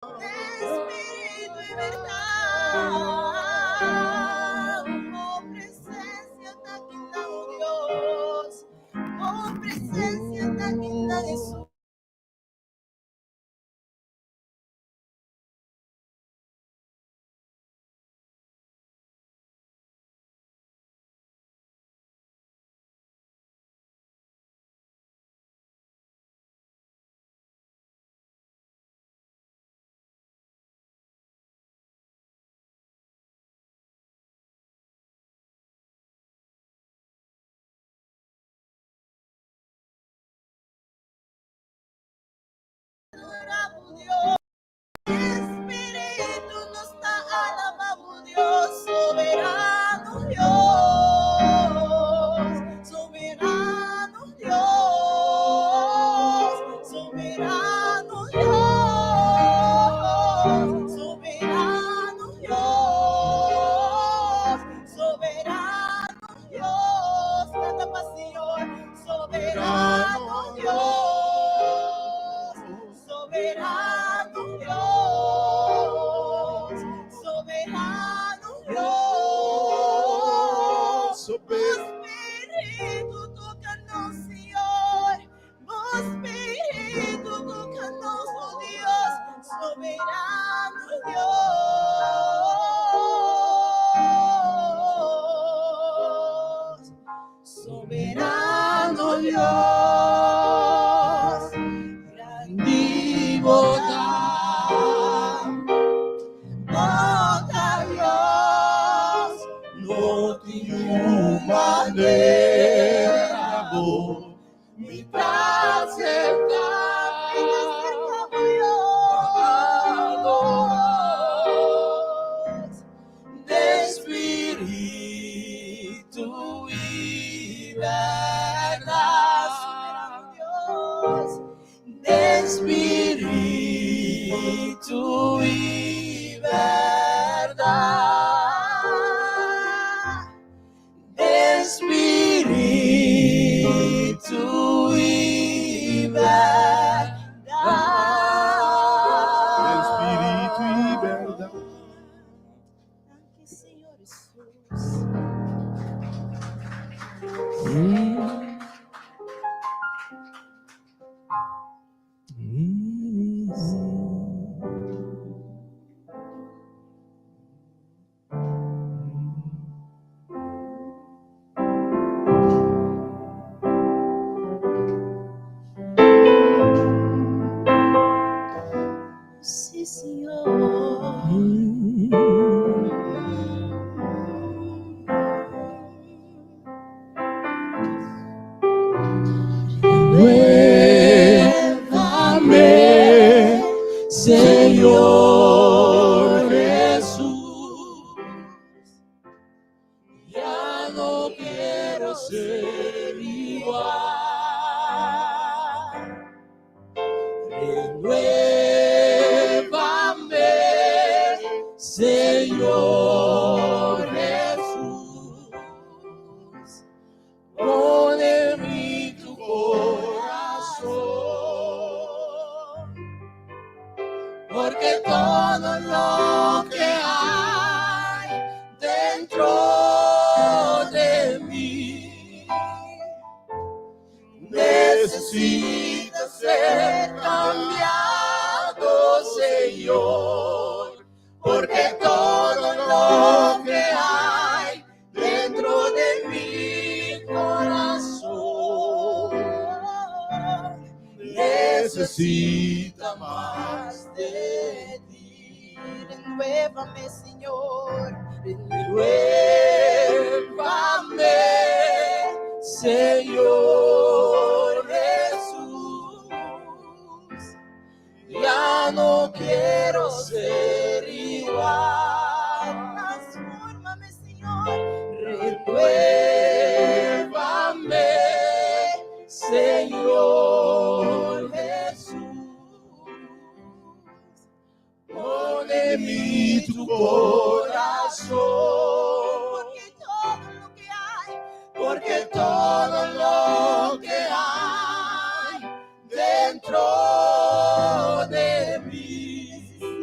espíritu y verdad. Oh, presencia tan linda, oh Dios. Oh, presencia tan linda, Jesús. Adoramos, Dios. Espíritu nos da alabamos, Dios, soberano Dios, soberano Dios, soberano Dios, soberano Dios, soberano Dios, tanta pasión, soberano Dios, soberano Dios, soberano Dios, Espíritu tócanos, Señor, Espíritu tócanos, oh Dios, soberano Dios, soberano Dios, grandiosidad, nota Dios, no tiene manera, mi paz cerca, Dios, de espíritu y verdad, Dios, de espíritu y verdad, de espíritu y verdad, de espíritu y verdad. Gracias, Señor Jesús. Sí, Señor. Renuévame, Señor Jesús. Ya no quiero ser igual. Renuévame, Señor Jesús. Pon en mí tu corazón, porque todo lo que hay dentro de mí necesita ser cambiado, Señor, porque todo lo que hay dentro de mi corazón necesita más de ti. Renuévame, Señor, renuévame, Señor Jesús. Ya no quiero ser igual. Transfórmame, Señor, renuévame, Señor Jesús. Pon en mí tu corazón, porque todo lo que hay dentro de mí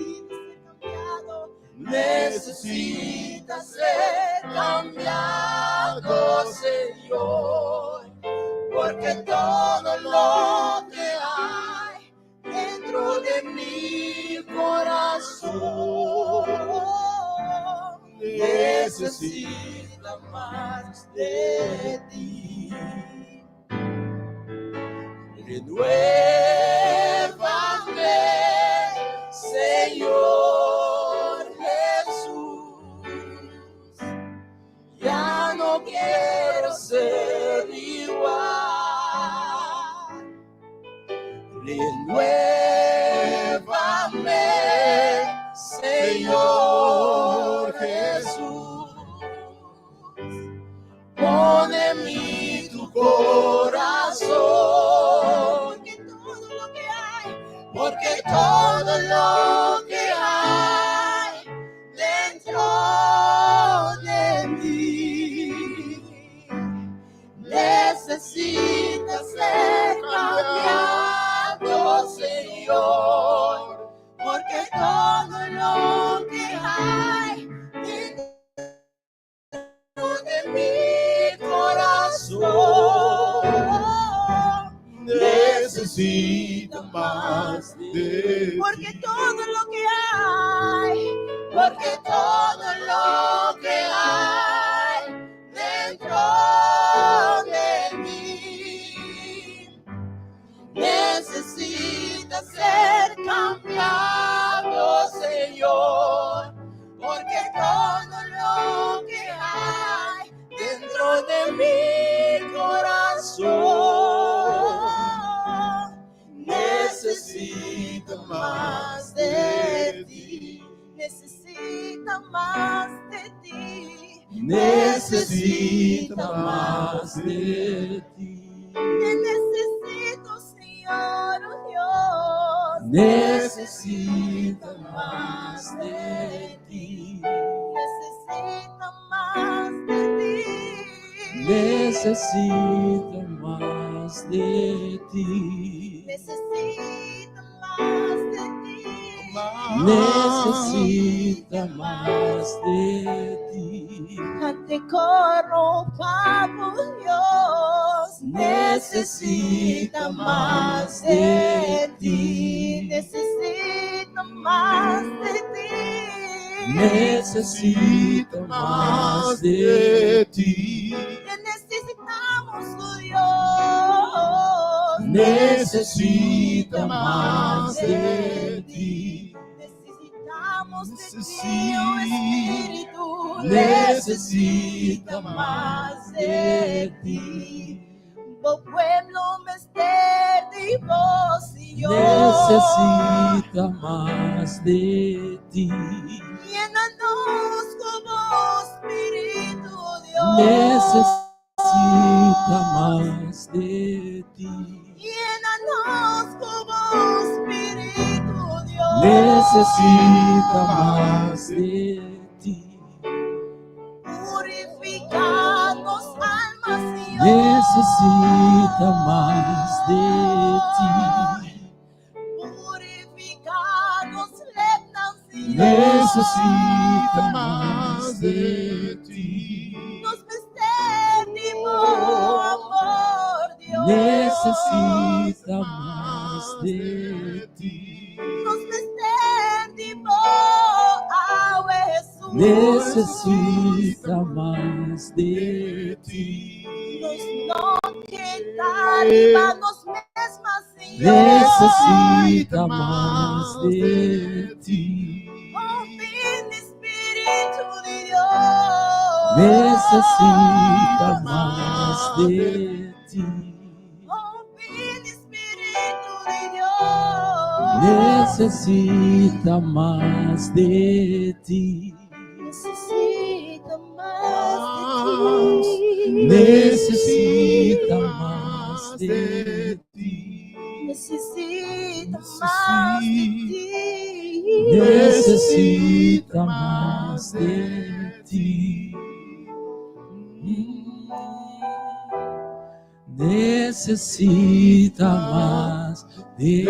necesita ser cambiado, Señor, porque todo lo que hay dentro de mi corazón necesita más de ti. Renuévame, Señor Jesús. Ya no quiero ser igual. Renuévame, Señor Jesús. Pon en mí tu corazón, porque todo lo que hay dentro de mí necesita ser cambiado, Señor, porque todo lo que hay dentro de mi corazón necesita más de ti. Porque todo lo que hay dentro de mí necesita ser cambiado, Señor, porque todo lo que hay dentro de mi corazón necesita más de ti, necesita más de ti, necesita más de ti. Te necesito, Señor, oh Dios, necesita más de ti, necesita más de ti, necesita más de ti, necesita más de ti, necesita más de ti. Ante corrompamos, Dios, necesita más de ti, necesita más de ti, necesita más de ti. Te necesitamos, oh Dios, necesita más de ti. Necesitamos de ti, oh Espíritu, necesita más de ti. Oh pueblo misterioso, necesita más de ti. Llénanos como Espíritu, Dios, necesita más de ti. Llénanos como Espíritu, Dios, necesita más de ti. Purificanos almas, Dios, necesita más de ti. Purificanos letras, Dios, necesita más de ti. Nos pedimos amor, Dios, necesita más de ti. Nos pedimos agua, Jesús, necesita más de ti. Nos no queda manos mismas, Señor, necesita más de ti. Oh, ven Espíritu de Dios, necesita más de ti. Oh, ven Espíritu de Dios, necesita más de ti. Necesita más de ti, necesita más de ti, necesita más de ti, necesita más de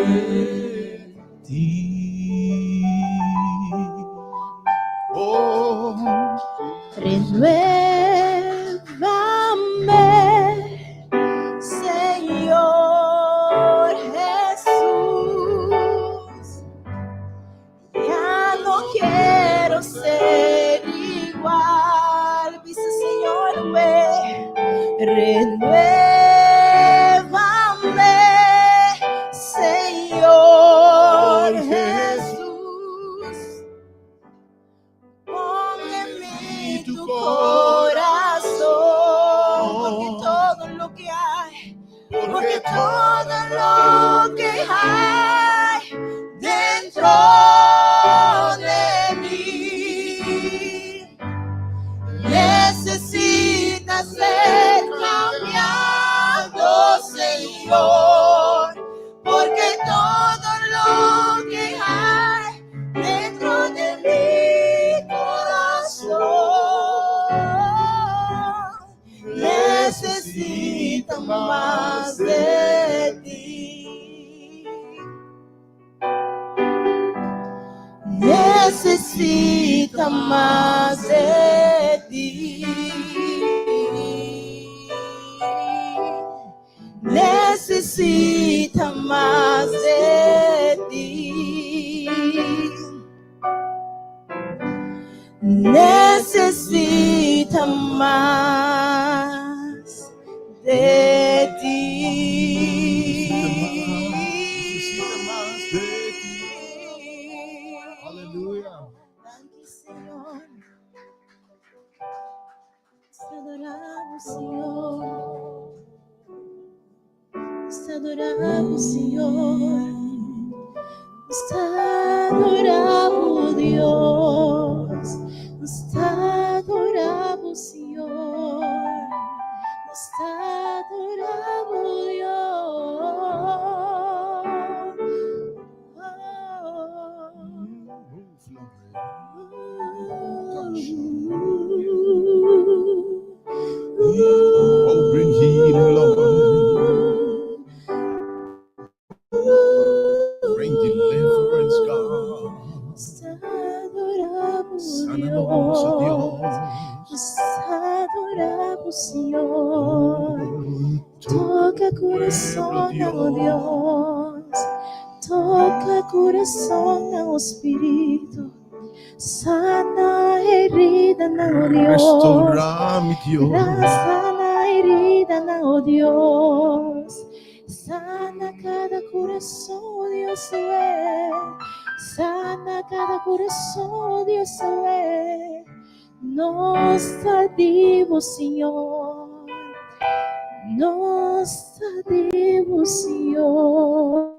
ti. Renuévame, Señor Jesús. Ya no quiero ser igual. Dice Señor, renuévame, Señor Jesús. Pon en mí tu corazón, porque todo lo que hay, porque todo lo que hay dentro de mí necesita ser cambiado, Señor, porque todo lo que hay dentro de mi corazón necesita más de ti. Necesita más de ti. Necesita más de ti. Necesita más de ti. Necesita más de ti. Aleluya. Gracias, Señor. Te adoramos, Señor. Te adoramos, Señor. Te adoramos, Dios. Te adoramos, Señor. Te adoramos, Oh, bring healing, Lord. Bring deliverance, God. Sánanos, oh Dios. Adoramos, Señor. Toca corazón, oh Dios. Toca corazón, oh Espíritu. Sana herida, oh Dios. Restaura, mi Dios. Sana herida, oh Dios. Sana cada corazón, oh Dios. Sana cada corazón, oh Dios. Nos adimos, Señor. Nos adimos, Señor.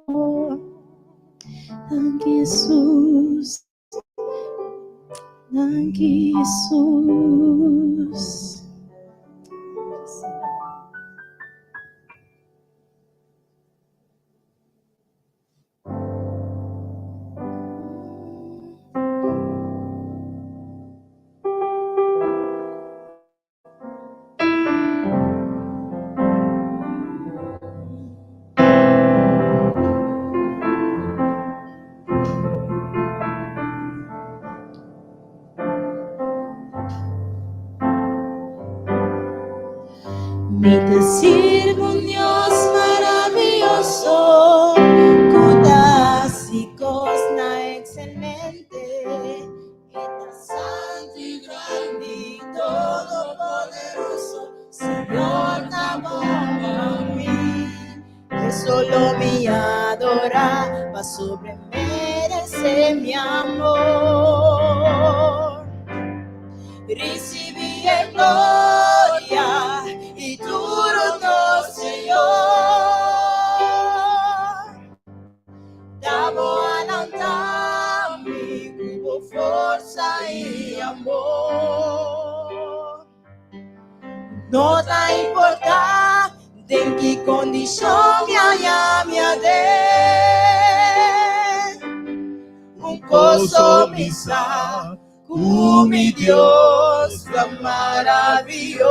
Thank you, Jesus. Thank you, Jesus. Mi te sirvo un Dios maravilloso, cutásico, excelente, que tan santo y grande y todopoderoso, Señor, tampoco a mí, que solo mi adorar va sobre merece mi amor. Recibí en gloria y tu honor, Señor. Damos adelante con fuerza y amor. No te importa en qué condición me haya mi adé. Un coso misa. Mi Dios tan maravilloso,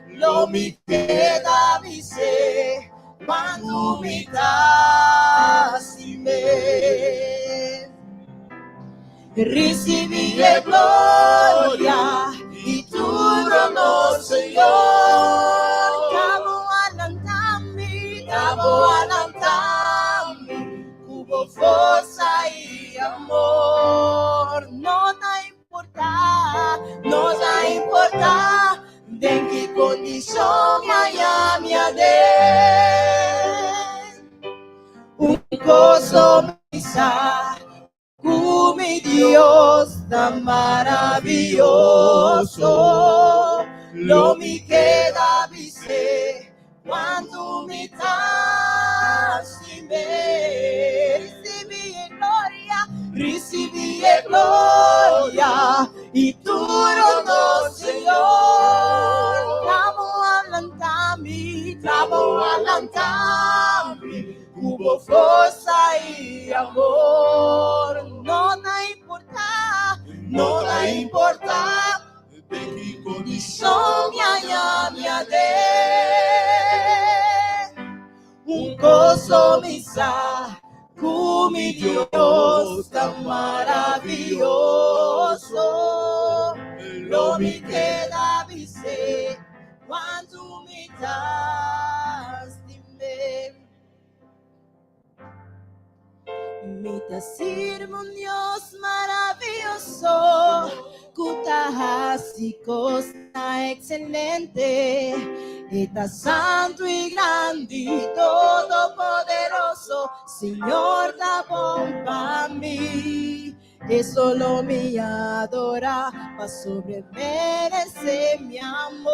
lo mi queda dice, cuando me das y me recibí gloria y tu trono, Señor. Tamo alantami, hubo forza y amor. No te importa de qué condición haya mi un gozo mi Dios tan maravilloso, lo mi queda dice cuando me das y me recibí gloria y tu no, Señor. Tamo alantami, hubo fuerza y amor. No te importa de qué condición haya mi un gozo misa con mi Dios tan maravilloso. Lo mi queda dice cuando me das me te sirvo un Dios maravilloso, así cosa excelente, estás santo y grande y todopoderoso, Señor, da bon para mí. Es solo mi adora, para sobre merecer mi amor.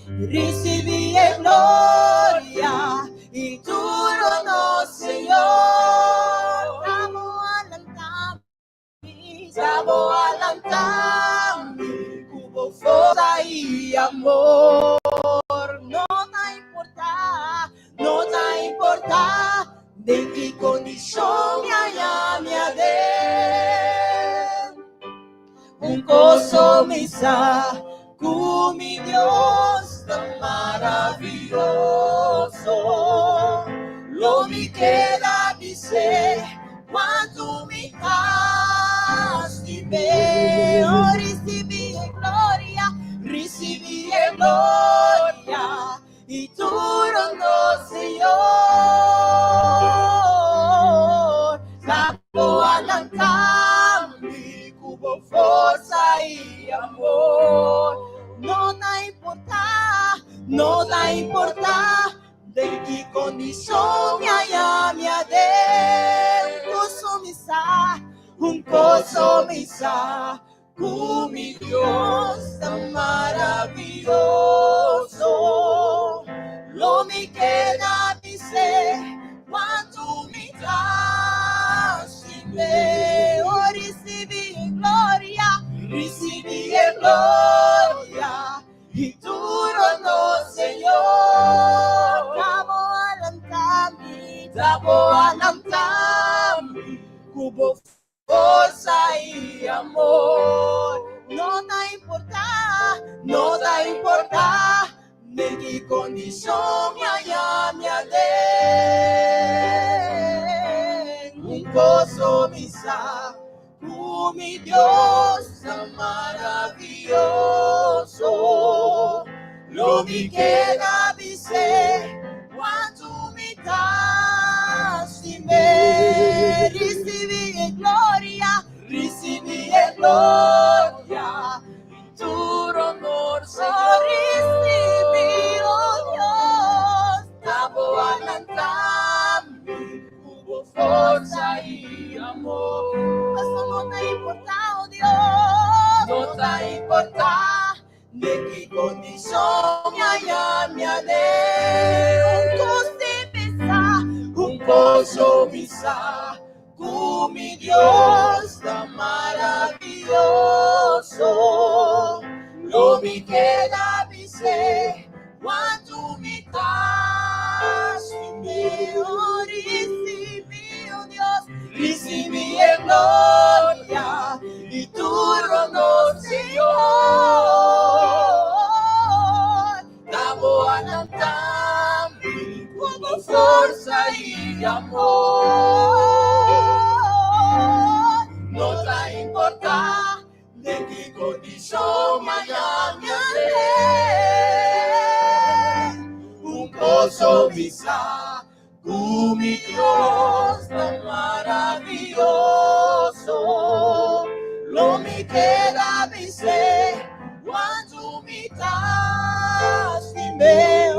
Recibí gloria y tu no, Señor. Tamo alantami, hubo fuerza y amor. No te importa de qué condición haya mi un gozo misa con mi Dios tan maravilloso. Lo mi queda dice cuando me das y veo recibí gloria y tu no, Señor. Tamo alantami, hubo fuerza y amor. No te importa de qué condición haya mi un gozo misa con mi Dios tan maravilloso. Lo mi queda dice cuando me das y veo recibí gloria y tu no, Señor. Tamo alantami, hubo fuerza y amor. No te importa de qué condición haya mi un gozo misa con mi Dios tan maravilloso. Lo mi queda dice cuando me das y me recibí gloria tu honor, Señor. Recibí, oh Dios, tamo alantami, hubo fuerza y amor. Eso no te importa, oh Dios, no te importa de qué condición haya mi un gozo misa con mi Dios tan maravilloso. Lo mi queda dice cuando me das y me recibí, oh Dios, recibí gloria y tu honor, Señor. Tamo alantami, como fuerza y amor. gozo misa, mi Dios tan maravilloso. Lo mi queda dice, quanto mi tasti me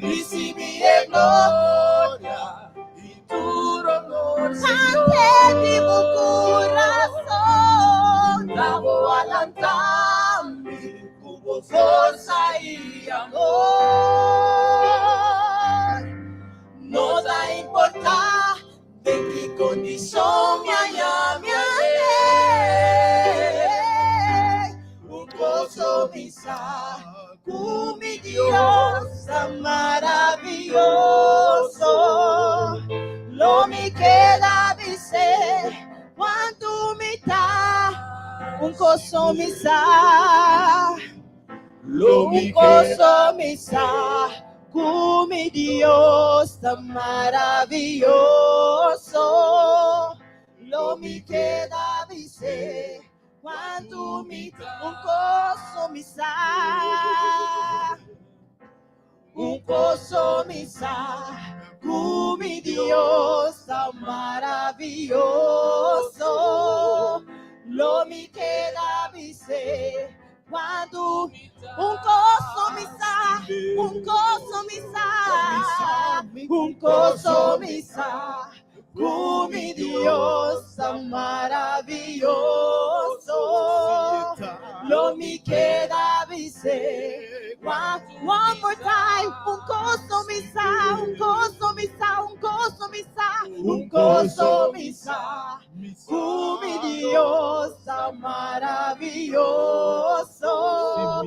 recibi e gloria y tu honor, Señor. Ante mi corazón, davo alantami, cubo forza y amor. No da importar de qué condición me haya, un gozo misa, mi Dios tan maravilloso. Lo mi queda dice, quanto mi dà, un gozo misa, un gozo misa, mi Dios tan maravilloso. Lo mi queda dice, quanto mi un gozo misa, un gozo misa, mi Dios tan maravilloso. Lo mi queda dice, quanto un gozo misa, un gozo misa, un gozo misa, mi Dios tan maravilloso. Lo mi queda dice, one more time, un gozo misa, un gozo misa, un gozo misa, un gozo misa, mi Dios tan maravilloso.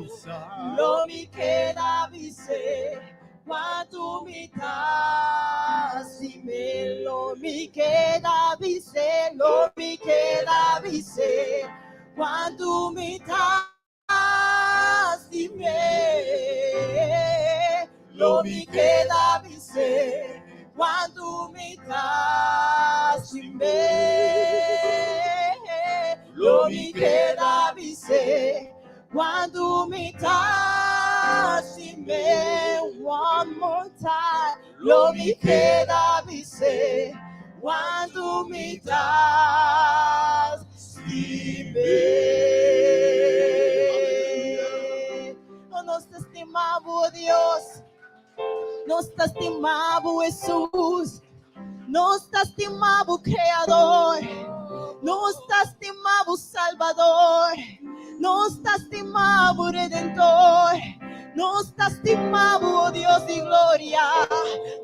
Lo mi queda dice, quanto mi tasti me, lo mi queda dice, lo mi queda dice, quanto mi tasti me, lo mi queda dice, quanto mi tasti me, lo mi queda dice, quanto mi tasti me. One more time, lo mi queda dice, quanto mi tasti me. Oh, nos te estimamos, Dios, nos te estimamos, Jesús, nos te estimamos, Creador, nos te estimamos, Salvador, nos te estimamos, Redentor, nos te estimamos, Dios de gloria,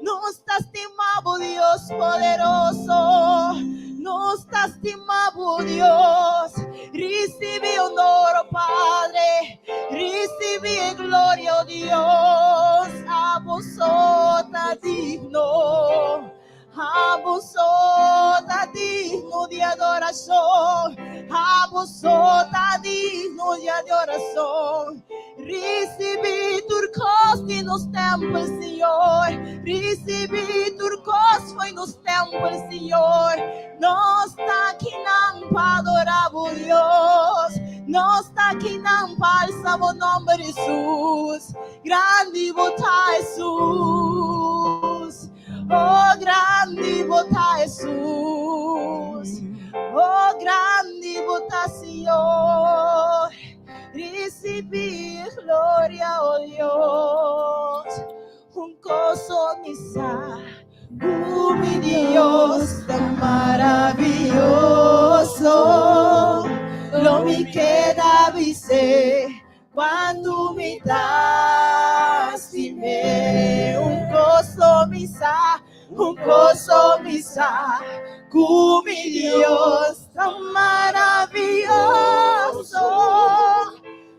nos te estimamos, Dios poderoso, nos te estimamos, Dios. Recibe honor, Padre, recibe gloria, oh Dios, a vosotros digno. A vosotros digno de adoración, a vosotros digno de adoración. Recibí turcos y nos templos, Señor. Recibí turcos y nos templos, Señor. Nos está aquí para adorar a Dios. Nos está aquí para alzar o nombre de Jesús. Grande botar Jesús. Oh, grande botar Jesús. Oh, grande botar Señor. Recibir gloria, oh Dios. Un gozo misa, mi Dios tan maravilloso. Lo mi queda dice, quando mi dasti me. Un gozo misa, mi Dios tan maravilloso.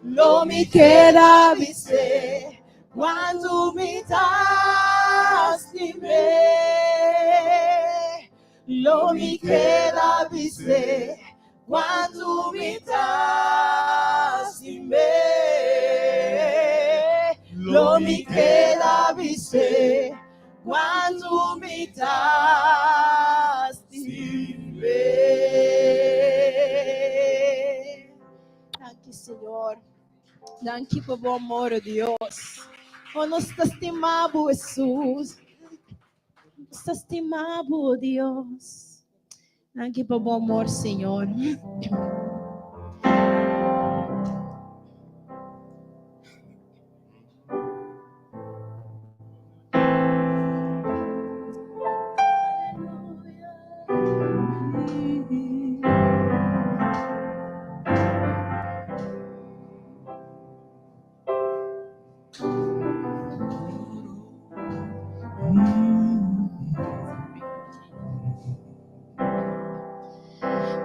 Lo mi queda dice, quando mi dasti me. Lo mi queda dice, quando mi dasti me. Lo mi queda dice, quando mi dasti me. Thank you, Senhor. Thank you por bom amor, Deus. Oh, nos lastimado, Jesus. Nos lastimado, Deus. Aqui para o bom amor, Senhor.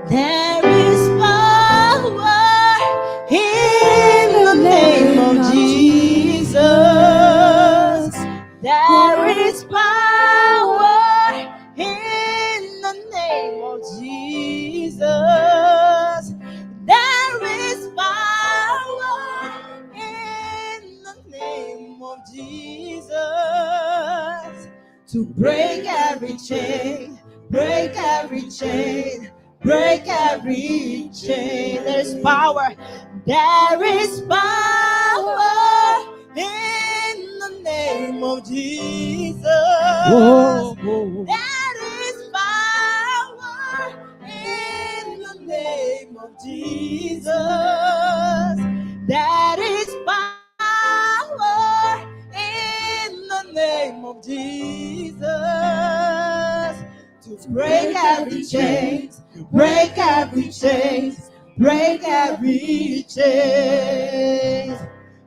There is power in the name of Jesus. There is power in the name of Jesus. There is power in the name of Jesus to break every chain, break every chain. Break every chain. There's power. There is power in the name of Jesus. Whoa, whoa. There is power in the name of Jesus. There is power in the name of Jesus to break every chain. Break every chain, break every chain,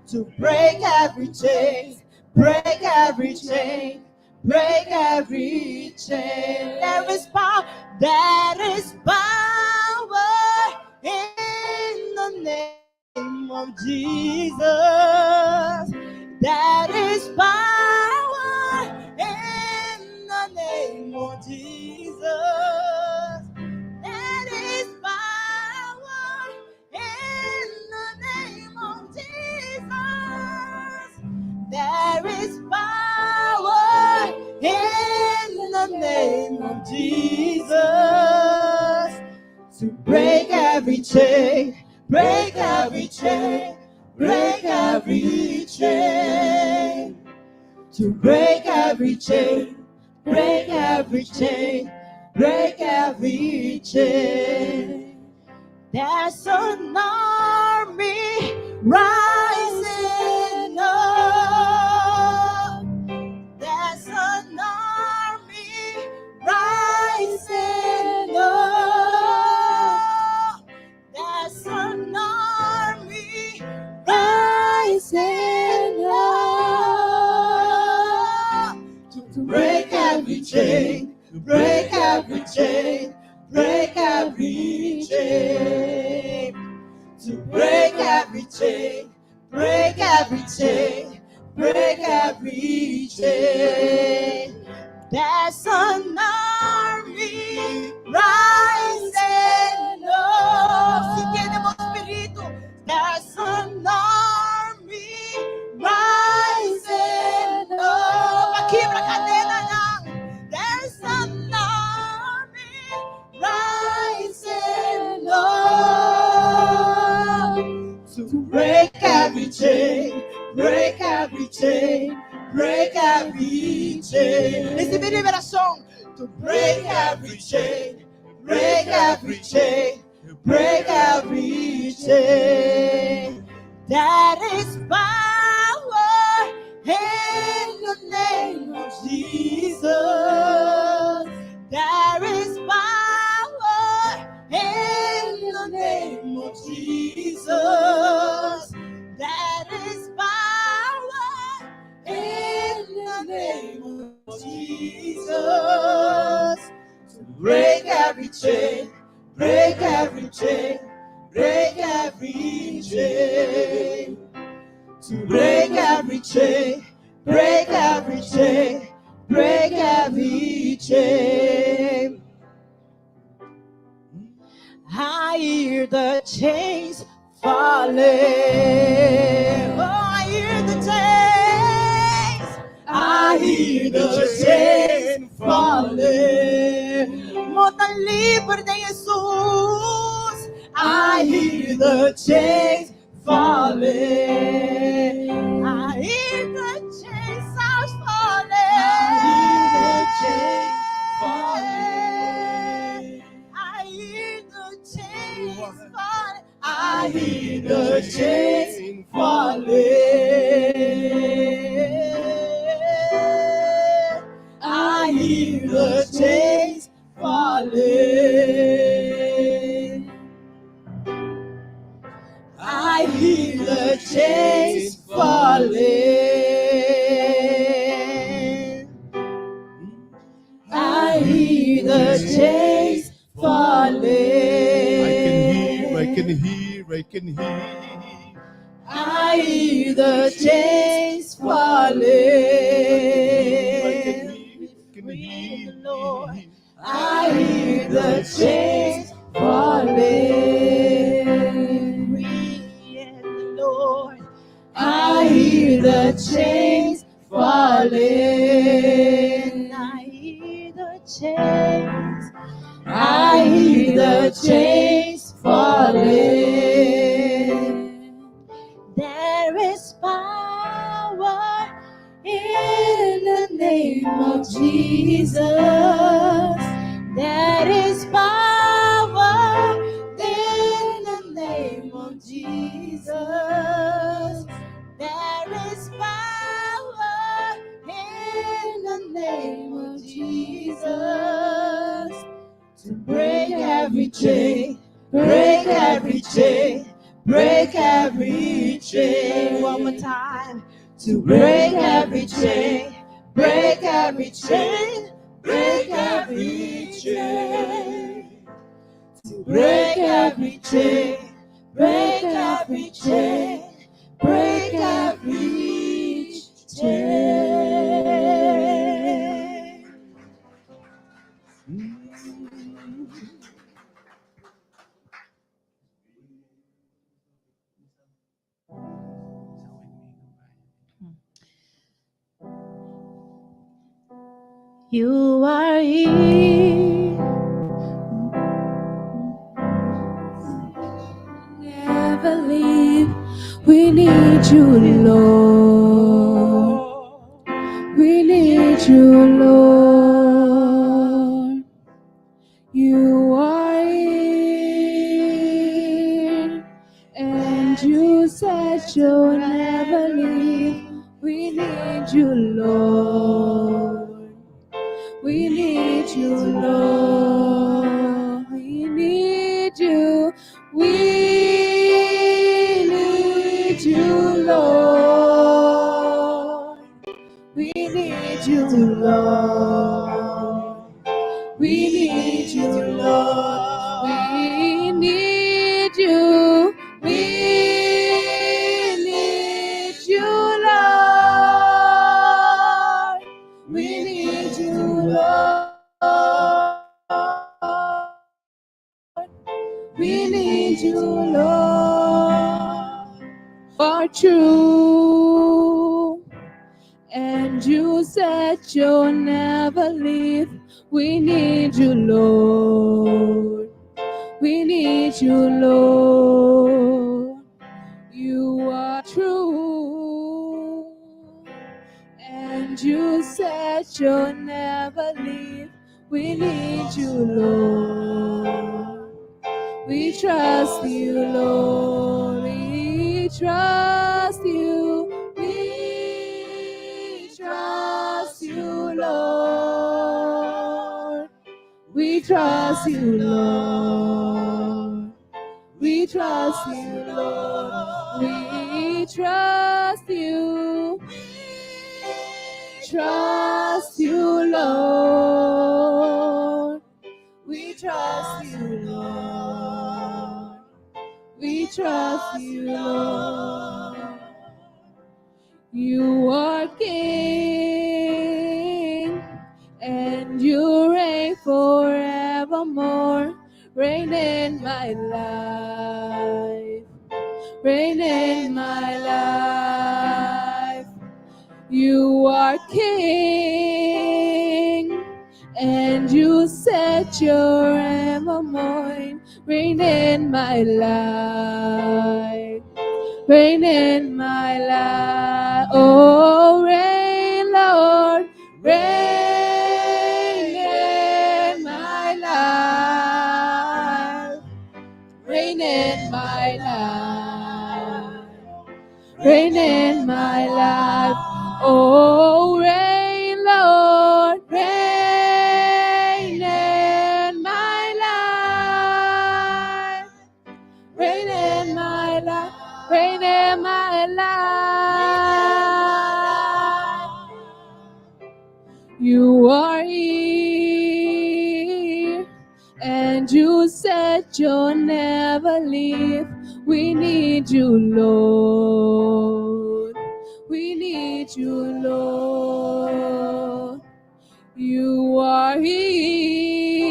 to break every chain, break every chain, break every chain. There is power in the name of Jesus. There is power in the name of Jesus. There is power in the name of Jesus. There is power in the name of Jesus to break every chain, break every chain, break every chain, to break every chain, break every chain. Break every chain. There's an army rising up. There's an army rising up. There's an army rising up to break every chain. Break every chain, break every chain, to break every chain, break every chain, break every chain. There's an army rising up. Si tenemos espíritu, there's an army rising up. Maquibra cadena lang. There's an army rising up to break every chain, break every chain, break every chain. Recibe liberação to break every chain, break every chain, break every chain. That is power in the name of Jesus. There is power in the name of Jesus. There is power in the name of Jesus to break every chain, break every chain, break every chain, to break every chain, break every chain, break every chain. I hear the chains falling. Oh, I hear the chains. I hear the chains falling. Mortal libre de Jesus. I hear the chains falling. I hear the hear the chains falling. I hear the chains falling. I hear the chains falling. I can hear. I hear the chains falling. Free in the Lord. I hear the chains falling. Free in the Lord. I hear the chains falling. I hear the chains. I hear the chains falling. There is power in the name of Jesus. There is power in the name of Jesus. There is power in the name of Jesus to break every chain, break every chain. Break every chain. One more time. To break every chain. Break every chain. Break every chain. To break every chain. Break every chain. Break every chain. You are here. Never leave. We need you, Lord. We need you, Lord. You are here, and you said you'll never leave. We need you, Lord. We need you, Lord. We need you. We need you, Lord. We need you, Lord. We need you, Lord. We need you. We need you, Lord. We need you, Lord. We need you, Lord. For true, and you said you'll never leave. We need you, Lord. We need you, Lord. You are true, and you said you'll never leave. We need you, Lord. We trust you, Lord. We trust you. We trust you, Lord. We trust you, Lord. We trust you, Lord. We trust you. Trust you, Lord. We trust you, Lord. We trust you, Lord. You are King, and you reign forevermore. Reign in my life. Reign in my life. You are King, and you set your evermore. Reign in my life. Reign in my life. Oh, reign, Lord. Reign in my life. Reign in my life. Reign in my life. Oh, reign, Lord. Reign said you'll never leave. We need you, Lord. We need you, Lord. You are here,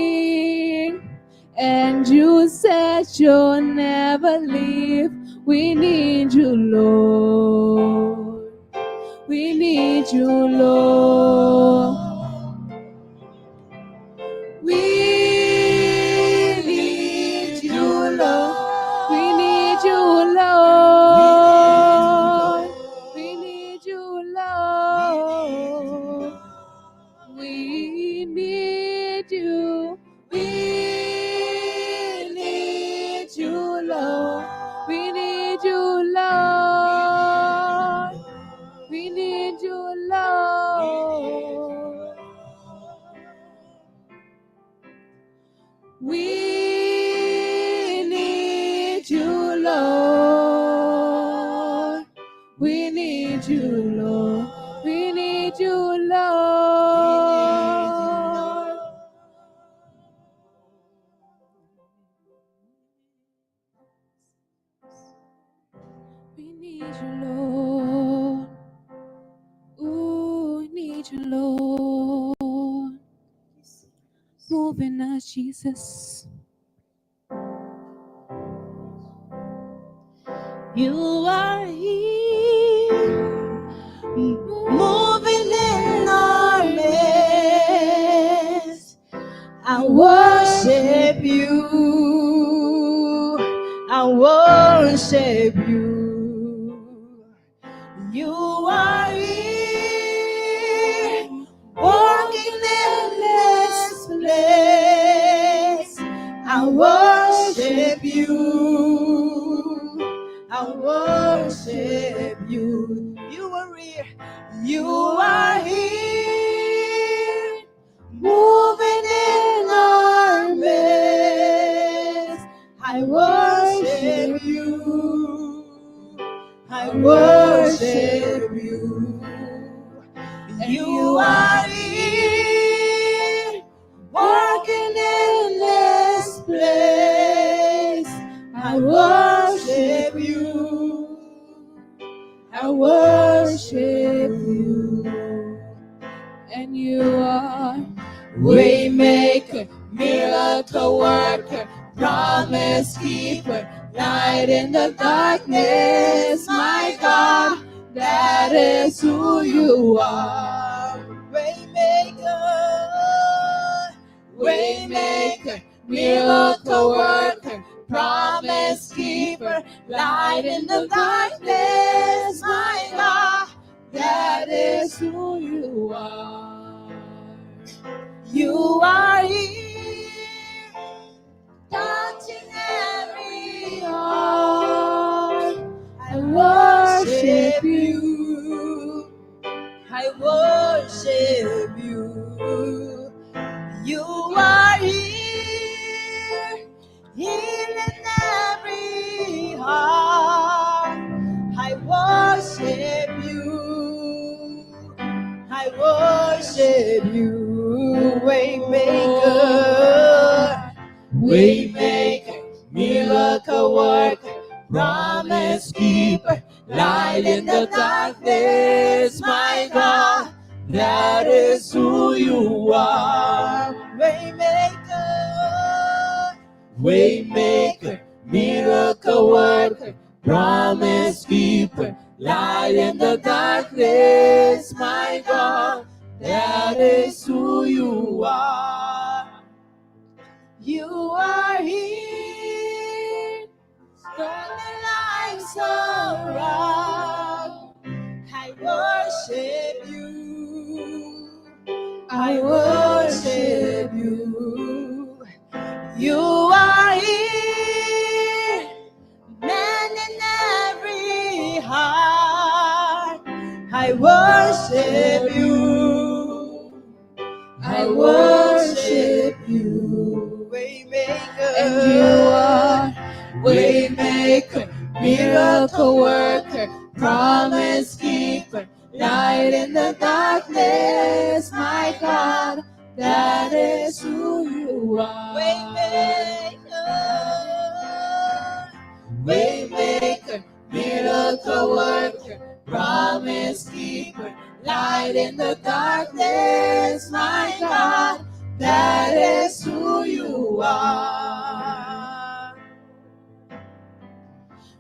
and you said you'll never leave. We need you, Lord. We need you, Lord. We need you, Lord. We need you, Lord. We need you, Lord. We need you. We need you, Lord. We need you, Lord. We need you, Lord. We need you, Lord. We need you, Lord. We need you, Lord. We need you, Lord. Ooh, we need you, Lord. Move in us, Jesus. You are here, moving in our midst. I worship you. I worship you. You are here, walking in this place. I worship you. I worship you. You are here. You are here, moving in our midst. I worship you. I worship you. You are here, working in this place. I worship you. I worship you. And you are Waymaker, miracle worker, promise keeper, light in the darkness. My God, that is who you are. Waymaker, Waymaker, miracle worker, promise keeper, light in the darkness. My God, that is who you are. You are here, touching every heart. I worship you. I worship you. You are here, healing every heart. I worship you. I worship you. Waymaker, Waymaker, miracle worker, promise keeper, light in the darkness. My God, that is who you are. Waymaker, Waymaker, miracle worker, promise keeper, light in the darkness. My God, that is who you are. You are here, turning lives around. I worship you. I worship you. You are here, mending every heart. I worship you. I worship you. Waymaker, and you are Waymaker, miracle worker, promise keeper, light in the darkness. My God, that is who you are. Waymaker, Waymaker, miracle worker, promise keeper, light in the darkness, my God, that is who you are.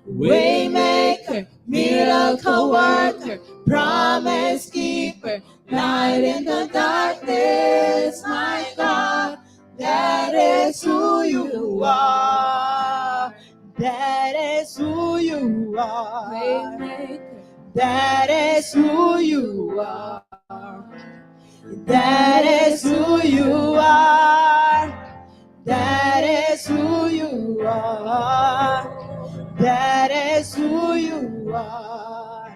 Waymaker, miracle worker, promise keeper, light in the darkness, my God, that is who you are. That is who you are. Waymaker, That is who you are. That is who you are. That is who you are. That is who you are.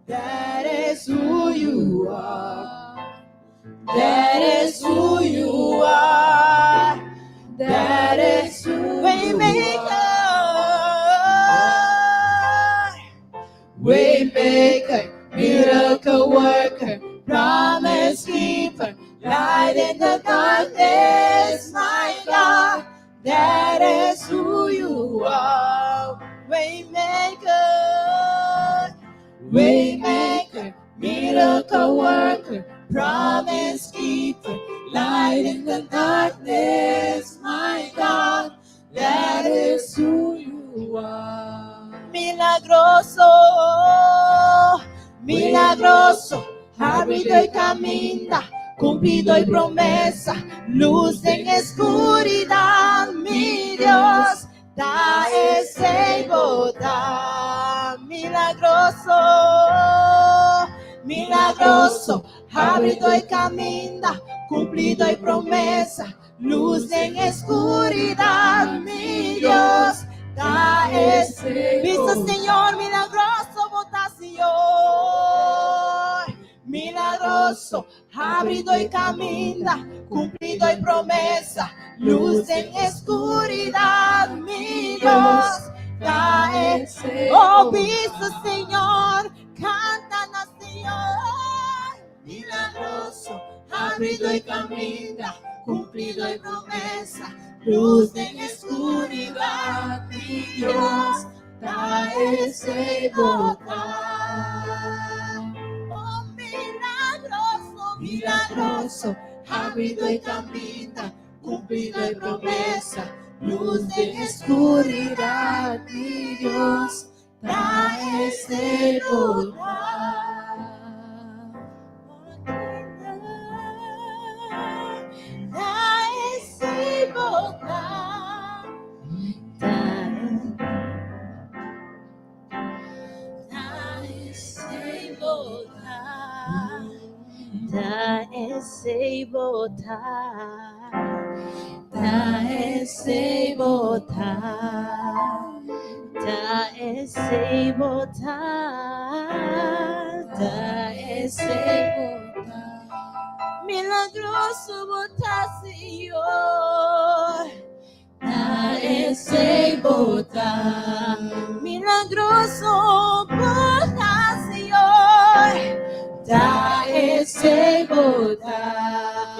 That is who you are. That is who you are. That is who Waymaker. Waymaker, miracle worker, promise keeper, light in the darkness, my God, that is who you are. Waymaker, waymaker, miracle worker, promise keeper, light in the darkness, my God, that is who you are. Milagroso, milagroso, ávido y camina, cumplido y promesa, luz en oscuridad, mi Dios, da ese da. Milagroso, milagroso, ávido y camina, cumplido y promesa, luz en oscuridad, mi Dios, da ese visto Señor, milagroso votación, milagroso, ávido y camina, cumplido y promesa, luz en oscuridad, mi Dios, da ese oh visto Señor, canta nación, milagroso, ávido y camina, cumplido y promesa, luz en oscuridad, mi Dios, da ese oh milagroso, milagroso, ávido y camina, cumplido y promesa, luz en oscuridad, mi Dios, da ese da ese da esse botar, da esse botar, da esse botar, da esse botar, milagroso botar, Senhor, da esse botar, milagroso botar, Senhor, da esse botar,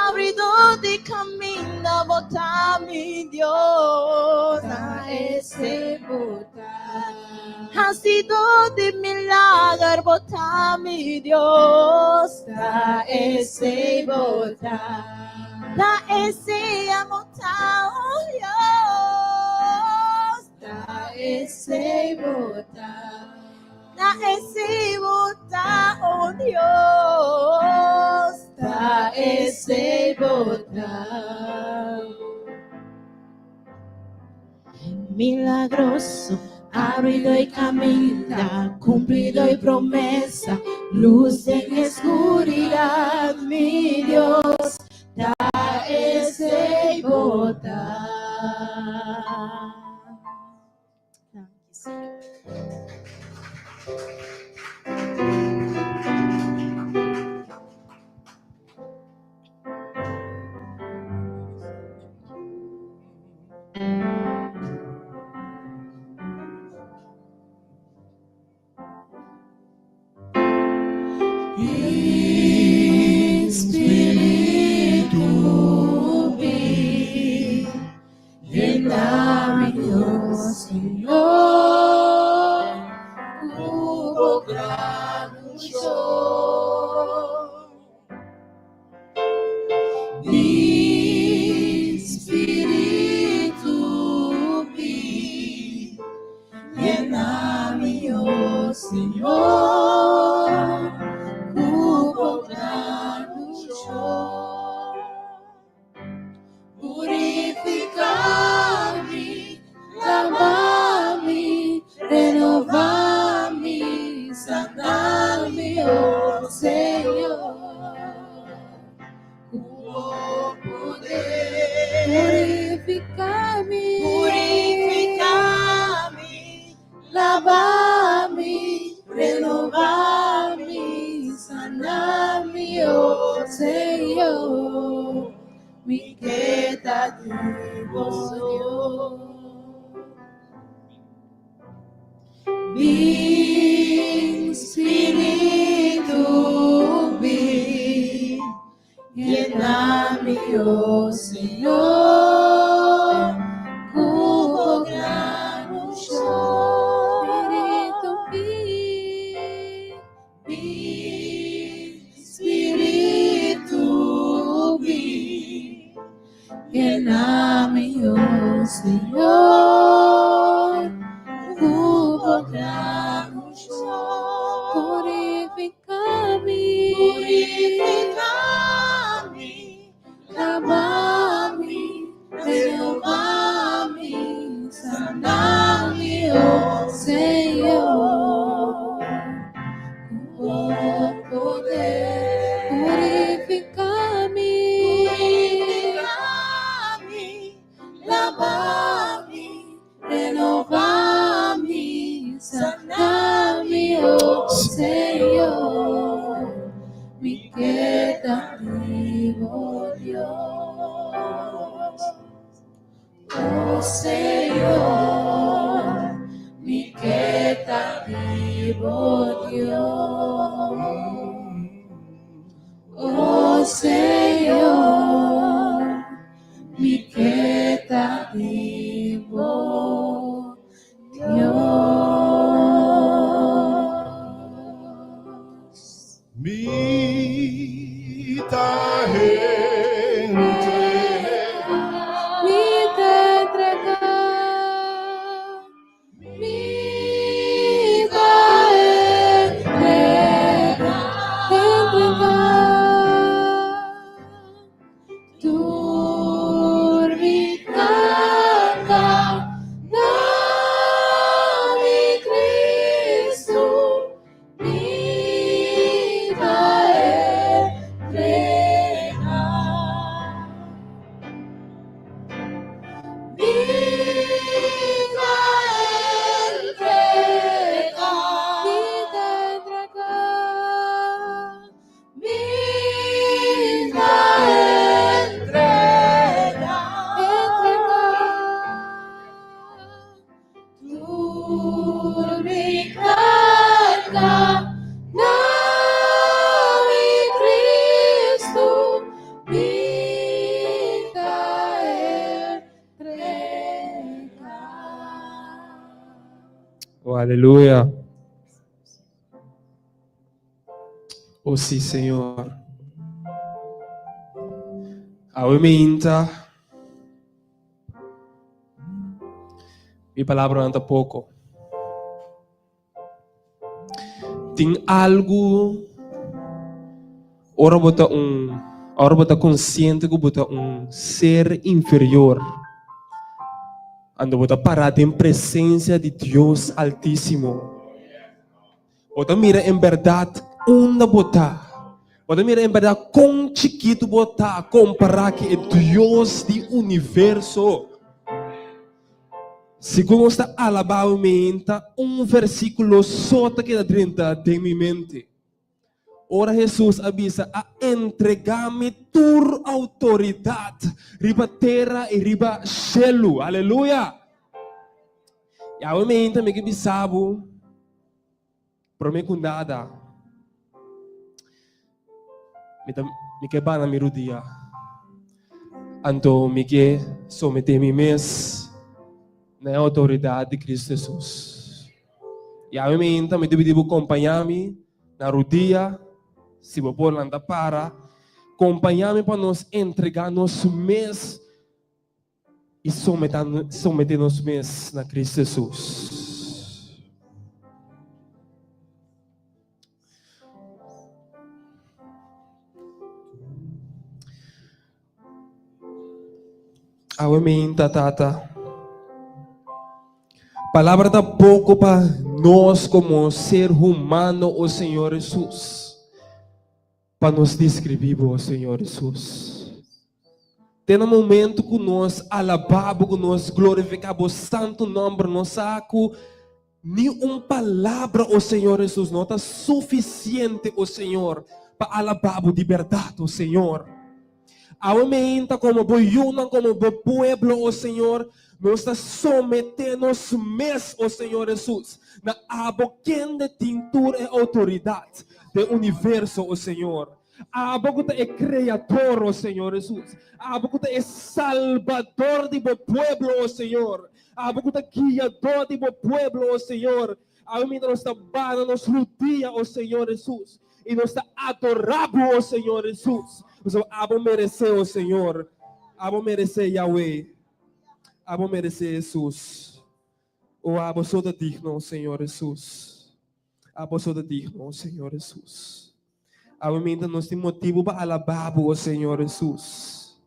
abrido de camino botar, mi Dios, da esse botar, ha sido de milagre botar, mi Dios, da esse botar, da esse botar, oh Dios, da esse botar, da esse botar, oh Dios, da esse botar. Milagroso, ávido y camina, cumplido y promesa, luz en oscuridad, mi Dios, da ese botar. Espírito, vem, llename Senhor, me queda de vos. Vem, Espírito, vem, llena-me, ó Senhor, com grande chão. Espírito, vem, llena-me, ó Senhor, com grande chão. Purifica-me, lava-me, renova-me, sana-me, ó Senhor, com poder. Purifica-me, lava-me, renova-me, sana-me, ó Senhor, me queda vivo Dios. Oh Senhor, me queda vivo Dios. Oh Senhor, me queda vivo Dios. Mita gente, Me te entrega, me da entrega, Turbicaca, dame Cristo, me da entrega. Oh, aleluya. Oh sí, Señor. Aumenta. Mi palabra anda pouco. Tem algo. Ora bota consciente que bota ser inferior. Ando bota parado em presença de Deus Altíssimo. Bota mira em verdade onde botar. Bota mira em verdade com chiquito botar comparar que é Deus do universo. Segundo está alabamente versículo só que da 30 de minha mente. Ora Jesus avisa a entregar-me tua autoridade, riba terra e riba cielo. Aleluia. E a mim também que bisabo, para mim com nada, me que bana me rodia, então me que someter-me mesmo na autoridade de Cristo Jesus. E a mim também devo acompanhar-me na rodia. Se você pode andar para, acompanhar-me para nos entregar nosso mês e someter nosso mês na Cristo Jesus. Amém, tata. Palavra da pouco para nós como ser humano, o Senhor Jesus. Para nos descrever, ó Senhor Jesus. Tem um momento que nós alabamos, que nós glorificamos o santo nome, nós saco nenhuma palavra, ó Senhor Jesus, não está suficiente, ó Senhor, paalababo de verdad, oh Señor. Aumenta como boyunan, como pueblo, oh Señor, nos sometemos mes, oh Señor Jesús, na abo quien de tintura e autoridade do universo, oh Señor. Abo que é criador, oh Señor Jesús. Abo que é salvador de bo pueblo, oh Señor. Abo que é guiador de bo pueblo, oh Señor. Aumenta nossa barra, nos rodia, oh Señor Jesús. E nos adoramos, oh Señor Jesús. Abo merecer, oh Senhor. Abo merecer Yahweh. Abo merecer Jesus. Oh, abo soda digno, oh Senhor Jesus. Abo soda digno, oh Senhor Jesus. Abo ainda nos tem motivo para alabar, oh Senhor Jesus.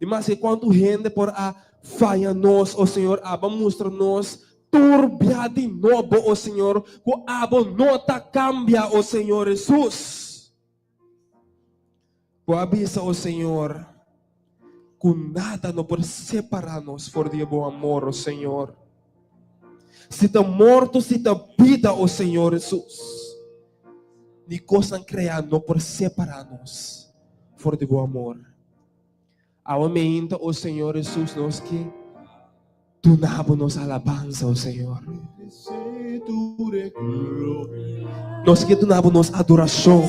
Mas quanto gente por a falha nós, oh Senhor, abo mostra-nos turbia de novo, oh Senhor. Que abo nota cambia, oh Senhor Jesus. O avisa, oh Senhor, que nada não pode separar-nos por de bom amor, oh Senhor. Se está morto, se está vida, oh Senhor Jesus, ni coisa criada não pode separar-nos por de bom amor. Aumenta, oh Senhor Jesus, nós que donamos alabança, oh Senhor. Nós que donamos adoração.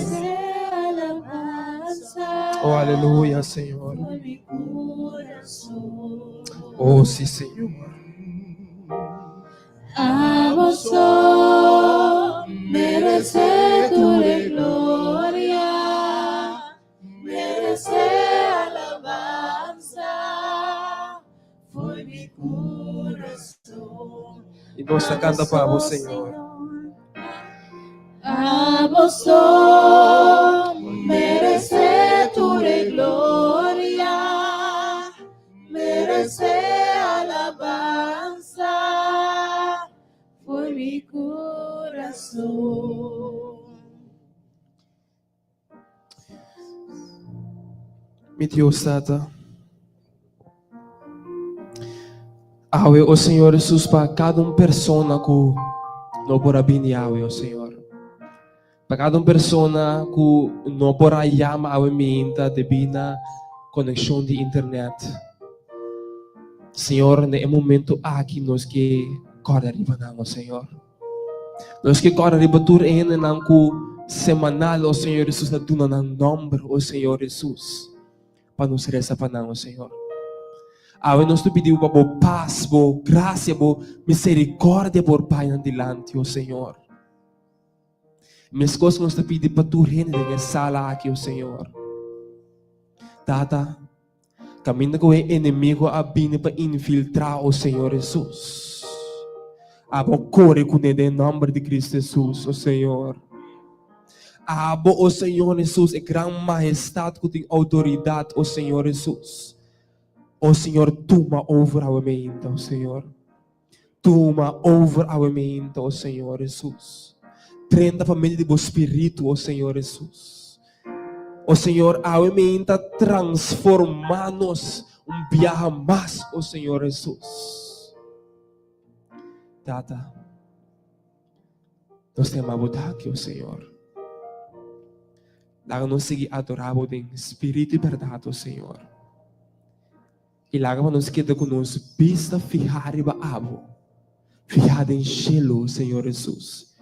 Oh, aleluia, Senhor. Oh, sim, Senhor. A vos merece tu gloria, merece alabanza, foi mi coração. E nós canta para o Senhor. A vos merece tu gloria, merece alabanza, foi mi coração. Mi Deus Tata, awe o Senhor Jesus para cada pessoa que não pode vir awe o Senhor. Para cada pessoa que não pode chamar awe minta devido na conexão de internet. Senhor, no momento aqui nós que corre arriba não, Senhor. Nós que corre arriba tur ene nang ku semanal, o Senhor Jesus, na tuna ng nombre, o Senhor Jesus. Para nos reza pa não, Senhor. Awe nós te pedimos para paz, por graça, por misericórdia por Pai andilante, o Senhor. Mas coisas nós te pedimos para tu reino de sala aqui, o Senhor. Tata, caminho com o inimigo a vir para infiltrar o Senhor Jesus. Abo corre com ele em nome de Cristo Jesus, o Senhor. Abo o Senhor Jesus é grande majestade que tem autoridade, o Senhor Jesus. O Senhor toma over a mente, o Senhor. Toma over a mente, o Senhor Jesus. Treina a família do Espírito, o Senhor Jesus. O Senhor, a mente transforma-nos viaja mais, o Senhor Jesus. Tata, nós temos aqui, o Senhor. Laga-nos seguir adorar em Espírito e verdade, o Senhor. E laga-nos quedar com nos vista fijar e baabo. Fijar em cielo, Senhor Jesus.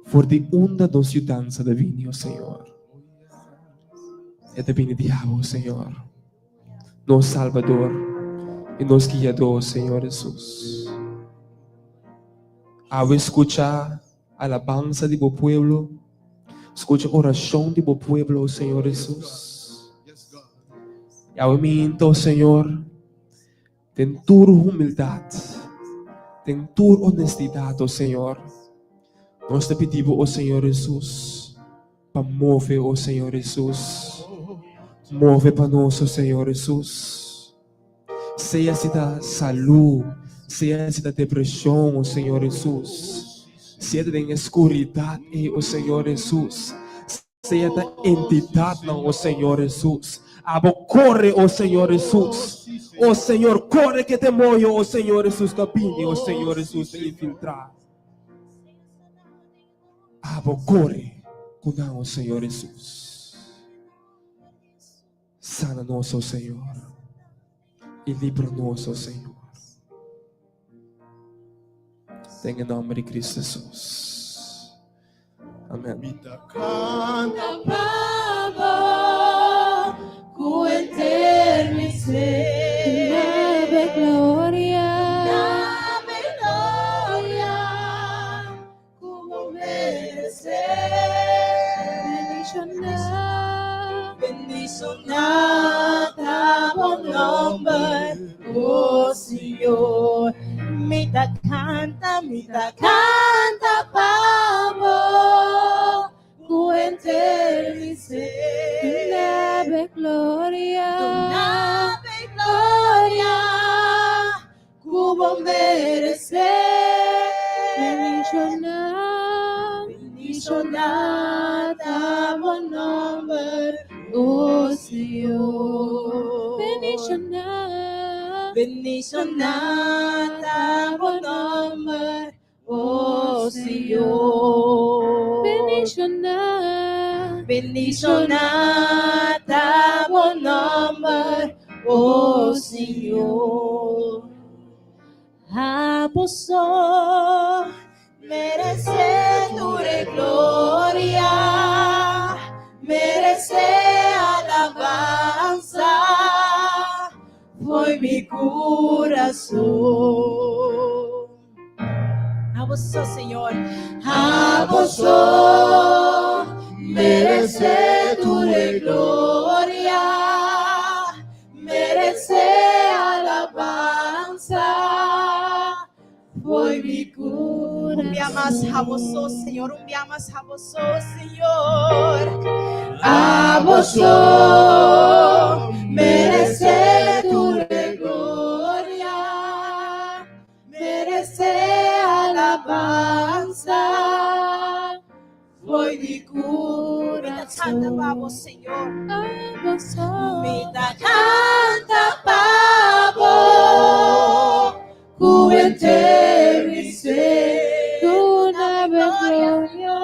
For de onda dos ciudança da vinha, o Senhor. É da vinha diabo, Senhor. Nosso Salvador e nosso guiador, Senhor Jesus. Ao escuchar a alabança de bo pueblo, escucha a oração de bo pueblo, Senhor Jesus. E ao momento, Senhor, tem tua humildade, tem tua honestidade, oh Senhor. Nós te pedimos, oh Senhor Jesus, para mover, oh Senhor Jesus. Move para nós, oh Senhor Jesus. Seja se da saúde, seja se da depressão, oh Senhor Jesus. Seja da escuridade, oh Senhor Jesus. Seja da entidade, não, oh Senhor Jesus. Abo corre, oh Senhor Jesus. Oh Senhor, corre que demônio, oh Senhor Jesus, capine, oh Senhor Jesus, de infiltrar. Abo corre Cuidado, Senhor Jesus. Sana-nos, ó Senhor. E livra-nos, ó Senhor. Em nome de Cristo Jesus. Amém. Canta Pavo, cu eterni ser. Nave gloria, Nave gloria, como merecer. bendicionar, Bendicionada o nombre, oh Señor. Mita canta, pavo, cu eterni ser. nave gloria, Nave gloria, cubo merecer. bendicionar, Bendicionada o nombre, oh Señor. bendicionar, Bendicionada o nombre, oh Señor. bendicionar, Bendicionada o nombre, oh Señor. A vos merece tu gloria, merece alabanza, foi mi corazón. A vos, Señor, a vos merece tu gloria, merece alabanza, foi mi corazón. Un día más a vos, Señor, un día más a vos, Señor. A vos merece tu gloria, merece alabanza, foi mi corazón. Canta pavo, Señor. Mita canta pavo, cu eterni ser. tu nave gloria,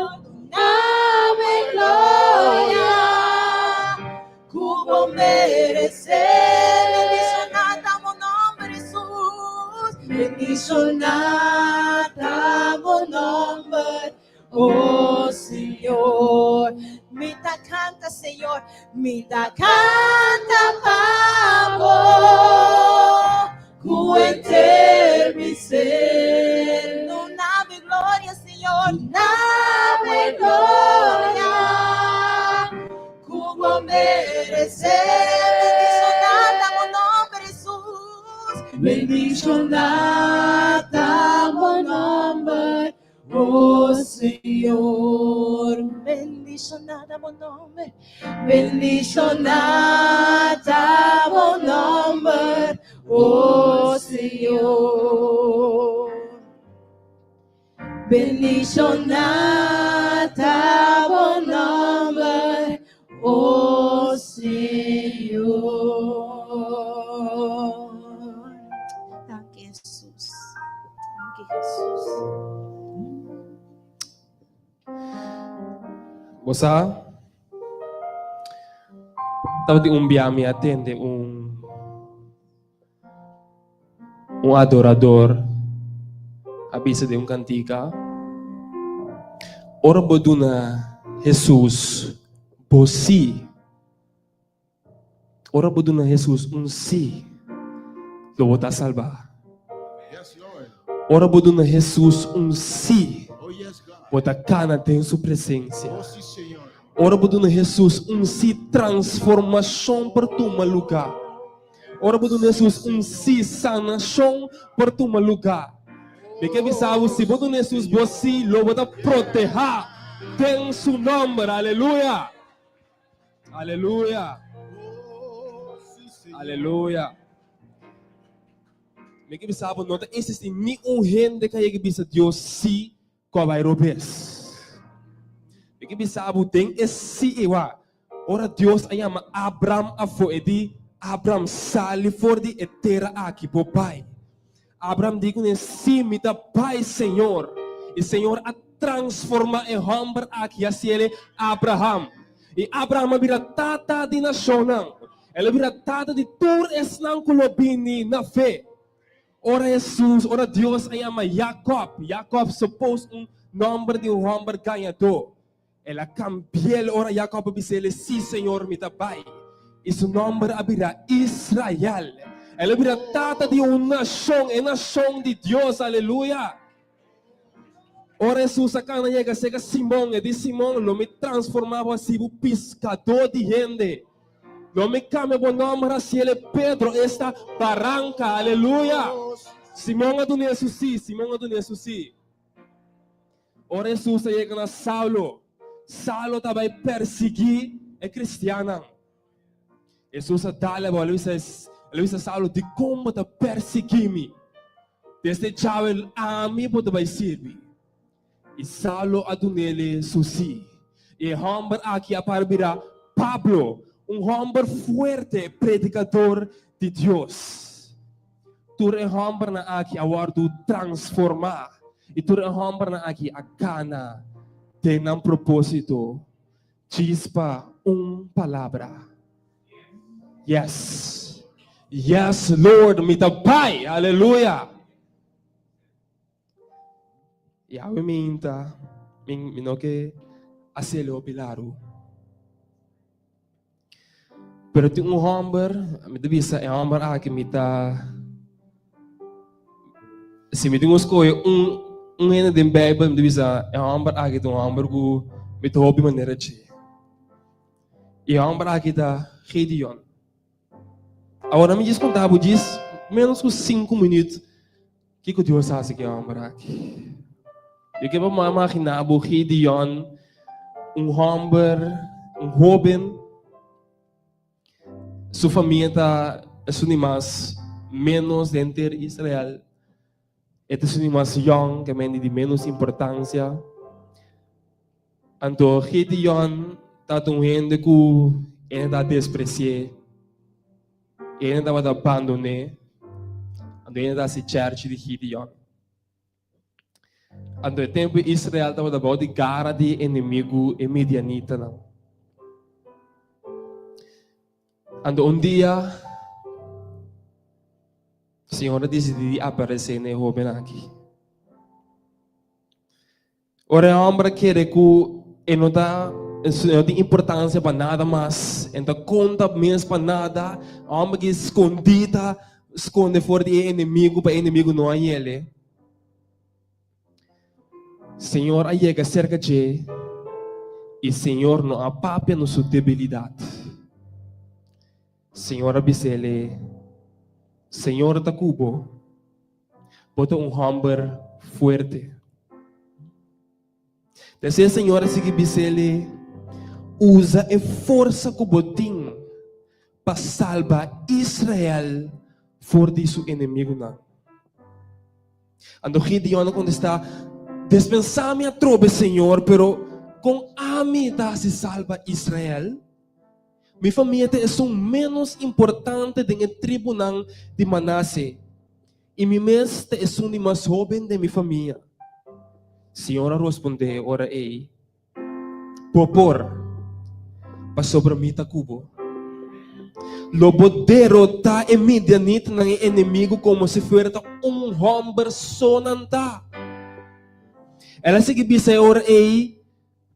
Nave gloria, cubo merecer. Bendicionada o nombre de Jesús. Bendicionada o nombre, oh Señor. Mita canta, Señor. Mita canta, pavo, cu eterni ser. Tu nave gloria, Señor. Nave gloria, cubo merecer. Bendicionada o nombre de Jesús. Bendicionada o nombre, oh Señor. Bendicionada o nombre. Bendicionada o nombre, oh Señor. Bendicionada o nombre, oh Señor. Thank you, Jesus. Thank you, Jesus. Bosa, estava de biami atende adorador, abisa de cantica. Ora boduna Jesus, bosi. Ora boduna Jesus, si. Lo bota salvar. Yes, Lord. Ora boduna Jesus, si. Oh, yes, God. Bota cana tem sua presença. Oh, sim, Senhor. Ora boduna Jesus, si transformação para tu lugar. Ora boduna Jesus, si sanação para tu lugar. Porque bisavo, se boduna Jesus, você lo bota proteger. Tem su nome, aleluia. Aleluia. Oh, sim, Senhor. Aleluia. Porque bisavo, não existe nenhum gente que bisa Deus si com vai robes. Porque bisavo tem esse ewa. Ora Deus ayama Abraham afo edi Abraham sali for di etera aqui po pai. Abraham digo ne si mita pai Senhor. E Senhor transforma e hamber aqui a ele Abraham. E Abraham vira tata de nação. Ele vira tata de tur esnang kulobini na fé. Ora Jesus, ora Deus ay ama Jacob. Jacob suppose nombre de hamber ganhador. Ela cambiou ora Jacob bisele si Senhor mitabay. E seu nome abrirá Israel. Ela vira tata de nação, é nação de Deus, aleluia. Ora Jesus acá na chega chega Simão, e de Simão lo me transformava assim o pescador de gente. Lo me cambia o nome assim ele Pedro esta barranca, aleluia. Simão adunia susi, Simão adunia susi. Ora Jesus chega na Saulo. Saulo estava perseguir é cristiana. Jesus dá-lhe a Luísa Saulo de como te perseguir-me. Desde Javel a mim pode vai servir. E Saulo adunele susi. E homem aqui aparecerá Pablo, homem forte, predicador de Deus. Tu é homem na aqui agora tu transformar. E tu é homem na aqui a cana tem um propósito. Chispa palavra. Yes. Yes, Lord, mitabay. Hallelujah. Yahweh minta, minoke aselo pilaro. Pero ting homber, mitabisa e homber aki mita. Si mitingos ko hena din Bible mitabisa e homber aki tung homber ko mitohobi manera chi. E homber aki ta Gideon. Agora me diz contava, diz menos que 5 minutos. Que Deus faz aqui, aqui? Eu quero imaginar o Gideon, homem, jovem, sua família está mais menos dentro de Israel. Este é mais young, que é de menos importância. Então Gideon está gente que ele está despreciado. Ele estava abandonado. Ele estava se church de Gideon. No tempo Israel estava da de gara de inimigo e medianita não. Dia a senhora decidiu aparecer na jovem aqui. Ora o homem quer que não tem importância para nada mais, então conta mesmo para nada, o homem que esconde fora de inimigo, para inimigo não é ele. Senhor chega cerca de e Senhor não apapia na sua debilidade. Senhor abisele, Senhor ta cubo, bota homem forte. Desse Senhor se bisele usa a força que botim para salvar Israel fora de seu inimigo não. Ando Gideon quando está dispensar-me a trobe, Senhor, pero com a mim dá se salva Israel. Minha família é menos importante do que o tribunal de Manasseh. E minha mês é um mais jovem de minha família. Senhora responde, ora ei, popor, para sobre mim ta cubo. Lobo derrota imediatamente ng inimigo como se fosse homem sonanta. Ela se bisa ora ei,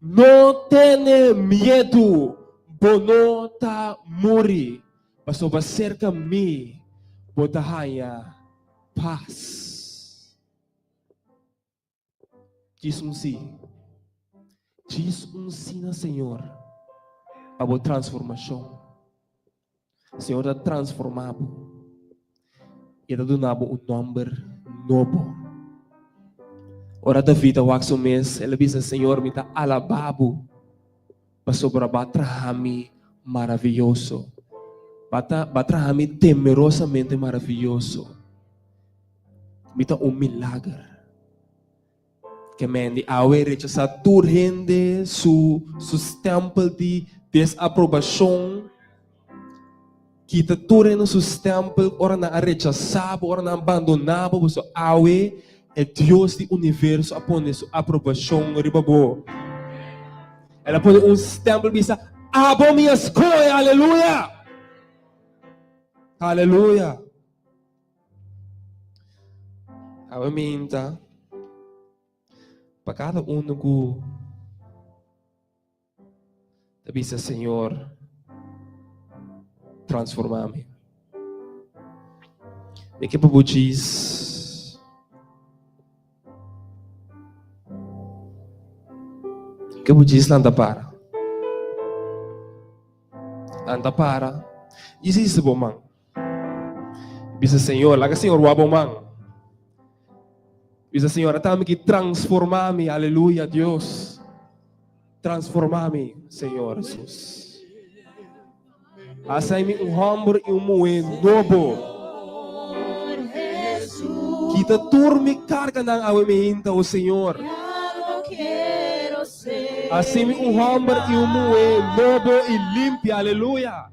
não tenha medo, bonota muri, paso ba cerca mi, botahaya paz. Diz sim na Senhor, para a transformação. Senhor está transformado e está dando nome novo. Ora David, o axo mês, ele diz, Senhor, me está alabado para sobre batrahami maravilhoso. Batrahami temerosamente maravilhoso. Me está milagre. Que mendi awe rechazar turhende su templo de desaprovação. Kita turhende su templo ora na rechazar, ora na abandonar, so awe Deus do universo apone sua aprovação ribabo. Ela pone stempel bisa abo minha escolha, aleluia. Aleluia. Awe minta para cada ko tabi sa Senhor transformar-me. E que pabujis que pabujis lanta para isi sa bomang bisa Senhor laga Senhor wabomang bisa Senhor atame que transformar-me, aleluia, Deus. Transformar-me, Senhor Jesus. Asai-me humor e moe novo. Kita turmi carga ng awe minta o Senhor. Asai-me humor e moe novo e limpio, aleluia.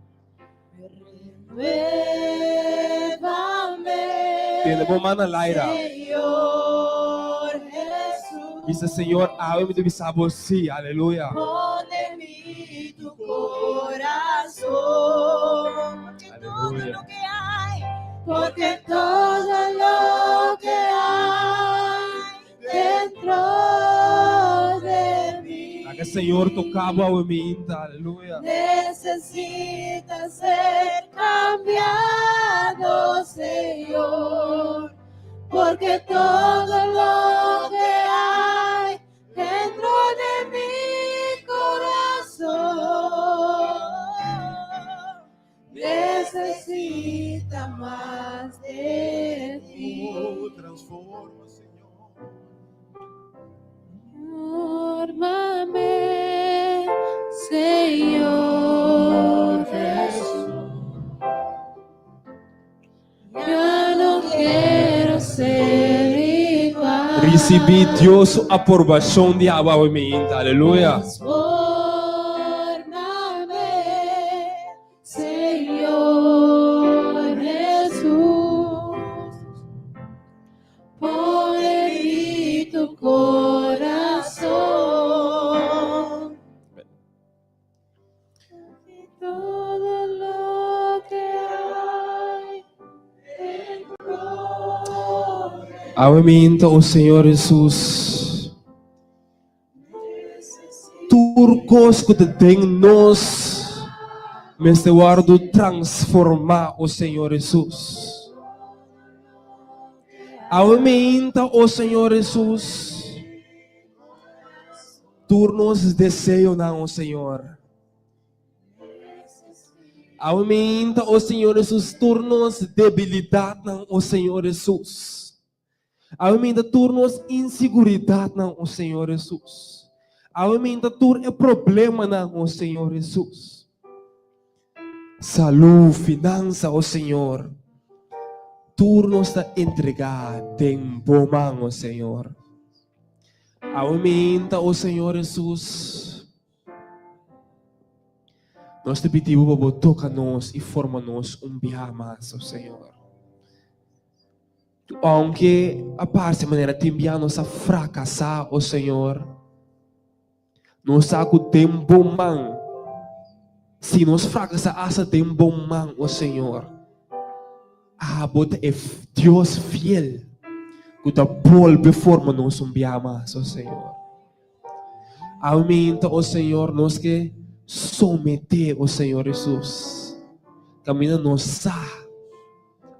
Tiene po mana laira. Bisa Senhor, awe me bisa você, aleluia. Pone en mí tu corazón, porque todo lo que hay dentro de mí Aga Senhor, tocava awe minta, aleluia. necesita ser cambiado, Señor, porque todo lo que hay dentro de mi corazón necesita más de ti. Transforma, Señor. Fórmame, Señor Jesús. Ya no quiero ser igual. Recebi Deus sua aprovação de awe minta, aleluia. Transfórmame, Señor Jesús. Pon en mí tu corazón. Y todo lo que hay dentro de Awe minta o Senhor Jesus. Turcos que tem nós, mas te guardo transformar o Senhor Jesus. Awe minta o Senhor Jesus. Turnos desejo não, Senhor. Awe minta o Senhor Jesus. Turnos debilidade não, o Senhor Jesus. Aumenta turnos inseguridade não, o Senhor Jesus. Aumenta tur é problema não, o Senhor Jesus. Saúde, finança, o Senhor. Turnos está entregar tempo man, o Senhor. Aumenta, o Senhor Jesus. Nós te pedimos para tocar-nos e formar-nos biar mais, o Senhor. Aunque a parte maneira te enviamos a fracassar, o Senhor, nos saco tempo man. Se nos fracassar essa tempo man, o Senhor, bota é Deus fiel, que tá volve forma nos biamas, o Senhor. Aumenta, o Senhor, nos que someter, o Senhor Jesus, caminha nos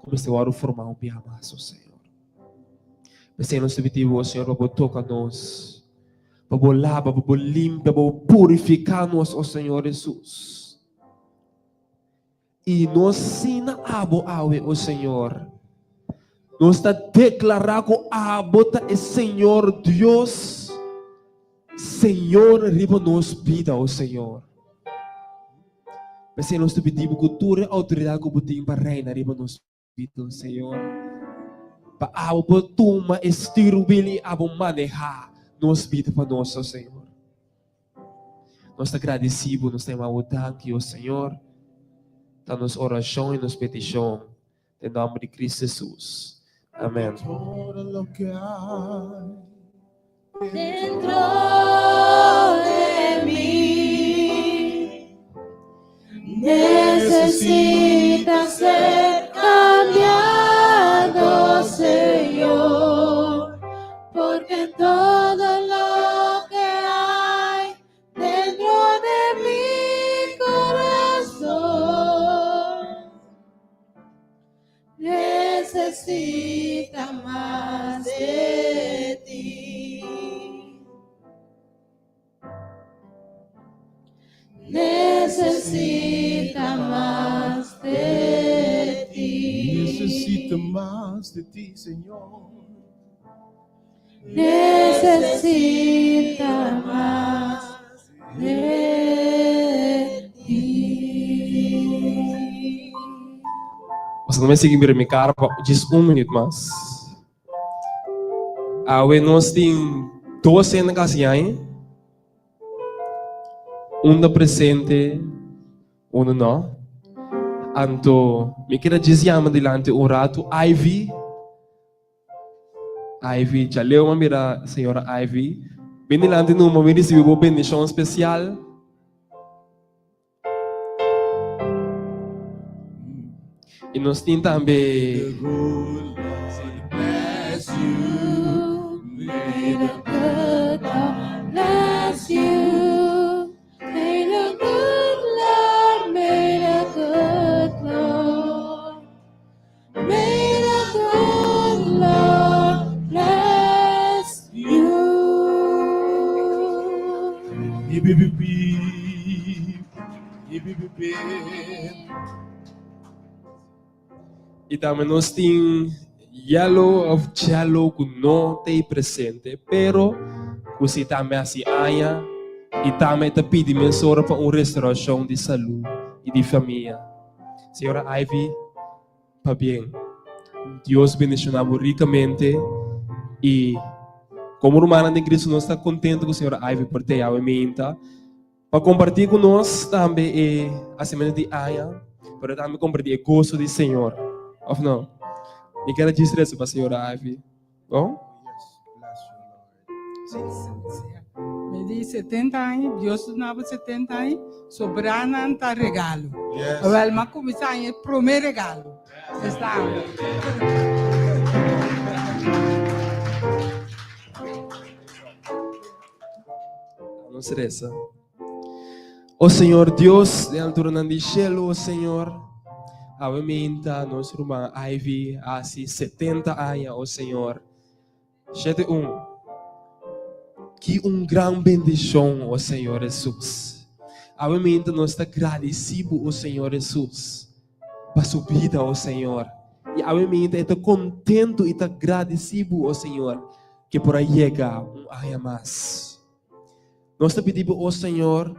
como este hora formar biamas, o Senhor. Mas nós te pedimos, Senhor, para tocar-nos, para lavar, para limpar, para purificar-nos, ó Senhor Jesus. E nós sina abo awe, ó Senhor. Nós está declarar que abo é Senhor Deus, Senhor, riba nos vida, ó Senhor. Mas nós te pedimos que toda a autoridade que você para reinar riba nos vida, Senhor. Abo tuma estilo bili abo manejar nos vida para nós, Senhor. Nós agradecemos, nós temos o thank you, Senhor. Tá nos oração e nos petição, em nome de Cristo Jesus. Amén. Todo lo que hay dentro de mí necesita ser cambiado, Señor, porque todo lo que hay dentro de mi corazón necesita más de ti. Necesita más de ti. necesita más de ti, Señor. Necesita más de ti. Mas não vai seguir minha cara, diz minuto mais. Nós temos 12 na casa, presente, não. Então, me quero dizer adelante um rato, Ivy, já leu uma mira, senhora Ivy, bem delante numa, me recebeu uma bendição especial. E nós temos também The good Lord bless you. May the good Lord bless you. May the good Lord, may the good Lord, may the good Lord bless you. e também nós temos Yellow of Jello que não tem presente, pero que você também assim aia e também te pede mensura para uma restauração de saúde e de família. Senhora Ivy, para bem, Deus bendicionamos ricamente e como irmã de Cristo nós estamos contentes com a senhora Ivy por ter a emenda para compartilhar com nós também a semana de aia, para também compartilhar o gosto do Senhor. Ou não? E quero dizer isso para a senhora Ivy. Bom? Me di 70 anos, Deus dava 70 anos, sobrana anta regalo. Yes. Well, ma começar é o primeiro regalo. Está. Não será essa. Ó Senhor Deus, de altura do cielo, ó Senhor, a emenda nossa irmã Ivy, há 70 anos, ó Senhor. Que grande bendição, ó Senhor Jesus. A emenda nós está agradecido, ó Senhor Jesus, para sua vida, ó Senhor. E a emenda está contente e está agradecido, ó Senhor, que por aí chega ano mais. Nós te pedimos, ó Senhor,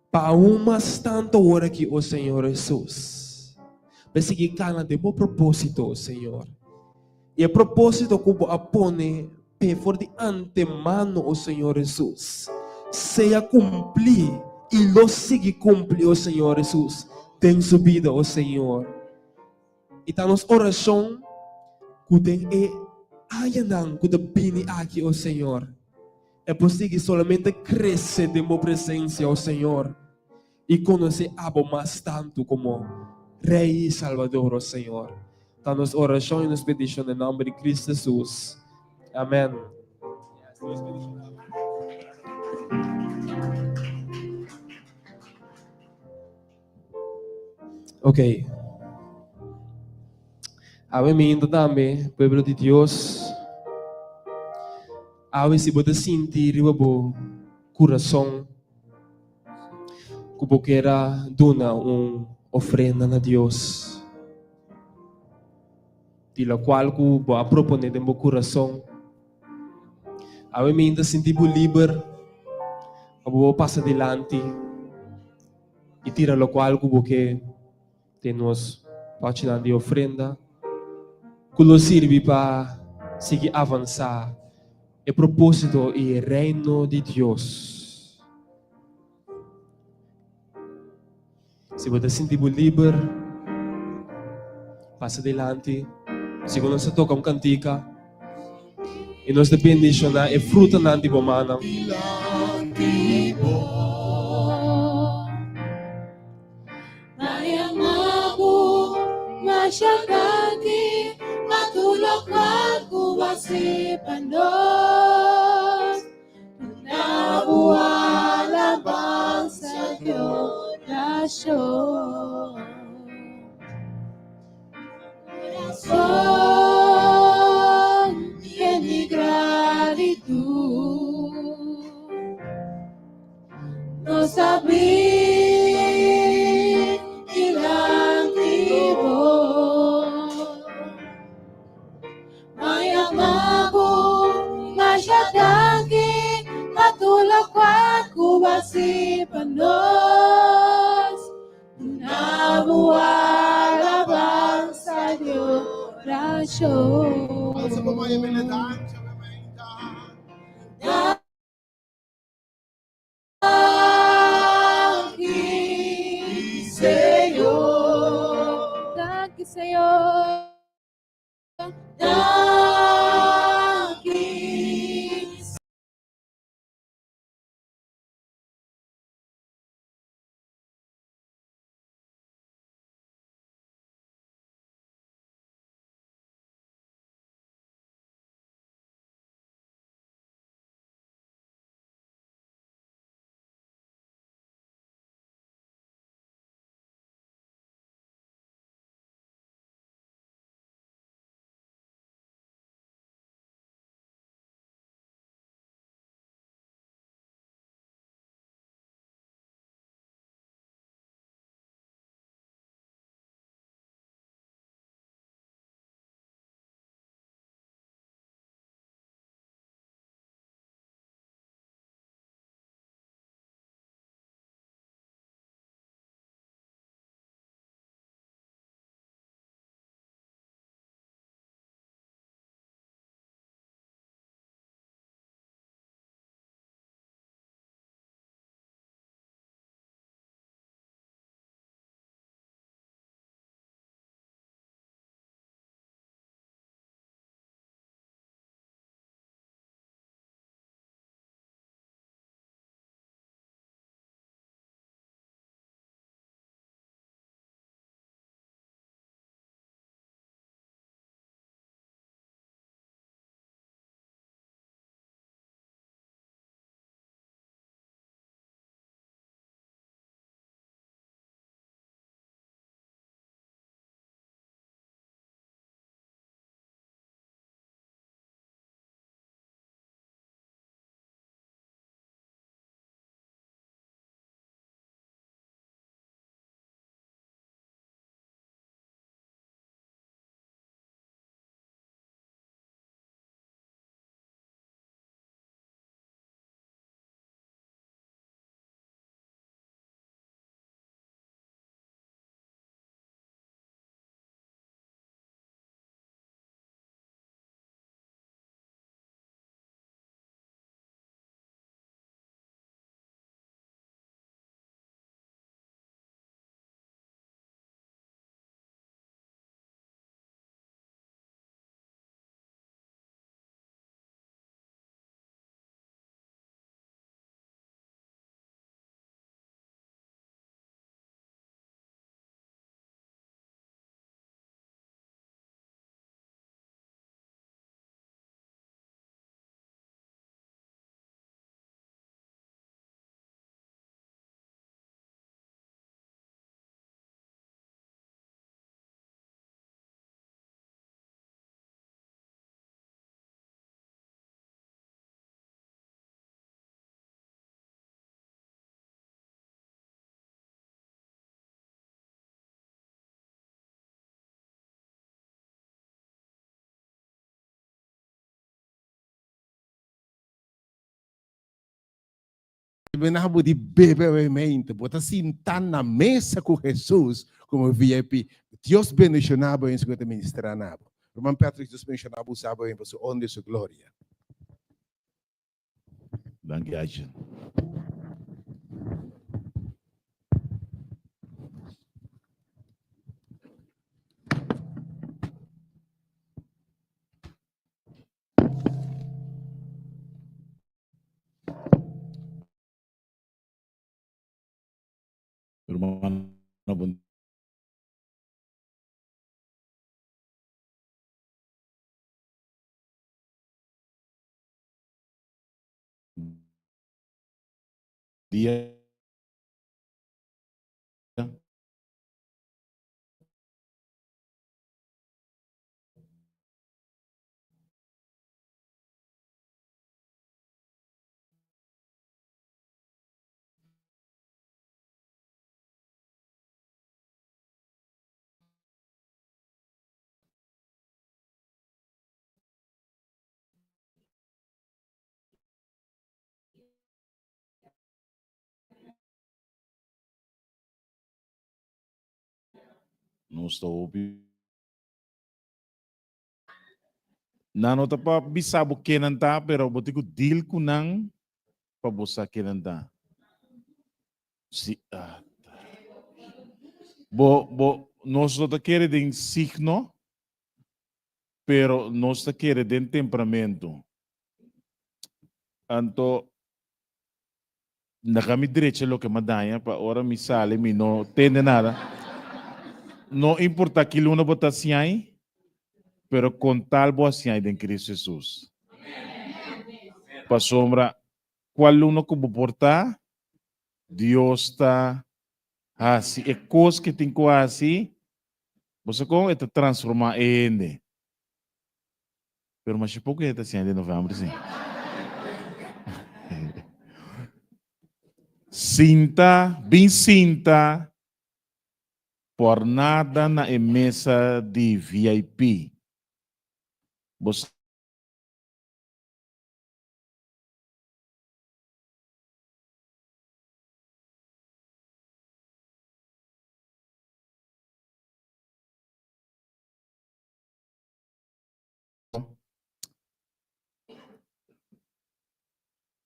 para mais tanta hora aqui, ó Senhor Jesus, para seguir cada de bom propósito, ó Senhor. E a propósito que eu apone, por de antemano, ó Senhor Jesus, seja cumprir e lo seguir cumprir, ó Senhor Jesus, tem subida, ó Senhor. E tá nos oração, que tem ayanang, que bini aqui, ó Senhor. É possível somente crescer de minha presença, ó Senhor, e conhecer algo mais tanto como Rei e Salvador, ó Senhor. Tá nos oração e nos petição em nome de Cristo Jesus. Amém. Ok. Amém, também, povo de Deus. Se você sentir o coração que você quer dar uma ofrenda a Deus, de la qual você propõe no seu coração, se sentir livre, você passa adiante e tira o qual você tem nos páginas de ofrenda, que nos serve para seguir avançar. El propósito y el reino de Dios. Si você se sentir livre, passa adelante Segundo sa toca cantica. E nós dependemos na e fruta na antibomana. Mayamaku, masyagati, matulog magkuwasi pandos. Nabuhala bang sa orasyon. Corazón tiene gratitud. No sabía ilang tibok. Mayamaku, masyadaki, matulog magkuwasi pandos. Nabuhala bang sa orasyon. Sa pamayan may nadaan, sa pamayan ka. Daki sa'yo, daki sa'yo, daki Venabo de bebemente, botar sentar na mesa com Jesus como VIP. Deus bendicionava em sua ministrar nabo. Roman Patrick, Deus bendicionava usava em sua honra e sua glória. Dank je, Adje. Manabun. Dia não estou ouvindo. Não tá para bisabo que não tá, pero botigo deal com não para você que não tá. Si, nós não queremos signo, pero nós queremos temperamento. Então, na kami direita lo que madanya para ora me sale me não tem nada. Não importa que luna bota assim, pero com tal boa assim em Cristo Jesus. Para sombra, qual luna que vou portar, Deus está assim, é coisa que tem que assim, você como é transformar ele. Pero mas pouco é assim de novembro sim. Cinta, bem cinta, por nada na mesa de VIP. Você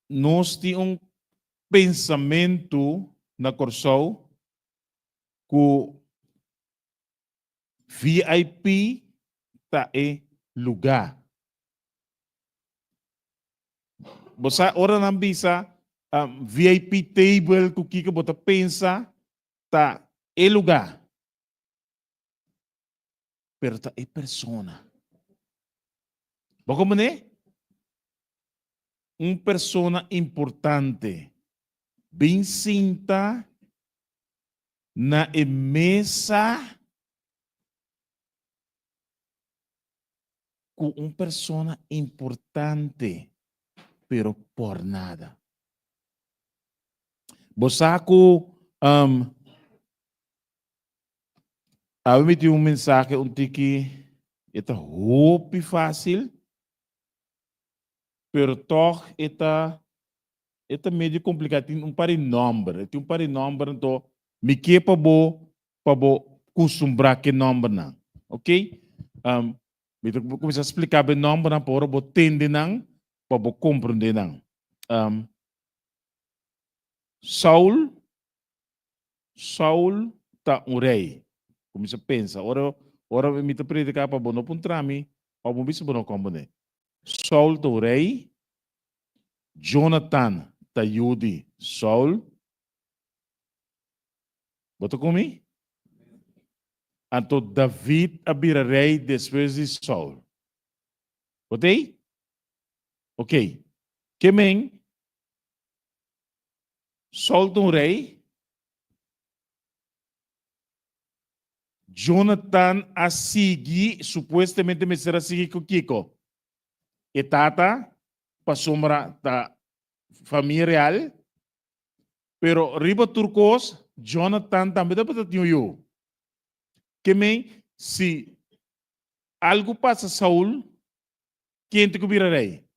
nós temos pensamento na Corsol que VIP tá em lugar. Você ora na bisa VIP table que você pensa tá em lugar. Pero tá em persona. Como né? Persona importante. Bem cinta na mesa com persona importante, pero por nada. Bosaco, eu me tive mensagem que é hope fácil, pero toch é meio complicado. Tem par de número, então me que para bo costumbrar que número não, ok? Eu começar a explicar bem número não para bo entender não, para bo compreender não. Saul tá rei. Começa a pensar, ora me te predicar para bo não puntrami, para bo bisa bo não compreender. Saul tá rei, Jonathan tá Yudi, Saul. Bota comigo? Então David abira rei depois de Saul. Botei? Ok. Que men? Saul tá rei. Jonathan a seguir, supostamente me será seguir com Kiko. E tata, para sombra da família real. Pero riba turcos, Jonathan também dá para ter eu. Que men, se algo passa a Saul, quem te cobrirá rei?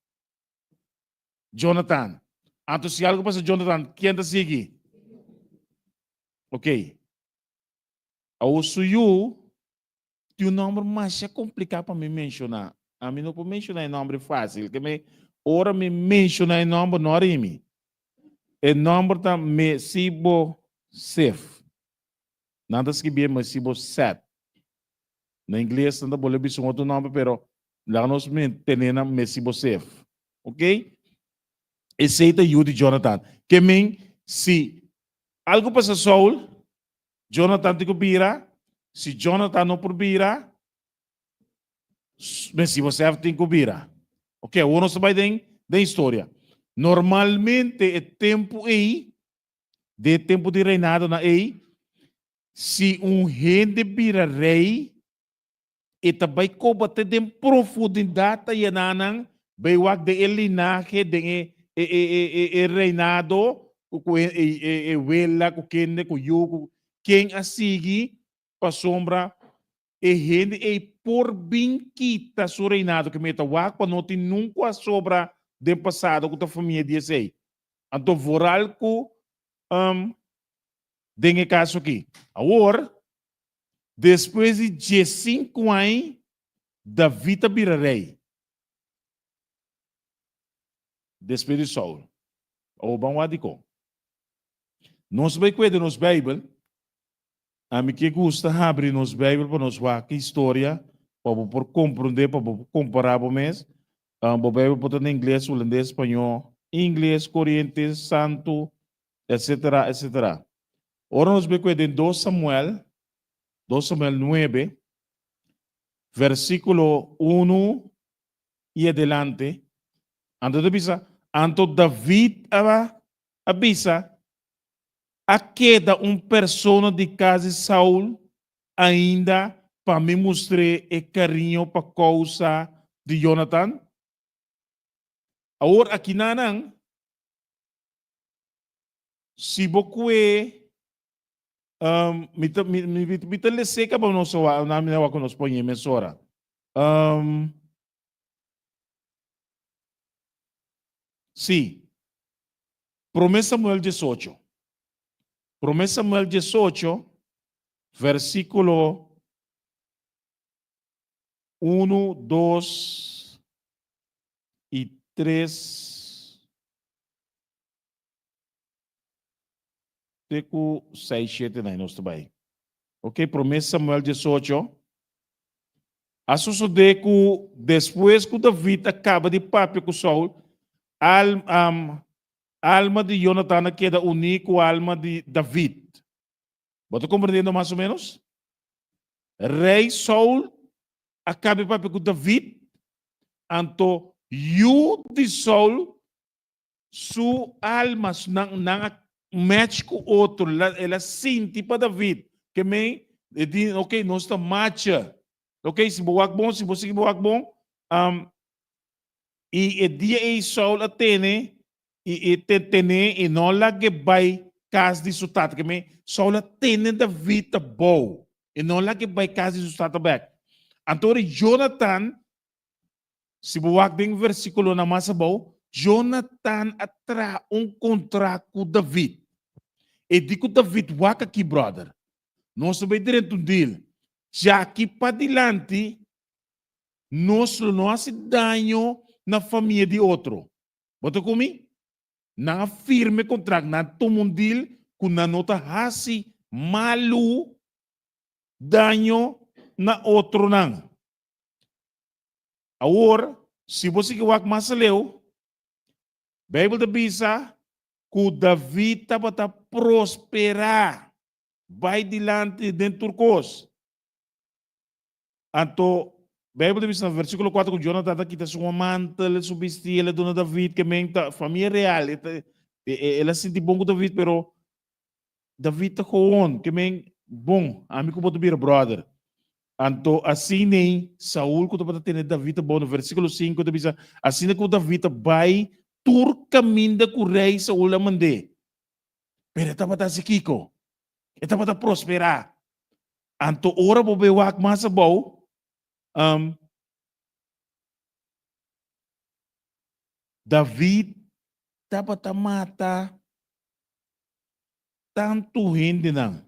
Jonathan. Então, se algo passa a Jonathan, quem te segue? Ok. Ao suyo, tem um nome mais complicado para me mencionar. A mim não vou mencionar um nome fácil. Que me ora me mencionar um nome não é mim. O nome está Mesibo Sef. Nada se bem Mesibo Set. Na inglês não pode dizer outro nome, pero lá nós temos Mesibo Sef. Ok? Esse é o Yudi Jonathan. Que men se algo passa Saul, Jonathan te bira. Se Jonathan não por bira, mas se você tem que bira. Ok, o nosso vai da história. Normalmente, o tempo aí, de tempo de reinado na aí, se gente vira rei, e também combate de profundidade e nanang, vai wag de linaje de reinado, com vela, com quem, com yugo, quem asigi, para sombra, e gente e por bem quita su reinado, que meta wag, para não ter nunca sobra de passado com a família de sei. Então, voral com dengue caso aqui. Agora, depois de 5 anos, David vira rei. Depois de Saul. O bom adico. Nós vai cuidar nos Bíblia. A mim que gusta abrir nos Bíblia para nos ver que história, para por compreender, para comparar o mês. O Bíblia pode em inglês, holandês, espanhol, inglês, corriente, santo, etc, etc. Ora nós vai cuidar em 2 Samuel 9, versículo 1 y adelante. Anto David avisa a queda persona de casa de Saul ainda para me mostrar o carinho para causa de Jonathan. Agora aqui nanang, se você me lese ka ba no so na mi na ko nos ponye mesora. Sí. Promesa Samuel 18. Promesa Samuel 18, versículo 1, 2 y 3. Teco 6, 7, 9, nós também. Ok, promessa Samuel 18. A suceder que depois que David acaba de papel com Saul, alma de Jonathan queda unida com a alma de David. Você compreendendo mais ou menos? Rei Saul acaba de papel com David, então you de Saul, sua alma não match com outro, ela sente para David, que me diz, ok, nós estamos matcha, ok, se você bom, se você bom, e dia e Saul atene e não lá que vai casa de sutata, que me Saul atene David bom, e não lá que vai casa de sutata back. Então Jonathan, se você tem versículo na massa bom, Jonathan atra contrato com David. E digo David, waka aqui, brother. Nós vamos direto dele. Já que para diante, nós não fazemos dano na família de outro. Bota comigo? Não firme contrato, não toma um deal, que não nota hasi malu dano na outro não. Agora, se você que waka mais leu, Bíblia bisa que David estava a prosperar, vai dilante dentro do cos. Então, Bíblia diz no versículo 4 que Jonathan está aqui, sua mantel, sua vestia, dona David, que a família real, ela sente bom com David, mas David está com que bom, amigo pode vir brother. Então, assim nem Saul, que está tendo David bom, no versículo 5, diz assim que David vai tur caminho com o rei Saul a mandar. Pero estava a se kiko, estava a prosperar. Então, ora vou ver o que mais bom. David estava a matar tanto gente não.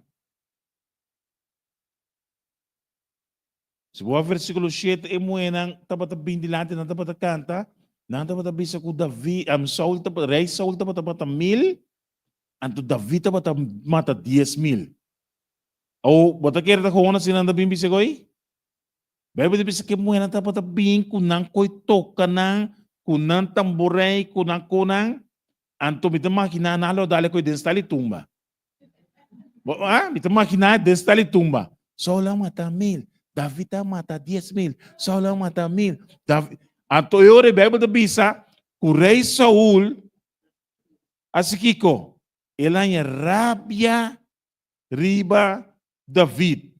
Se o versículo 7 é moenang estava a bem dilante, não estava a cantar, não estava a bisa com David, Saul estava rei Saul estava a matar 1000, então David estava a matar 10,000. Ou bota quer da kona sinanda bem bisa koi? Bíblia diz que moenang estava a bem com não coi toca não, com não tamborei, com não conang, então me dá máquina nalo dale coi dentro ali tumba. Ito makinar, desse ali tumba. Saul mata 1000. David mata 10,000. Saul mata 1000. David. Ato eu rebelde da bisa, o rei Saul, asikiko, ele é rabia riba David.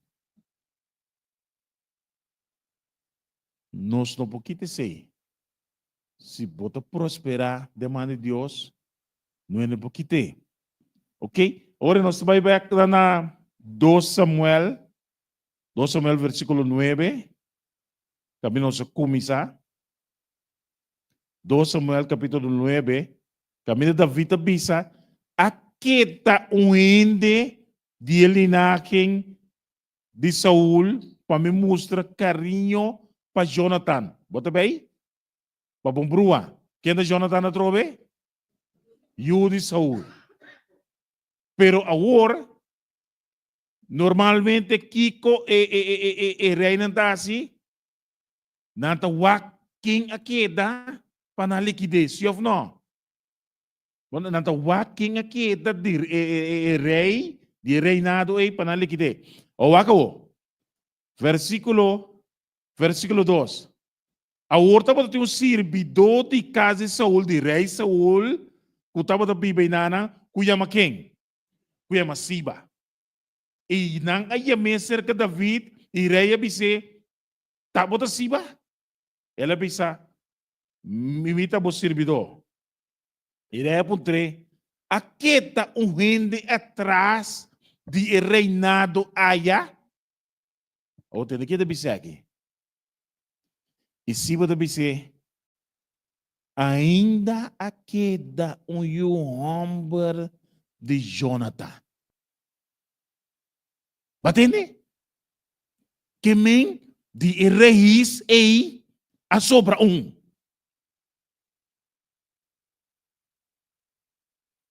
Nós não podemos sei. Se bota prosperar, demanda de Deus, não é podemos. Ok? Agora nós vamos back lá na 2 Samuel versículo 9. Kami nós começar. 2 Samuel capítulo 9. Kami na David bisa, akita ende de linagem de Saul para me mostrar carinho para Jonathan. Bota bem? Para bombrua. Quem é Jonathan na trove? Yudi Saul. Pero agora, normalmente Kiko e reina assim, nanta wak king akeda para liquidez, ou não? Nanta wak king akeda de rei, de reinado para liquidez. O wako, versículo 2. A horta pode ter servidor de casa de Saul, de rei Saul, que estava da Bíblia nana, kuyama quem? Kuyama Siba. E nang ayame cerca David, e rei abise, tabo da Siba. Ela bisa, mimita bo servidor. E rei apuntre, aqueta gente atrás de reinado aya. Ou tem que bisa aqui. E Siba da bisa, ainda aqueda homem de Jonathan. Batende? Que men de reis e a sobra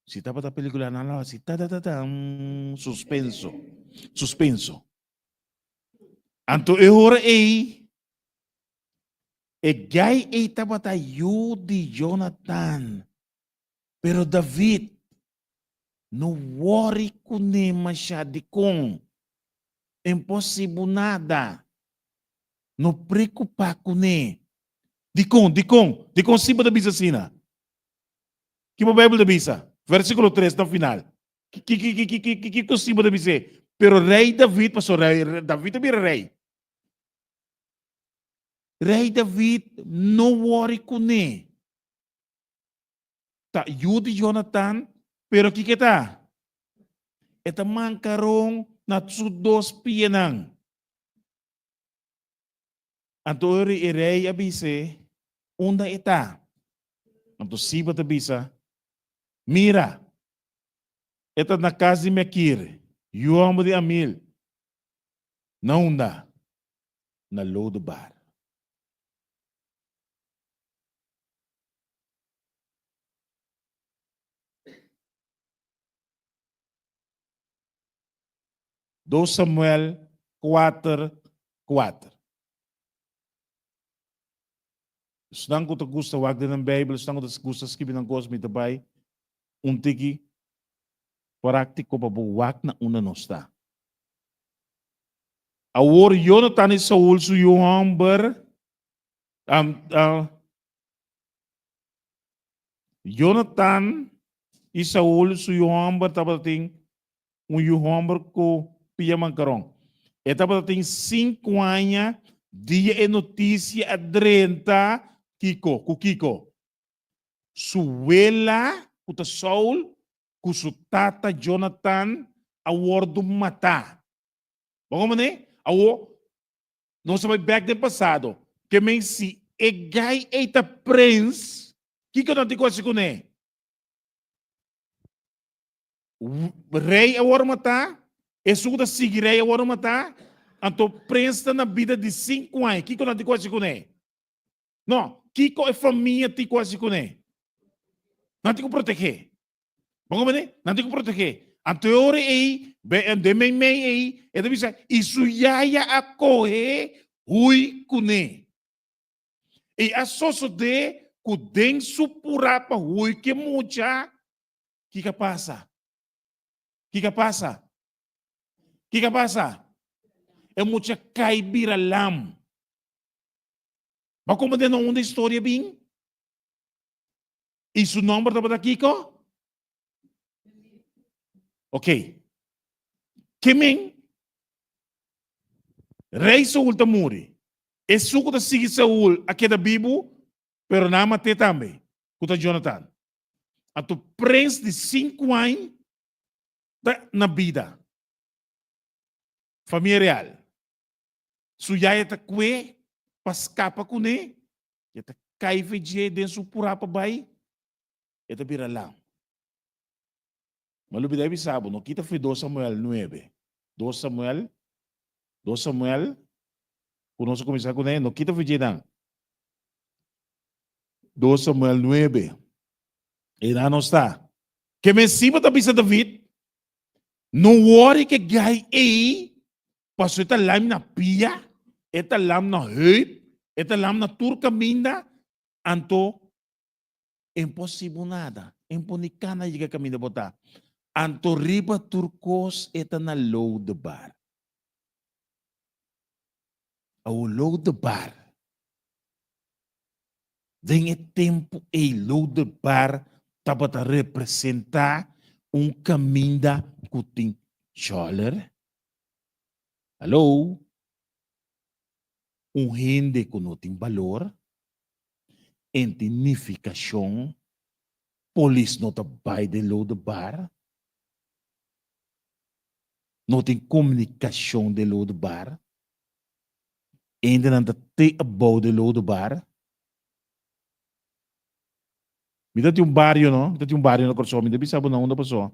Se estava da película na lá, se suspenso. Anto hora gai estava da de Jonathan. Pero David não worry com nem machado com. Impossível nada. Não preocupar com nem. De com cima da bisa sina. Que o Bíblia da bisa? Versículo 3 no final. Que com cima da bisa? Pero rei David, passou rei David é rei. Rei David não worry com nem. Tá, Yudi Jonathan, pero que tá? Eta mankarong na dos pianang. Antori irei abise, unda eta. Anto siba tabisa, mira, eta na casa de Mekir, yuamo de Amil, na unda, na lodo bar. Dos Samuel 4:4. Sedang ko gusto wag din ng Bible, sedang ko gusto skipin ng Gosmi tabay, untigi praktiko pabuwak na una nosta. Awor Jonathan is Saul su Yohamber, Jonathan is Saul su Yohamber tabating Yohamber ko pia mancarong. Etapa tem 5 anos, dia é notícia adrenta, Kiko. Suela, kuta Saul, kusutata Jonathan, awardo mata. Vamos né? Awo, não se vai back do passado. Que men si egay eita prince, Kiko não te conhece com né? Rei awar mata, suda seguirei awar mata, anto prensa na vida de 5 anos. Kiko não te conhece com ele. Não, Kiko é família te conhece com ele. Não te proteger. Vamos ver? Não te proteger. Anto ore aí, de mei aí, é de bisa, isso ia acorrer hui com ele. E a soço de kudeng supura pa hui que mucha, que passa? Que passa? que passa? É muita cai vira lam. Mas como de não história bem? E seu nome estava aqui, co? Ok. Quem? Rei Saul ta muri. E suco da sigue Saul aqui da Bíblia, pero na mate também. Kuta Jonathan. A tu príncipe de 5 anos na vida. Família real. Sujaya ta kwe, paskapa kune, eta kaife je den su purapa bai, eta bira lang. Malubi daí sabo, no kita foi 2 Samuel 9. 2 Samuel, conosco começar com ele, no kita foi jedang. 2 Samuel 9. E lá não está. Que me cima da bisa David, não worry que gai ei, passou eta lam na pia, eta lam na heup, eta lam na turca minda, anto impossível nada, imponicana jiga caminho botar. Anto riba turcos eta na low de bar. Ao low de bar. Tem tempo e low de bar para representar caminho que tem scholar. Alô? Gente que não tem valor, identificação, polícia não está by de low de bar, não tem comunicação de low de bar, ainda não está te above de low de bar. Me dá barrio, não? Me dá barrio na corso, me dá sabe não onde passou.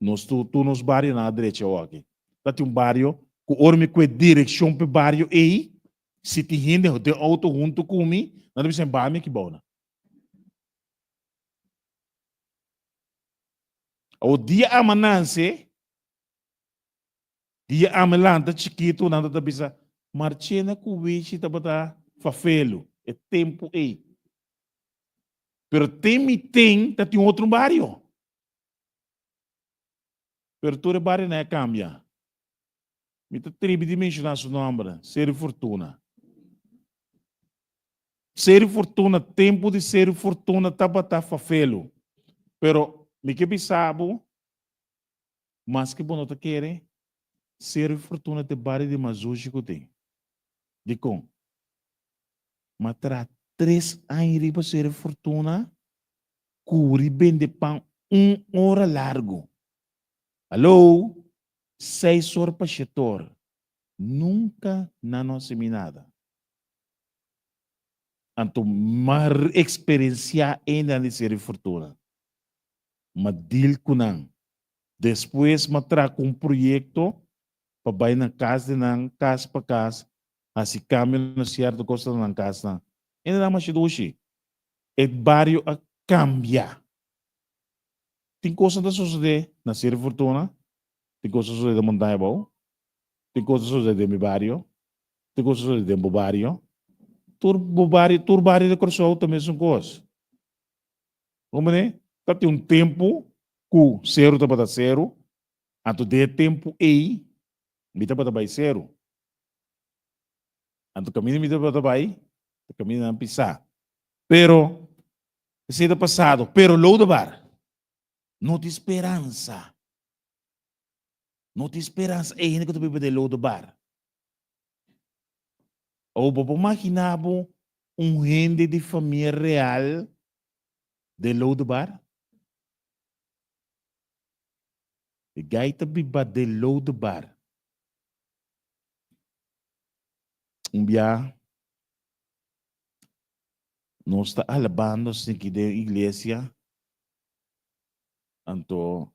Nós tu nos barrio na direita aqui. Dá barrio, que orme com direção para barrio e se te rende de auto junto comigo, não deve ser bem que bom. O dia amanhece, dia amanhã chiquito, não deve ser marchena com o bicho tá bota fafelo, é tempo aí. Pero tem tá outro barrio. Pero todo barrio não é cambia. Me tá tridimensionar seu nome, ser fortuna. Ser fortuna, tempo de ser fortuna, tá fafelo. Pero, me que bisabo, mas que bom tá querer, ser fortuna de barrio de mazuji que tem. De com? Matra 3 anos para ser fortuna, curi bem de pão 1 hora largo. Alô? 6 horas para chetor. Nunca não se me nada. Anto mar experiencia ainda de ser fortuna. Madil kunang. Depois matra com projeto para vai na casa de casa para casa, assim caminho na certa coisa na casa. Ainda dá mais doce. É barrio a cambiar. Tem coisa da sociedade na ser fortuna, tem coisa da sociedade da montanha bom, tem coisa da sociedade de meu barrio, tem coisa da sociedade de meu barrio. Turbário de corso também são coisas. Como né? Tá tem tempo que zero tá para zero, anto de tempo e me tá para vai zero. Anto caminho me tá para vai, caminho não pisar. Pero esse é passado, pero lo de bar. Não tem esperança. Não tem esperança, é ainda que tu vive de lo de bar. Ou vou imaginar gente de família real de Lodebar? De gaita biba de Lodebar. Dia nós está alabando assim que de igreja, anto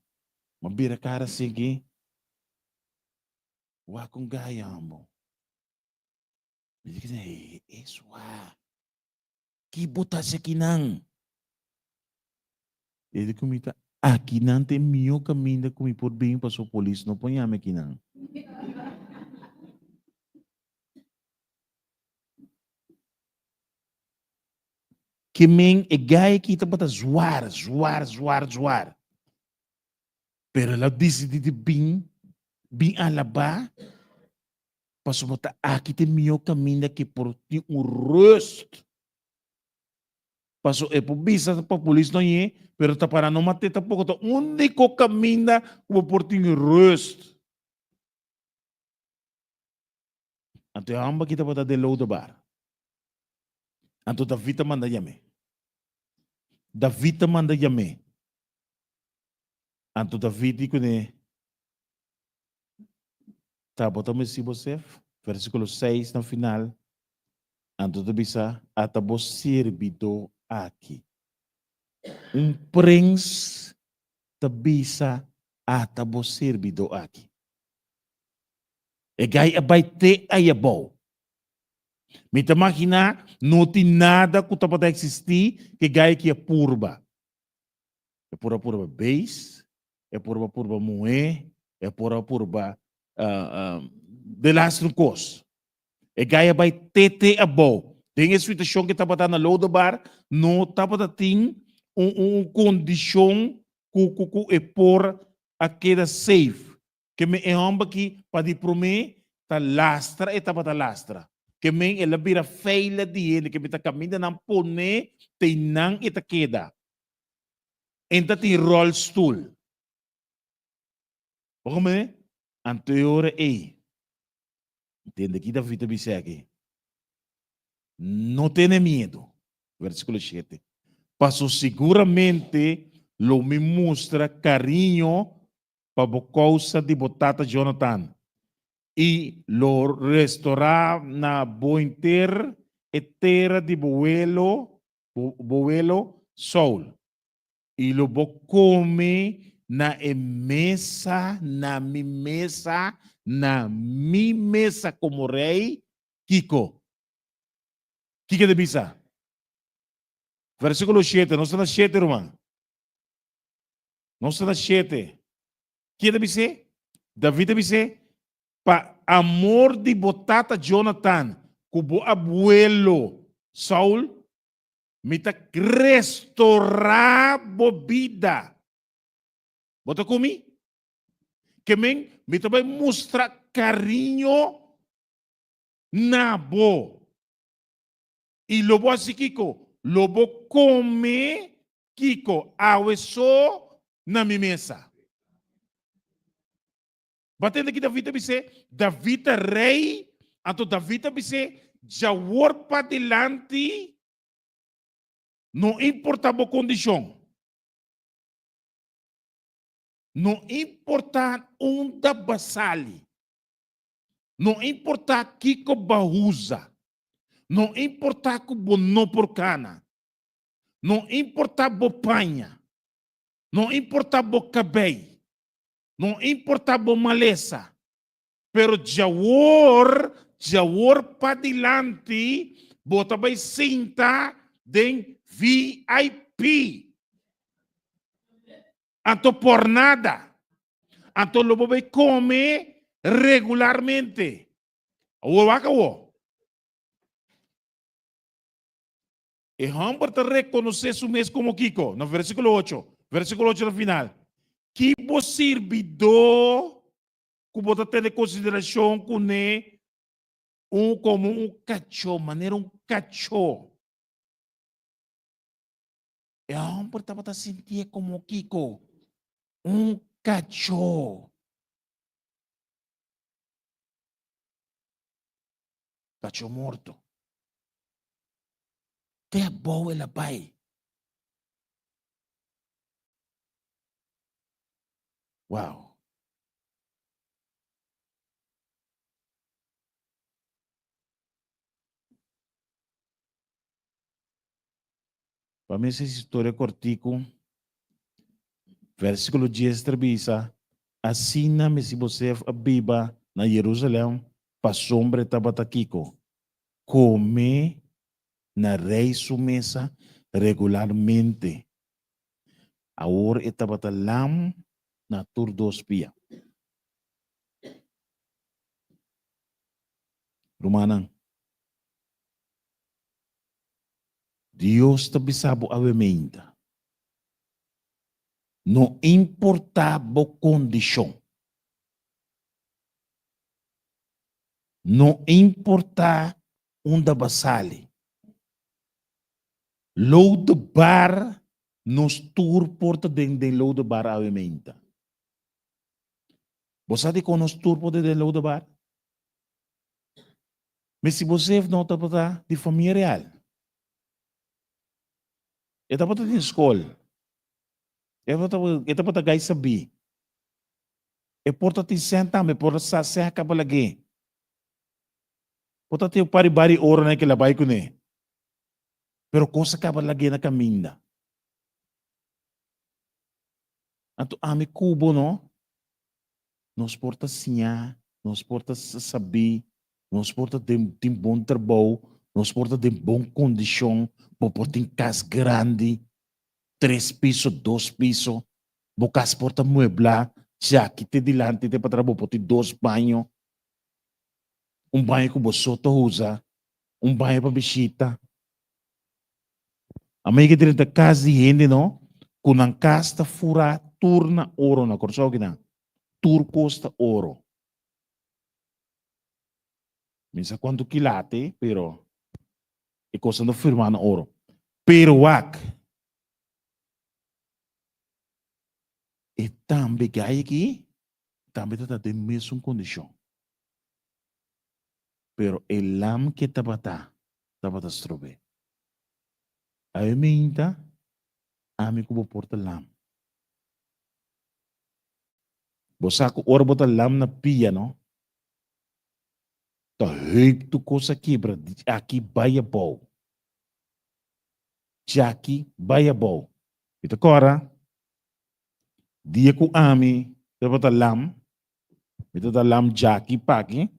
mabira cara assim que wa com gaiambo. Isso que botas aqui não? Ele comita aqui não tem meu caminho como por bem para a polícia não põe aqui não. Que men é gai que tá para zoar. Pero ela decide de bem Bin alaba, pasumata aqui tem meu caminho que por ti rust. Paso por visa para polícia não é, pero tá para não matar tampouco tá único caminho que por ti rust. Anto a amba kita pada de load bar. Anto David manda yame. David manda yame. Anto David ikune tá botando esse você versículo 6 no final. Anto tu bisa atabo servido aqui. Príncipe bisa atabo servido aqui. E gai abaite ayabaw. Mita makina, não tem nada que pode existir que gai que é purba. É purba base, é purba moe, é purba de lastro cos. E gai abaite ayabaw. Tem a situação que está na lodo bar, não está tem condição que é por a queda safe. Que me é aqui para de promer ta lastra e ta lastra. Que me ela vira feila de ele que me ta caminha não pone te nang ita queda. Enta tem roll stool. Como anterior entende que David disse aqui. Não tenha medo. Versículo 7. Passou seguramente lo me mostra carinho para a causa de botata Jonathan. E lo restaurar na boa inteira e terra de boelo Saul. E lo bo come na mesa, na mi mesa como rei, Kiko. Kiko de bisa. Versículo 7, não está na 7, irmão. Não está na 7. Que deve ser? Davi deve ser para amor de botata Jonathan, cubo abuelo Saul, me tá restaurar bobida. Bota comigo? Que me tá vai mostrar carinho na bo. E lobo assim Kiko, lobo come Kiko, aweso na minha mesa. Batendo aqui David disse, David rei, então David disse, já war para delante, não importa a condição. Não importa onde basali. Não importa que bahusa. Não importa que bono por cana. Não importa bopanha. Não importa cabelo. Não importa a maleza, pero jawor para delante, bota vai cinta de VIP. Anto por nada. Anto lo vai comer regularmente. O acabou. E Humber te reconoce su mes como Kiko, no versículo 8 no final. Que você servidor que você tem de consideração com como cachorro, maneira cachorro. E a Humber estava sentir como Kiko, cachorro. Cachorro morto. Que boa ela vai. Wow. Para mim essa história cortico, versículo 10 trebisa, assim na você abiba na Jerusalém, para sombra tabatakiko, come na rei sua mesa regularmente. Agora tabatalam na tur dos pia. Rumanang. Deus te bisabo avementa. Não importa a condição. Não importa onde basale. Load bar nos tour porta de load bar aumenta. Você sabe como nos tour porta de load bar? Mas se você não está de família real, está para de escola, está para gai saber, é porta te senta, me porta sa se acaba lagi. Porta te pari ora na que la vai com ne. Pero coisa acaba lagi na caminha. Anto ami cubo no, nos porta sinha, nos porta saber, nos porta de bom trabalho, nos porta de bom condição, porta em casa grande, 3 pisos, 2 pisos, bocas porta muebla, já que te dilante te para trabalhar, porta 2 banhos, banho que você usa, banho para visita. A mãe que tem da casa de gente, não? Com a casa fura, turna ouro na corção que não. Tur costa ouro. Misa quanto quilate, pero e costa não firma na ouro. Pero e também gai aqui, também está de mesma condição. Pero el lam que tabata strobe. Aí minta, ami ko porta lam. Bosako ora bota lam na pia, no? Ta heuk tu cosa quebra, aqui baia bom. Jaki baia bom. Ito agora, dia ko ami, bota lam, ito ta lam jaki paki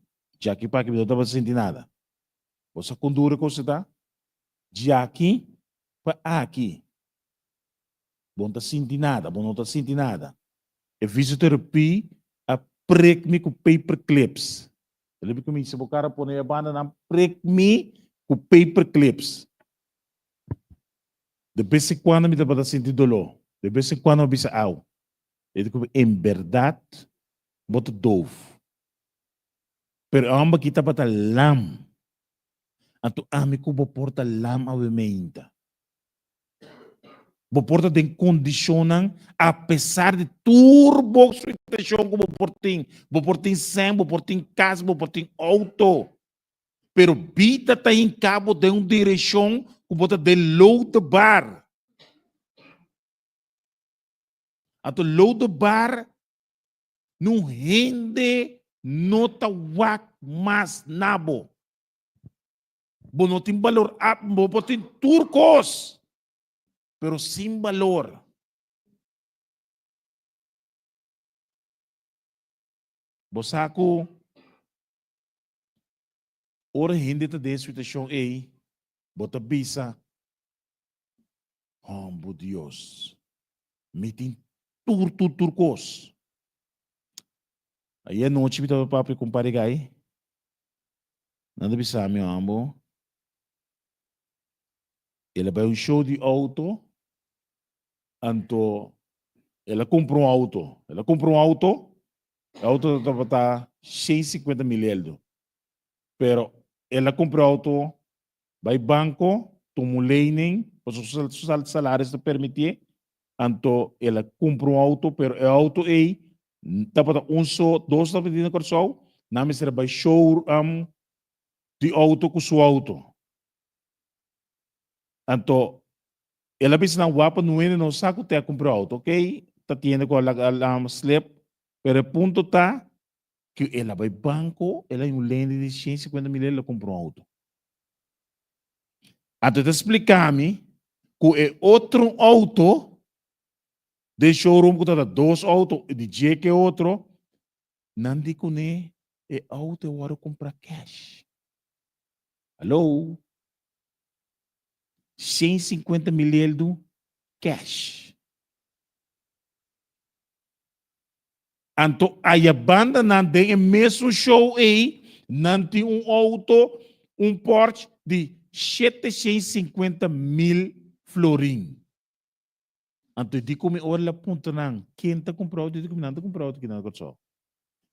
não estava sentindo nada. Você condura com você tá? De aqui para aqui. Bom tá sentindo nada, bom não tá sentindo nada. É fisioterapia a prek-me com paper clips. Eu lembro que me disse, o cara põe a banda na prek-me com paper clips. De vez em quando me dá para sentir dolor. De vez em quando me disse, au. Eu digo, em verdade, bota dove. Pero amba kita bata lam. Ato ami ko porta lam awementa. Porta den condicionam apesar de turbo situação como portin sem, portin casa, portin auto. Pero vida tá em cabo de direção que bota de load bar. Ato load bar não rende nota wak mas nabo. Bo não tem valor, bo tem turcos, pero sem valor. Bosaco, ora hindi ta de situação aí, bota bisa. Ambo Deus, me tem turcos. Aí a noite me tava papo com parigai. Nada bisa meu amor. Ele vai um show de auto. Anto, ela comprou um auto. O auto estava 650 mil euros. Pero ela comprou auto, vai banco, tomou lening, os salários te permitir. Anto, ela comprou um auto, pero o auto aí estava dois estava dentro do corso, na mesma vai show de auto com seu auto. Anto, ela pensa na guapa não é no saco te comprou auto, ok? Tá tendo com a slip, pero o ponto tá que ela vai banco, ela é um lende de 150 mil, ela comprou um auto. Até te explicar-me que é outro auto de showroom que tá dois autos de dia que é outro, não digo né, é auto eu quero comprar cash. Alô? 150 mil euros cash. Então, a banda não tem o mesmo show aí, não tem auto, Porsche de 750 mil florim. Então, digo como olha ponto não, quem está comprando, digo como não está comprando, que não é só.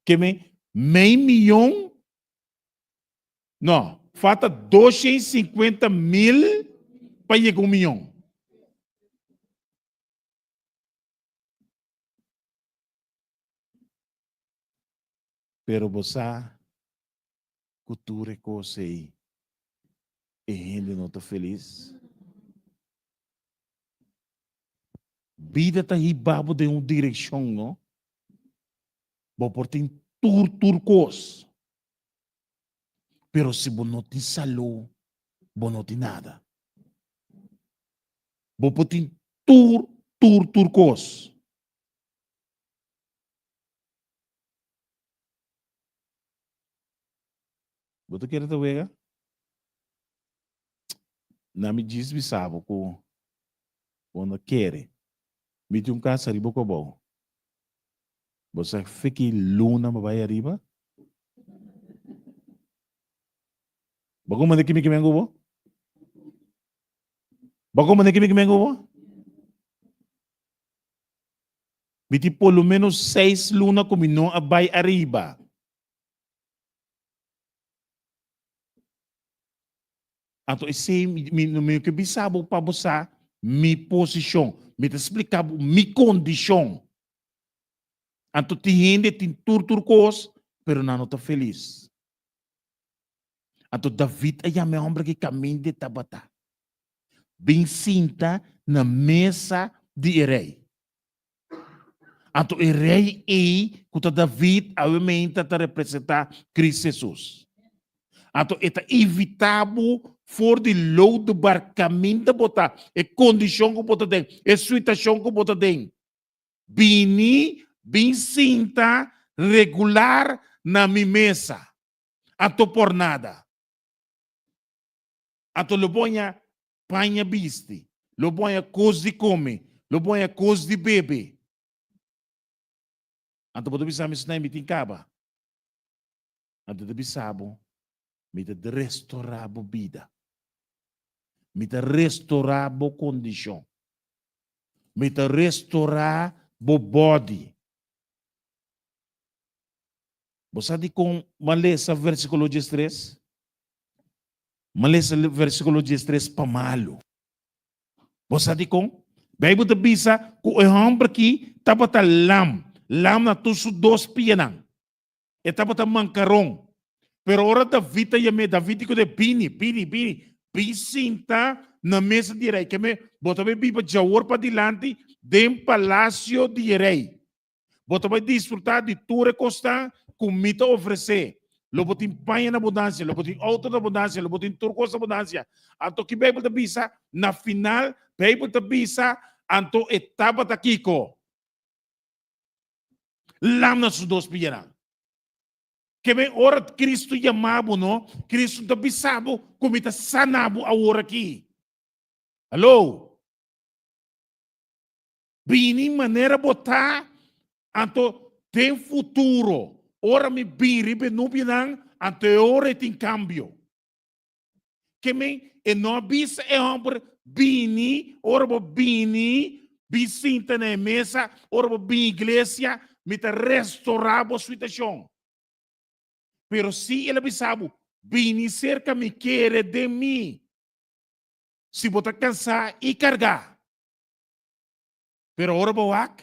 Que me meio milhão Não, falta 250 mil para chegar a 1 milhão. Pero você, cultura que você e gente não está feliz. Vida está ribado de uma direção, não? Vou por tem turcos. Pero se você não tem saúde, você não tem nada. Vou por tem turcos. Você quer te ver? Não me diz que sabe que quando quer, me tem caso arriba com bom. Você fica luna vai arriba? Bago man kimi kimi ngo? Bago man kimi kimi ngo? Me tem pelo menos 6 luna como não vai arriba. Então, esse me que bisabo para você, minha posição, me te explicar minha condição. Então, tem gente tem turcos, pero não está feliz. Então, David é o homem que caminha de Tabata. Bem sinta na mesa de rei. Então, o rei é que David, obviamente, está representar Cristo Jesus. Então, é evitável for de load bar caminho de botar, é condição que botar tem, é situação que botar tem. Bini, bem sinta, regular na minha mesa. Ato por nada. Ato lo ponha panha biste, lo ponha coisa de come, lo ponha coisa de bebe. Ato botar bisa mis na mitin kaba. Ato de bisabo, me de restaurar a vida. Me te restaurar a condição. Me te restaurar a body. Você sabe como lê esse versículo 13? Lê esse versículo 13 para malo. Você sabe como? Bíblia diz que o homem aqui estava a lam na tudo 2 pianang. E estava a mancarão. Pero ora David que de pini. Bisinta na mesa de rei. Que me botava biba jawor para dilante dem palácio de rei. Botava desfrutar de tudo que comida oferecer. Lo botin panha na abundância, lo botin auto na abundância, lo botin turcos na abundância. Anto que Bíblia te bisa na final, Bíblia te bisa anto etapa ta kiko. Lam na sus 2 piaran. Que bem, ora Cristo chamava, não? Cristo te bisabo, como está sanabo a hora aqui. Alô? Bini maneira botar, anto tem futuro. Ora me biri, não binang, anto ora tem cambio. Que bem, e não bisa é homem, bini, ora bo bini, bisinta na mesa, ora bo bini igreja, me te restaurar a situação. Pero si ele sabe, vini cerca me quer de mim. Se botar cansar e cargar. Pero ora boak,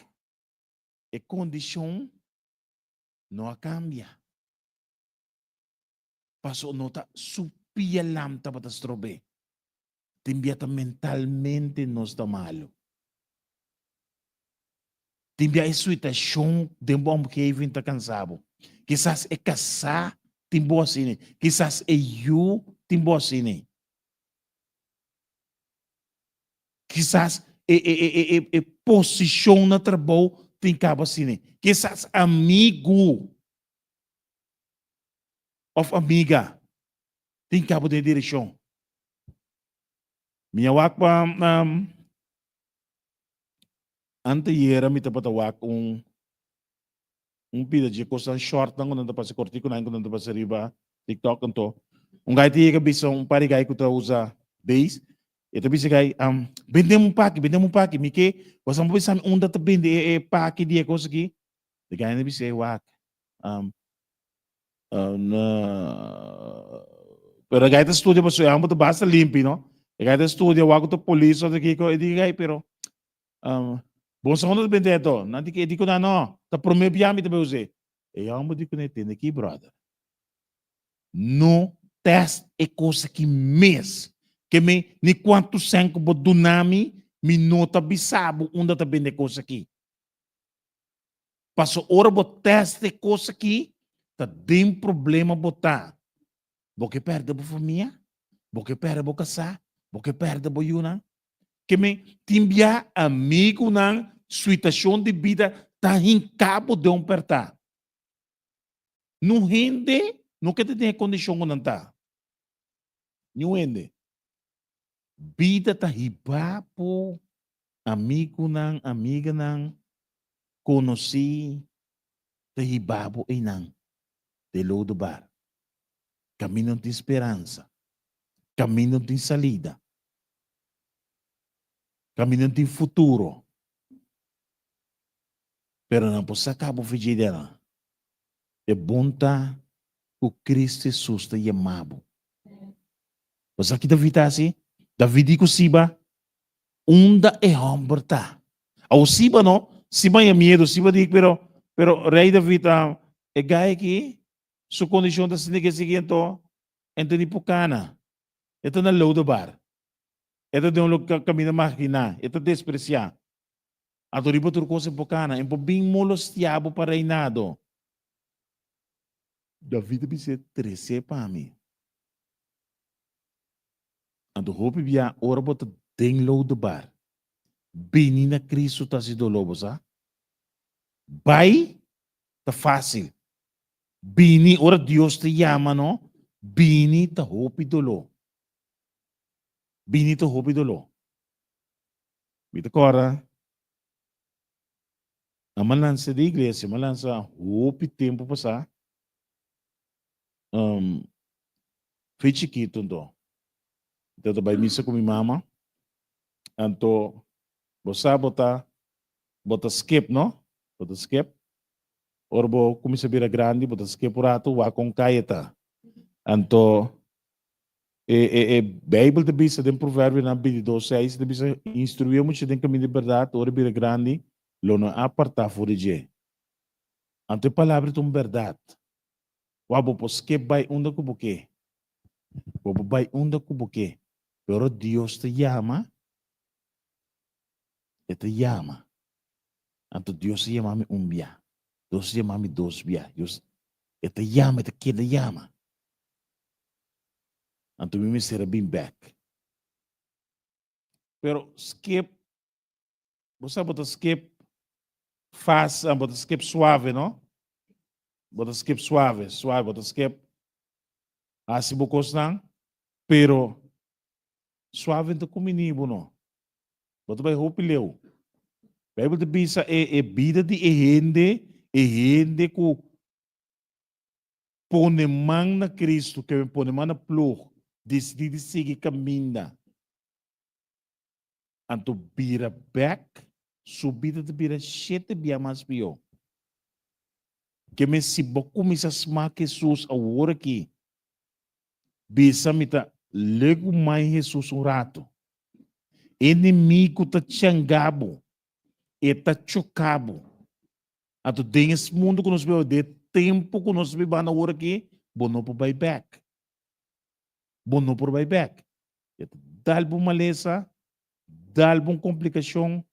a condição não cambia. Passou nota supia lamta para estrobe. Timbiata mentalmente não está malo. Timbia a situação de um bom que vem tá cansado. Quizás é casar, tem boa cine. Quizás é eu, tem boa cine. Quizás é posição na trabalho, tem cabo cine. Quizás amigo ou amiga, tem cabo de direção. Minha wakpa, anteira, me tapatawak pida de coisa short não quando passa cortico não quando passa riba TikTok então gai tinha que pare gai que tu usa base e tu bisa gai vendemos pack me que você não precisa onda te vende pack dia coisa aqui de gai não bisa wak na Pero gaita estudia pa so amo to basta limpi, no? Gaita estudia wago to polícia daqui ko edi gai pero bom sa hono bende to, nanti ke di ko na no, ta prome biami te beuse. E amo di ko ne tende aqui, brother. No test é coisa que mês que me ni quanto senco bo dunami mi nota bisabo onde tá bem coisa aqui. Passo hora bo teste coisa aqui tá tem problema botar. Porque perde bo família, porque perde bo casar, porque perde bo yuna. Que me timbia amigo na situação de vida tá em cabo de perta. Não rende, não que te tem condição não tá. Não rende. Vida tá hibapo amigo nang amiga nang conheci tá hibapo e nang de lodo bar. Caminho de esperança. Caminho de salida. Caminho de futuro. Pero não posso acabar o vídeo dela. É bom tá o Cristo Jesus te chamado. Você aqui David assim? David com Siba, onda é homberta. Ao Siba não, Siba é medo, Siba diz, pero rei David é gai aqui, sua condição da seguinte, então de pucana, então na lodo bar, então de caminho máquina, então despreciar. A toriba turcosa pucana, em bem molostiabo para reinado. David disse 13 para mim. Ando hoop via ora bota den lodo bar. Bini na Cristo tá se dolobo, sa? Vai tá fácil. Bini ora Deus te chama, no? Bini tá hoop dolo. Bini tá hoop dolo. Bita cora. A malança da igreja, malança hoop tempo passar. Foi chiquito, então. Então, vai missa com minha mama. Então, você bota skip, não? Bota skip. Or bo começa a virar grande, bota skip por ato, vá com caeta. Então, Bíblia de bisa tem provérbio na Bíblia 2:6, de bisa instruir muito de caminho de verdade, or vira grande, lo não apartar fora de. Então, palavra de verdade. Wabo po skip by unda ko buke. Wabo by unda ko buke. Pero Dios te llama. E te llama. Anto Dios te llama mi un via. Dios te llama mi dos via. Dios te llama, te quiere llama. Anto mi será bem back. Pero skip. Você bota skip fast, bota skip suave, não? Bota skip suave, bota skip. Assim bocos não. Pero suave não combinivo, não. Bota vai roupa leu. Bíblia de bisa é vida de gente que põe mão na Cristo, que põe mão na plug, decide seguir caminho. Anto vira back, subida de vira 7 dia mais pior. Que me se começa a smar Jesus a hora aqui. Bisa mita lego mais Jesus um rato. Inimigo tá changabo. E tá chocabo. Ato tem esse mundo que nós vemos de tempo que nós vemos na hora aqui. Bono por buyback. Bono por buyback. Dá alguma maleza. Dá alguma complicação.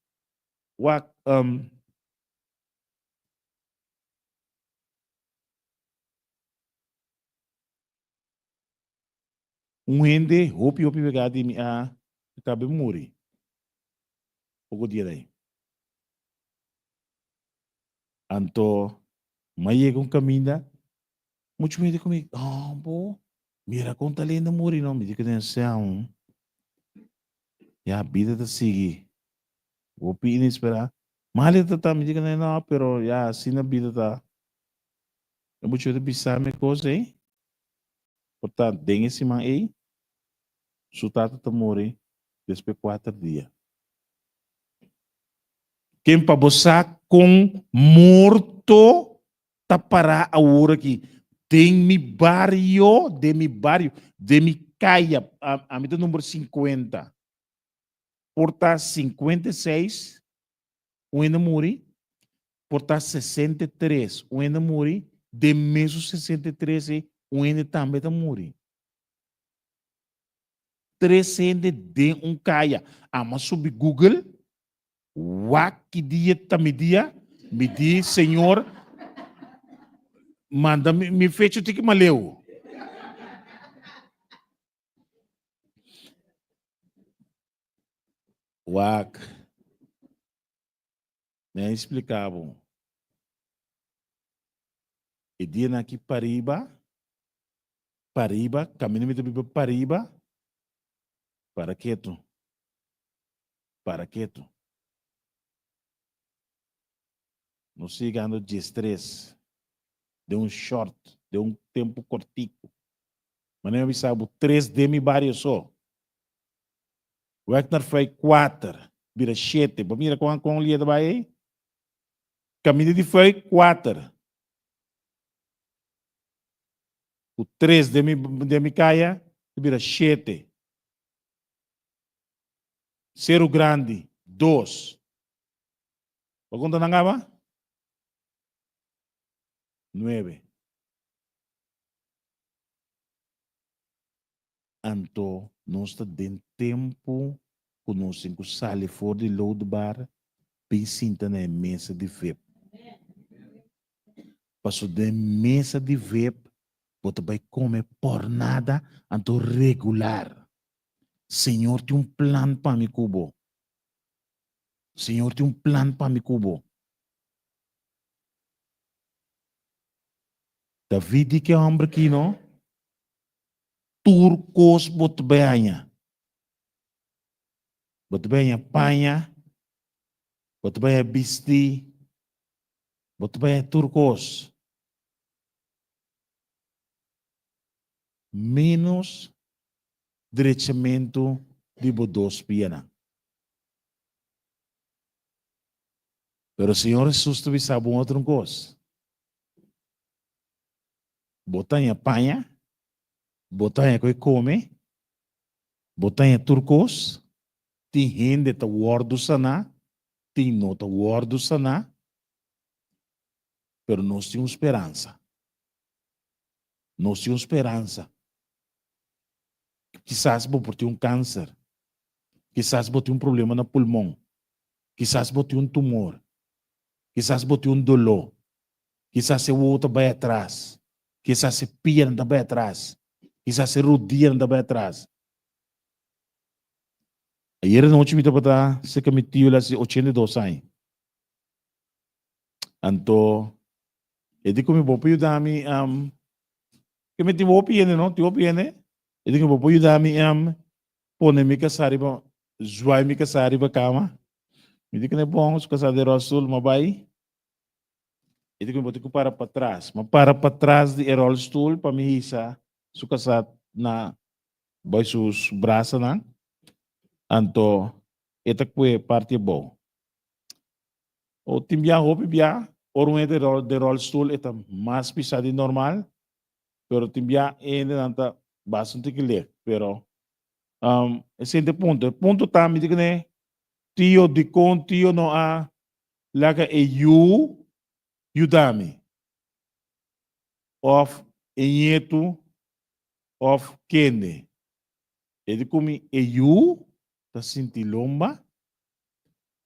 Gente, hopi pegado em a cabe morrer. Pouco dia daí. Anto, mas com caminho, muito medo comigo. Pô, mira conta lenda morrer não, me diga atenção. E a vida tá seguir. Vou pedir esperar. Mas ele tá me diga não, pero já assim a vida tá. Eu vou te pensar minha coisa aí. Portanto, tem esse man aí. Sutata tá morrer depois 4 dias. Quem para você com morto tá parar a hora aqui. de mi barrio, de mi calle, a mí número 50. Porta 56, o ainda muri. Porta 63, o ainda muri. De mesmo 63, o ainda também está muri. 300 de caia. Mas sobre Google, que dia tá me dia, Senhor, manda me fecho o que maleu. Nem explicável. E dia aqui Pariba, caminho me do Pariba, para quieto. Não chegando de estresse, de short, de tempo cortico. Mas não sabe, 3 de mi barrio só. O Hector foi 4, vira 7. Mira com o Lia da Bahia. Caminho de foi 4. O 3 de mi caia, vira 7. Cerro Grande, 2. O quanto nangaba? 9. Anto, nós está dentro tempo que nós temos que sair fora de load bar, pensinta na mesa de VEP. Passou da mesa de VEP, você vai comer por nada, anto regular. Senhor, tem plano para mi cubo. Senhor, tem plano para mi cubo. David que é homem aqui, não? Turcos bot banha. Bot banha panha. Bot banha bisti. Bot banha turcos. Menos diretamento de bodos piana. Pero o Senhor Jesus te sabe outra coisa. Botanha panha. Botanha que come. Botanha turcos. Tem gente que guarda sana. Tem nota guarda sana. Pero nós temos esperança. Nós temos esperança. Quizás você tem câncer. Quizás você tem problema no pulmão. Quizás você tem tumor. Quizás você tem dolor. Quizás você outra vai atrás. Quizás você pierna vai atrás. Quizás você rodilha vai atrás. Ayer noite me estava se cometido lá 82 anos. Então, eu digo que vou ajudar-me que me tive opinião, não? Tive opinião. Eu digo que vou ajudar-me pôr me casar para zoar me casar para cama. Me digo que não é bom se casar de Rasul, mas vai. Eu digo que vou ter que parar para trás. Mas para trás de Erol Stool para me isa se casar na vai sus braços, não? Então, esta foi parte boa. O time já roupa já, orum de Erol Stool é mais pisado de normal, pero time já ainda não está bastante que ler, pero esse é o ponto. O ponto está me diga né, tio de con tio não há laga e you dame of enyetu of kende. Ele come e you tá sentindo lomba,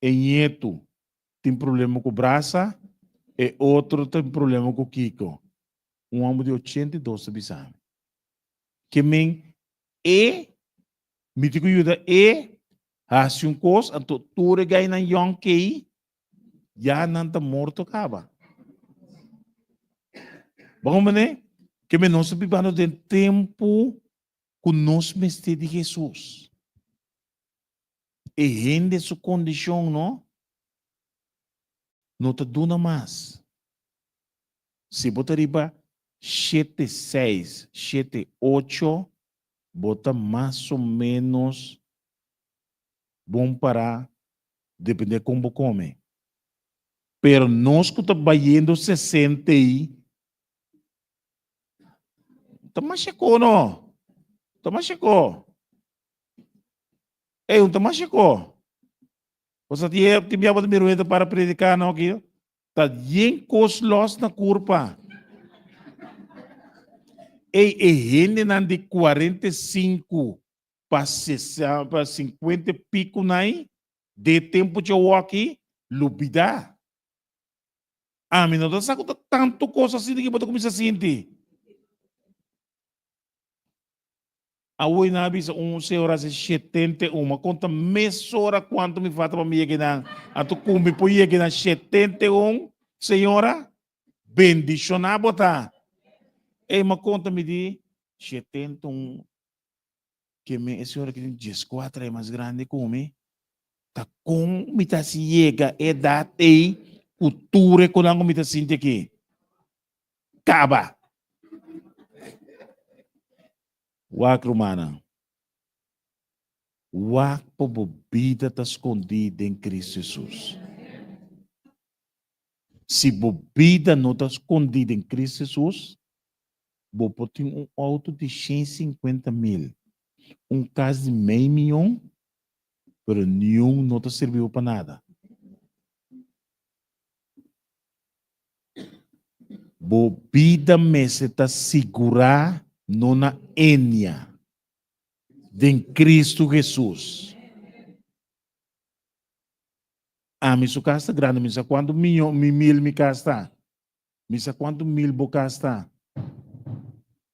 enyetu tem problema com o braço e outro tem problema com o Kiko. Um homem de 82 anos. Que men me digo ajuda se coisa anto tu regai na young kei já não tá morto acaba. Vamos né? Que me não se bibando de tempo com nós mestre de Jesus. E rende sua condição, não? Não te duna mais. Se botar riba 7, 6, 7, 8, bota mais ou menos bom para depender como come. Pero nós que estamos batendo 60 aí, Tamasiko, no? Tamasiko. Um tamasiko. Você tinha botado mirueta para predicar, não, aqui? Tá bem coslos na curva. Rende nan de 45 para 50 pico nai, de tempo de eu aqui, lubida. Mim não está tanto coisa assim que você começa a sentir. A oi na bisa senhora se 71, conta meia hora quanto me falta para mim aqui na, a tu come por aqui na 71, senhora, bendicionar botar. Mas conta me de 71, que a senhora que tem 14 é mais grande que me, tá com me tá se chega idade e cultura com algo me tá sente aqui. Acaba. Wak rumana. Wak po bobida tá escondida em Cristo Jesus. Se bobida não está escondida em Cristo Jesus, você tem auto de 150 mil, caso de meio milhão, mas nenhum não te serviu para nada. Bobida mesa está segurar na enya de Cristo Jesus. Me su casta grande, me sa quanto mil me casta, me sa quanto mil bo casta.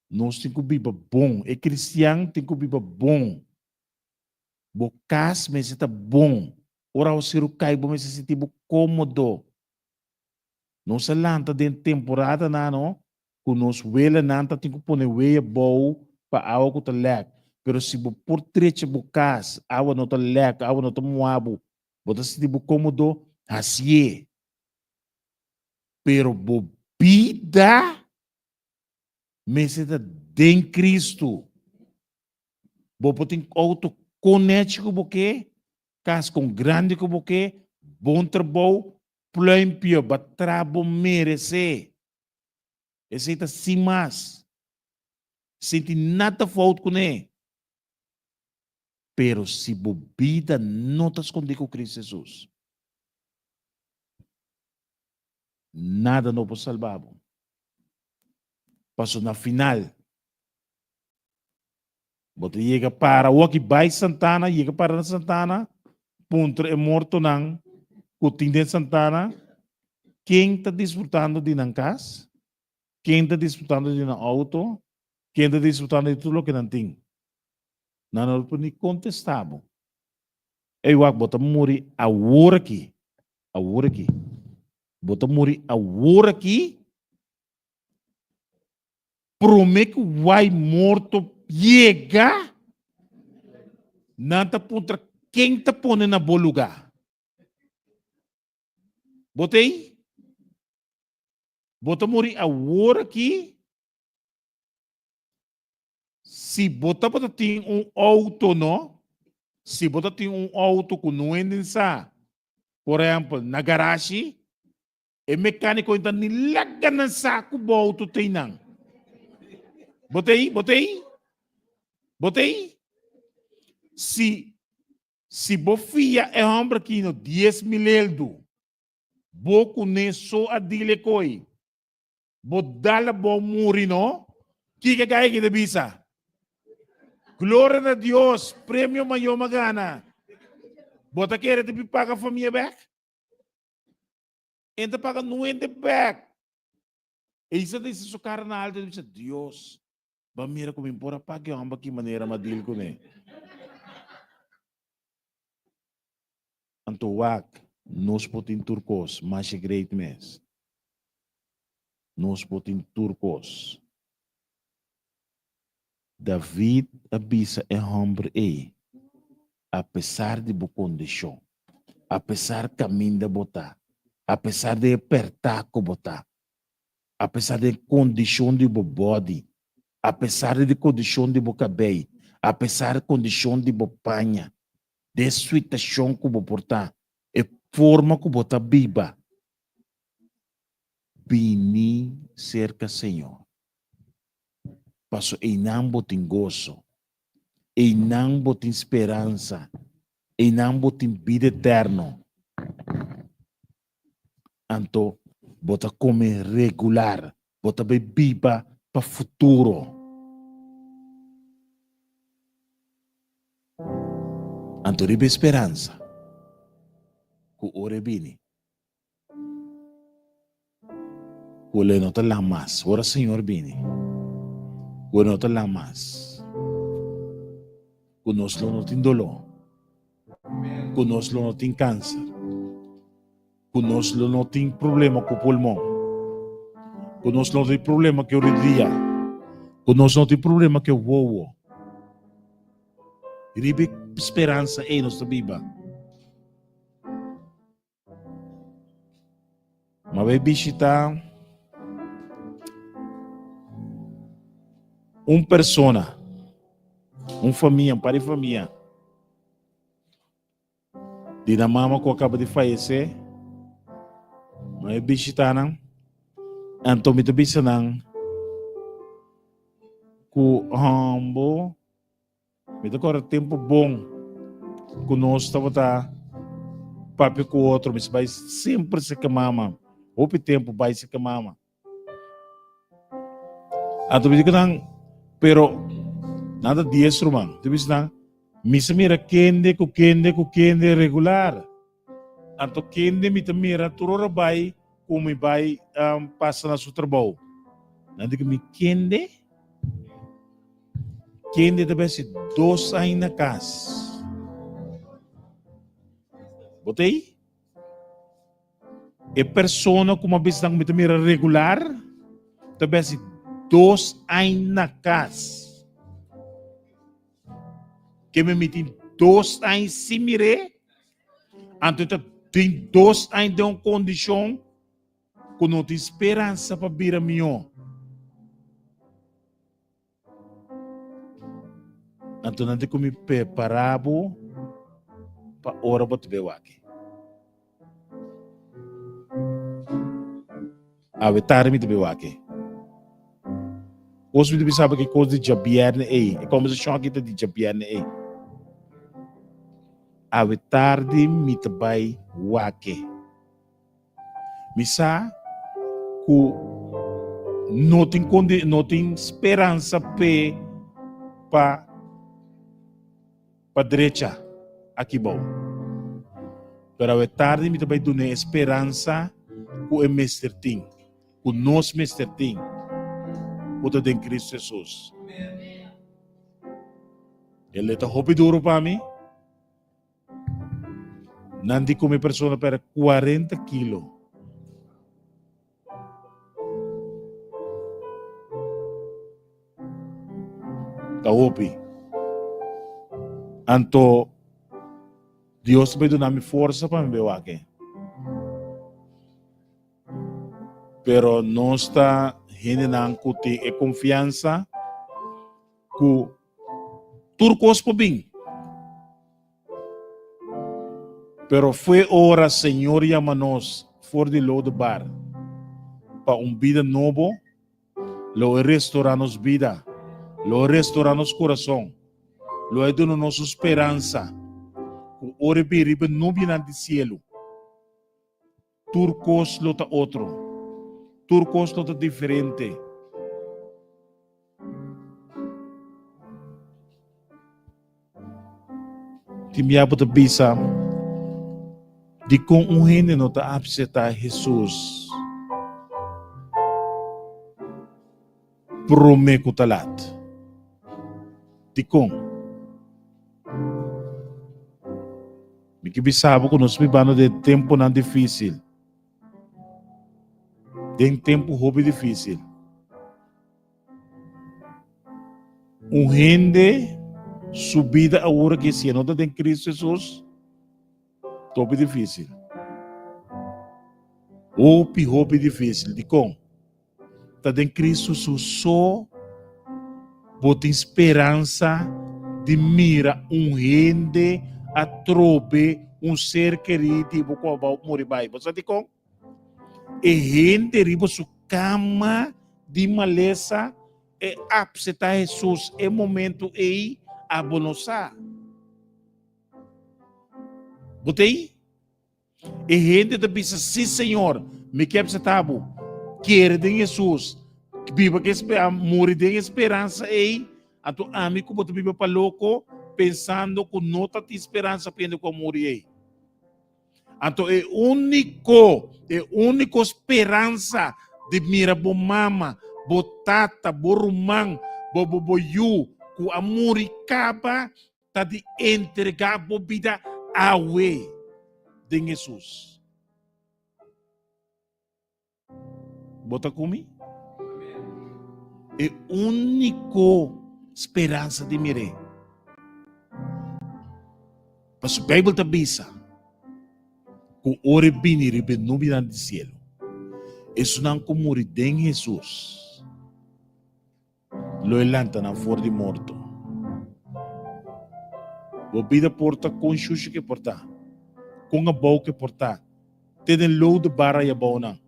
Nós temos que viver bom. Cristiano tem que viver bom. Bocas me está bom. Ora o ser o caibo me se sentir cômodo. Não se lanta dentro temporada não. Que nós vela nanta tem que pôr weia boa para algo que te lec. Pero se bo por treche bocas, água não te lec, água não te moabo. Você se sentir cômodo, assim. Pero bo vida meseta de Cristo. Você tem auto conecte com você, caso com grande com você, bom trabalho, plempio, batrabo merece. Esse está sim mais. Sente nada falta com ele. Pero se bebida não está escondida com Cristo Jesus, nada não pode salvar. Passou na final. Você chega para o que vai Santana, chega para Santana, ponto é morto não, cutim de Santana. Quem está desfrutando de na casa? Quem está desfrutando de na auto? Quem está desfrutando de tudo o que não tem? Não pode contestar. Eu acho que você morre a hora aqui. A hora aqui. Você morre a hora aqui. Promete que vai morto chega. Não está contra quem está pondo na bom lugar. Botei? Bota morrer a hora aqui. Se bota tem auto, não? Se bota tem auto que não é nessa, por exemplo, na garagem, o mecânico ainda nem larga no saco o auto tem não. Botei? Se bofia é homem aqui no 10 mil euros, boco nem só a dile coi. Bodala bo muri no, que gaya que de visa. Glória a Deus, prêmio maior magana. Bota querer te paga a família back? Ainda paga no ende back. E isso disse seu carnal, disse Deus, ba mira como impora pague amba que maneira madil com ele. Antoak, nós potin turcos, mas é great mess. Nós potin turcos. David abisa é homem apesar de boa condição, apesar de caminho de botar, apesar de apertar com botar, apesar de condição de bo body, apesar de condição de bo cabelo, apesar de condição de bo panha, de situação que bo portar, e forma que botar biba, bini cerca Senhor. Passo e não botem gozo, e não botem esperança, e não botem vida eterna. Então, bota comer regular, bota bebiba para futuro. Então, ribe esperança. Ku ore bini. Ku le nota lamas, ora Senhor bini. Ku nota lamas. Ku nos lo notin dolor. Ku nos lo notin câncer. Conosco não tem problema com o pulmão. Conosco não tem problema com o dia. Conosco não tem problema com o voo. Ribe esperança em nossa Bíblia. Mas vai visitar persona, família, para família. De na mama que acaba de falecer. May bisita nang anto mito bisa nang ku hambo mito kora tempo bom conosco tá papi com outro mas vai sempre se camama opi tempo vai se camama anto mito nang pero nada dias rumang tu bisa nang misa mira kende regular. Anto kende mita mira turora bai kumi bai passa na sua trabalho. Nanti que me kende deve ser 2 anos na casa. Botei? E persona como a vez mita mira regular deve ser 2 anos na casa. Que me metem 2 anos se mire. Anto tem 2 anos de uma condição que não tem esperança para vir a mim. Então, não tem como me preparar para a hora para ver aqui. A vetar me ver aqui. Os me sabe que coisa de jabierne aí. É como se chama aqui de jabierne aí. A tarde me trabalha wake. Misa ku não tem esperança para direita aqui bom. Pero a tarde me trabalha dando esperança ku é Mr. Ting, ku nós Mr. Ting, puta de Cristo Jesus. Ele está hopi duro para mim. Nandi come persona per 40 kg. Kaopi. Anto Deus me dá força para me ver aqui. Pero não está generando kuti e confiança que turcos por bem. Pero foi hora, Senhor, llama-nos for de lo de bar para vida novo, lo restaurar nos vida, lo restaurar nos coração, lo é dando nossa esperança, o ore biribe no bina de cielo. Turcos lo ta outro, turcos lo ta diferente. Timiabo ta bisa. De com gente não está a Jesus. Prometo talat. De com. Me que bisabo que nós vivamos de tempo não difícil. De tempo hobby difícil. Gente subida a hora que se não tem Cristo Jesus. Top difícil. Hope difícil. De com? Tá em Cristo só bota esperança de mira gente a trope ser querido tipo com a morrer vai. Você de com? E gente riba sua cama de maleza é apseta Jesus é momento aí abonosar. Botei? E gente da pensa, sim, Senhor, me quer ser tabu. Quer de Jesus. Viva que morre de esperança aí. A tu amigo botou viva para louco, pensando que não está de esperança, pende com morrer aí. Então é único esperança de mira bo mama, bo tata, bo rumang, bo yu, que a morrer acaba tá de entregar bo vida away de Jesus. Bota comigo? É único esperança de mire. Mas a Bíblia está bisa que ore bini ribe nubidade do cielo. Isso não como morrer em Jesus. Lo elanta na fora de morto. O vida porta com xuxa que porta. Com a boca que porta. Tem load barra e a bona.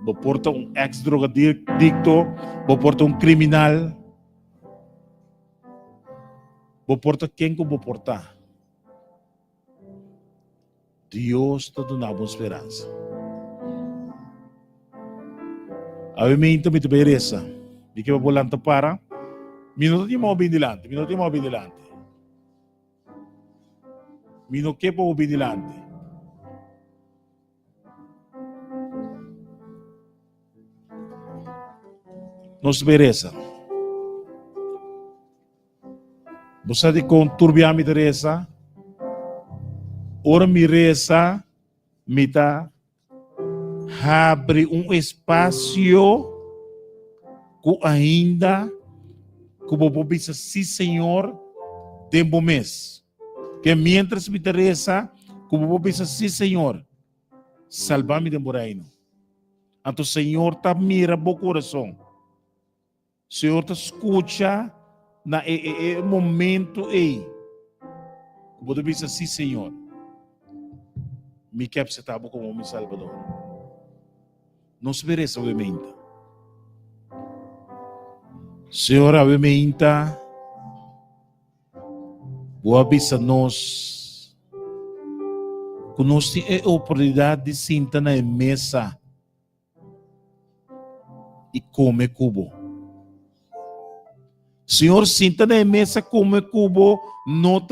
Bo porta ex-drogadicto, bo porta criminal, bo porta quem que bo porta. Deus está dando esperança. A mim então me interessa. De que vou lançar para minuto de mobil dilante, minuto de mobil dilante. Minuto que vou mobil dilante. Nos beresa. Você de com turbiami Teresa. Ora mi reza, mita abre espaço que ainda que vou dizer sim Senhor tempo mês. Que mientras me reza, que vou dizer sim Senhor, salva-me de moraino. Então Senhor tá mira bo coração. Senhor te escuta na momento aí. Vou dizer assim, Senhor. Me quer se tabo como meu Salvador. Não se merece, obviamente. Senhor, obviamente, vou avisar nós que nós temos a oportunidade de sentar na mesa e comer cubo. Senhor, senta na mesa, come cubo, não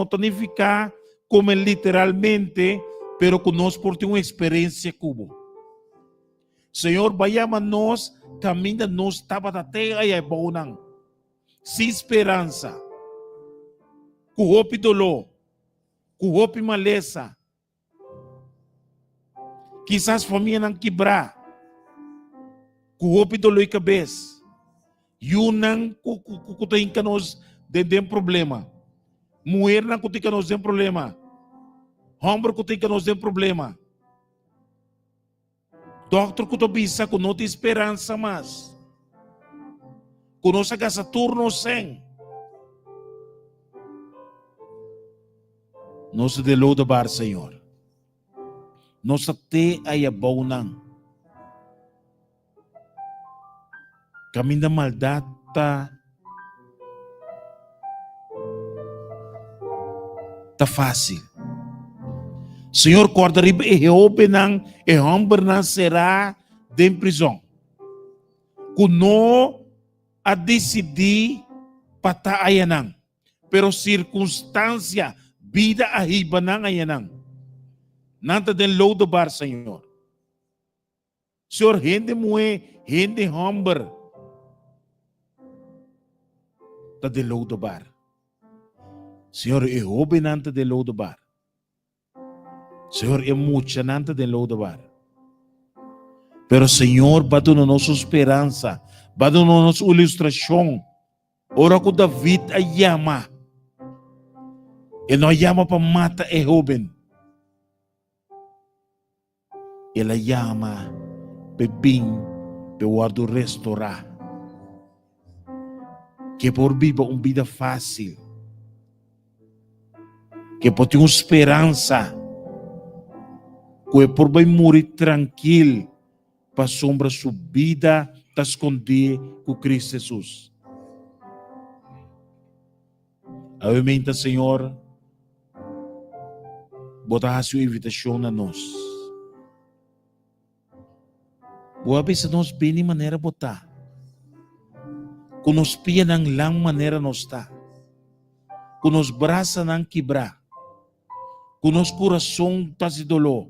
significa comer literalmente, pero que nós por ter uma experiência cubo. Senhor, vayamos nós, caminha nós estava da terra e é bom não. Sem esperança. Com roupa dolor, com roupa maleza. Quizás família não quebrar. Com roupa dolor e cabeça. Yun nang kukutain ka nos den problema. Mulher nang kukutain ka nos den problema. Homem kukutain ka nos den problema. Doctor kutobisa que não tem esperança mais. Que não se gasta turno sem. Não se deluda bar, Senhor. Não se te ayabaw nang. Caminho da maldade tá fácil. Senhor, corda riba e obenang e homem não será de prisão. Kuno a decidir para ayanang, pero circunstância vida a riba nang ayanang. Nanta den lodo bar, Senhor. Senhor, gente mue, gente homem ta de lodo bar. Senhor, e hobe nanta de lodo bar. Senhor, é mucha nanta de lodo bar. Pero Senhor, bado na nossa esperança, bado na nossa ilustração. Ora ko David a llama. E não llama para mata e joven. Ela llama pebim, pe guardo restaurar. Que por viva uma vida fácil, que por ter uma esperança, que por vai morrer tranquilo, para sombra sua vida está escondida com Cristo Jesus. Obviamente, Senhor, botar a sua invitação a nós. Boa vez nós bem de maneira botar. Com os pés ng lang maneira nós está. Com os braços não quebrar. Com os coração tá se dolor.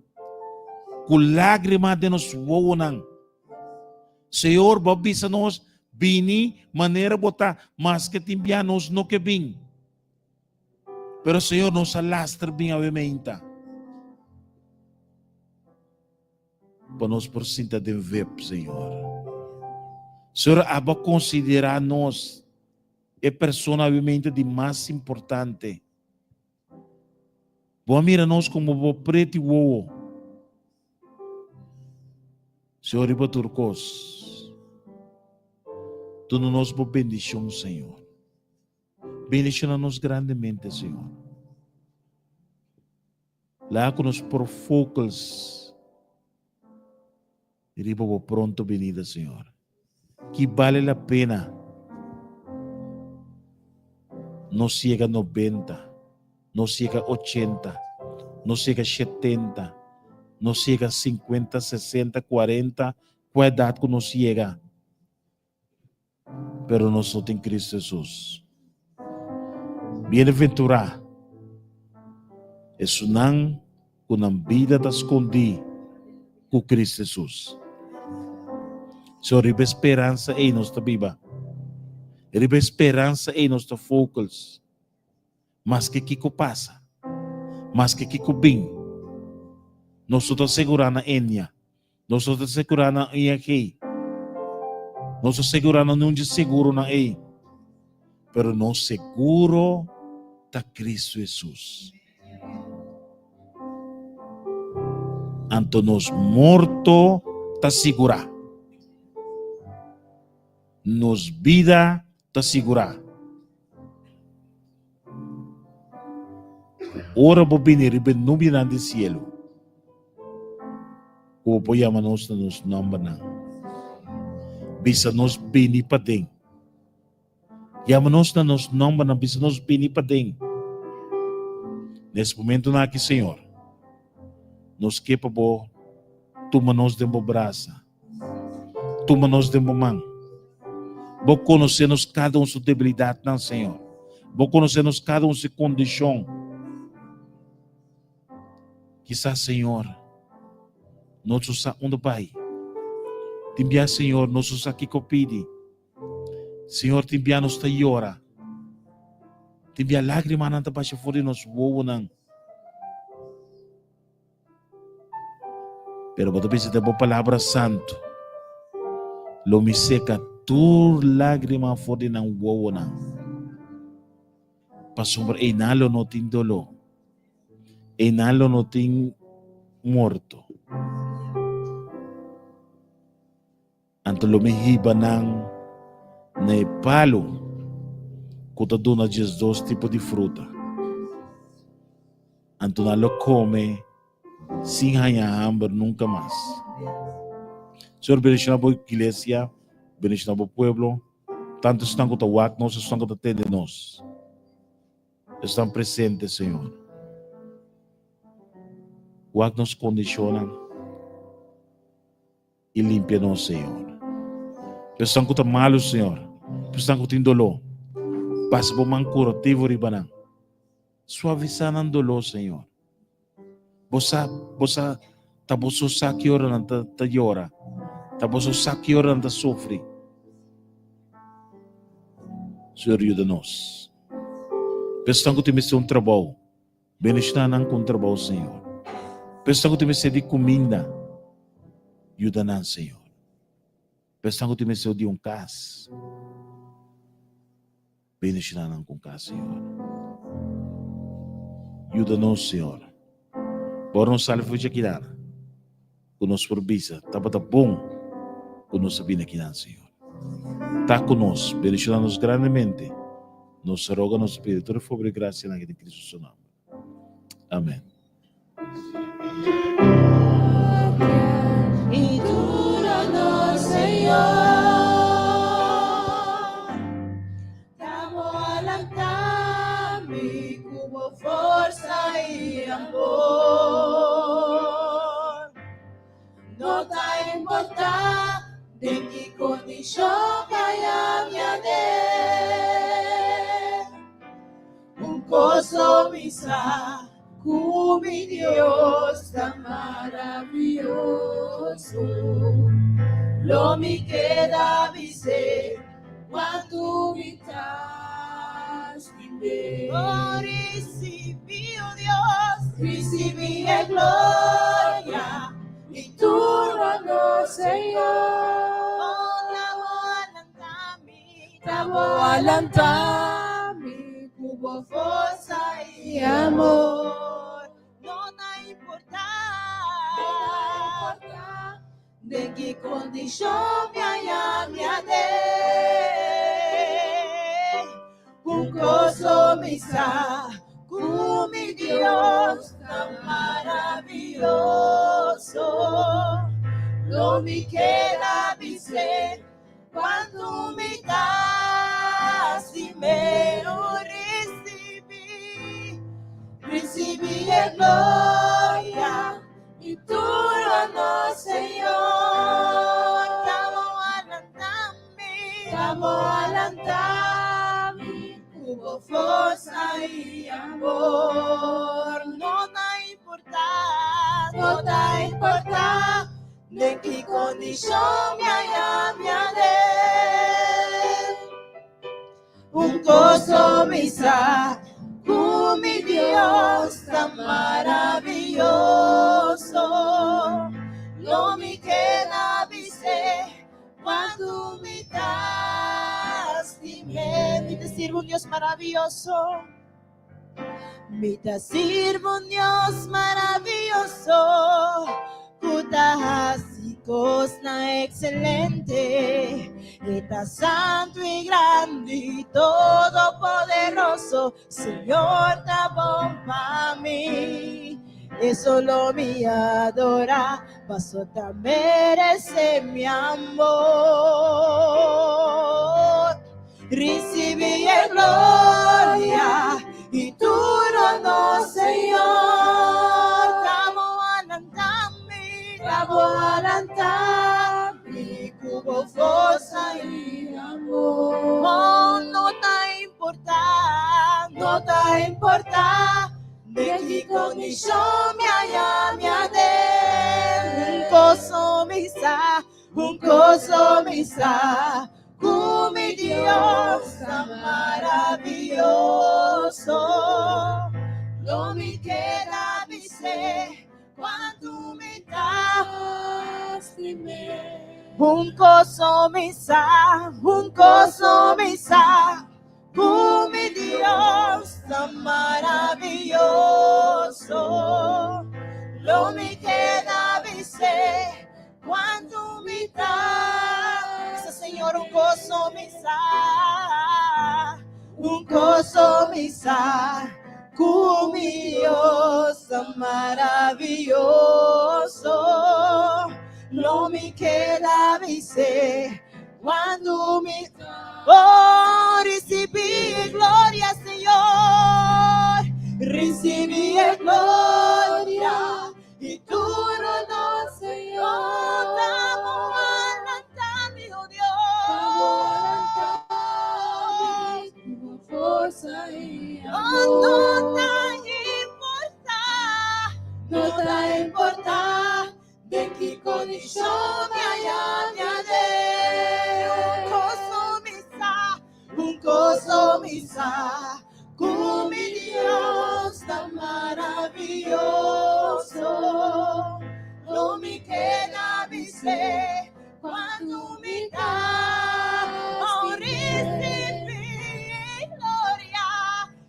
Com lágrima de nos voam não. Senhor, bobi sa nós bini maneira botar, mas que timbia nós no que bem. Pero Senhor, nos alastra bem obviamente. Para nós por cinta de web, Senhor. Senhor, aba considerar nós é pessoa obviamente de mais importante. Boa mira nós como bo preto e uou. Senhor, iba turcos. Tu não nos bo bendição, Senhor. Bendição-nos grandemente, Senhor. Lá com os profocos. Riba bo pronto venida, Senhor. Que vale a pena. Não chega 90, não chega 80, não chega 70, não chega 50, 60, 40, qual idade que não chega. Pero nós só tem Cristo Jesus. Bem-aventurado é sunang com a vida da escondi com Cristo Jesus. Senhor, riba esperança em nossa vida. Riba esperança em nosso focus. Mas que kiko passa. Mas que kiko bem. Nós estamos segurando a Enya. Nós estamos segurando a Iaki. Nós estamos segurando num de seguro na ei. Pero não seguro da Cristo Jesus. Anto nos morto ta segurar. Nos vida ta segurar. Ora bobini ribe nubi na de cielo. Ko po yamanos na nos namba na. Bisa nos bini pa din. Yamanos na nos namba na bisa nos bini pa din. Nesse momento na aqui, Senhor, nos quepa bo, toma-nos de bo braça, toma-nos de bo mão. Vou conhecer-nos cada sua debilidade, não, Senhor. Vou conhecer-nos cada sua condição. Quizás, Senhor, nós somos um Pai. Te envia, Senhor, nós somos aqui que pedi. Senhor, te envia nos taiora. Te envia lágrima na tabaxa fora nos voam não. Pero vou te boa palavra santo. Lo me seca tur lágrima fora não voam não. Pasombra enalo no tem dolor. Enalo no tem morto. Anto lo me hiba nang na palo. Kuta duna dias 2 tipos de fruta. Anto na lo come sem ganhar hambre nunca mais. Senhor, bendición a igreja, bendición a pueblo. Tanto estão com o nós estão com a nós. Estão presentes, Senhor. O que nos condiciona e limpa-nos, Senhor. Estão com o malo, Senhor. Estão com o dolor. Passa por um curativo, ribanang. Suavizar o dolor, Senhor. Bosa, taboso sakyo ran ta llora. Taboso sakyo ran ta sofre. Senhor, ajuda-nos. Estão com o trabalho. Bendicionan com o trabalho, Senhor. Estão com o de comida. Ajuda-nos, Senhor. Estão com o de casa. Bendicionan com casa, Senhor. Ajuda-nos, Senhor. Por nos salve de aqui, conosco por bisa, tá bom, conosco bem aqui, Senhor. Tá conosco, bendicionamos grandemente. Nos roga no Espírito, por favor, graça na de Cristo seu nome. Amém. Y dura Estamos adelantando y hubo fuerza y amor. No te importa de qué condición haya mi un coso misa, mi Dios tan maravilloso. Lo mi queda dice cuando habitaste en mí. Oh, recibí, oh Dios, recibí en gloria y tu honor, Señor. Oh, estamos adelantando, hubo fuerza y amor. No te importa de qué condición me haya mi un gozo misa con mi Dios tan maravilloso. Lo mi queda dice cuando me das y me lo recibí en gloria y tu honor, Señor. Estamos adelantando, hubo fuerza y amor. No te importa de qué condición me haya mi un gozo misa con mi Dios tan maravilloso. No me queda dice cuando me das dime. Mi te sirvo un Dios maravilloso. Mi te sirvo un Dios maravilloso. Cosna excelente, está santo y grande y todopoderoso, Señor, está bon para mí. Eso lo me adora, paso te merece mi amor. Recibí en gloria y tú no, Señor, estamos adelantando, mi cubo fuerza y amor. Oh, no te importa de qué condición me haya mi un gozo misa, con mi Dios tan maravilloso. Lo mi queda dice cuando me das un gozo misa, con mi Dios tan maravilloso. Lo me queda dice cuando me das, Señor, un gozo misa, con mi Dios tan maravilloso. No me queda dice cuando me recibí gloria, Señor, recibí gloria y tú no, Señor. Estamos adelantando, Dios, fuerza y amor. No te importa de qué condición me haya un gozo misa, con mi Dios tan maravilloso. No me queda dice cuando me das,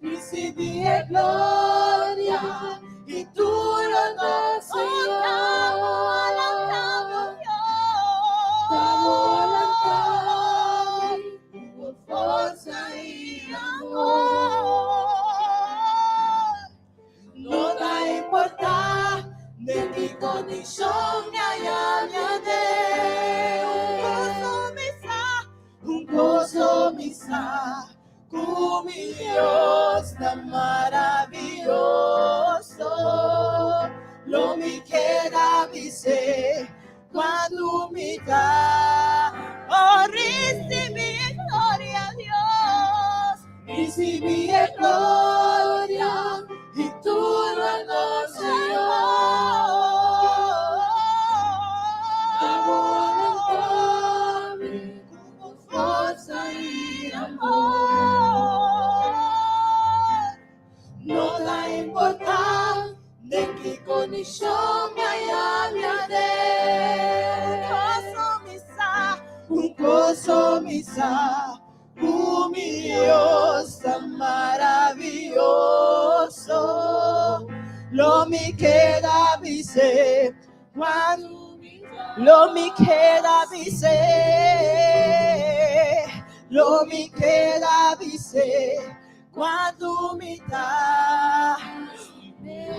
recibí gloria y tú lo das, Señor. Estamos adelantando, fuerza y amor. No te importa de qué condición me haya un gozo mi Dios tan maravilloso. Lo mi queda dice cuando mi da. Oh, recibí gloria a Dios, recibí gloria y tú no Señor. Con fuerza y amor, no da importancia de qué condición me haya un gozo misa, mi Dios tan maravilloso. Lo mi queda dice cuando lo mi queda dice, lo mi queda dice cuando mi da.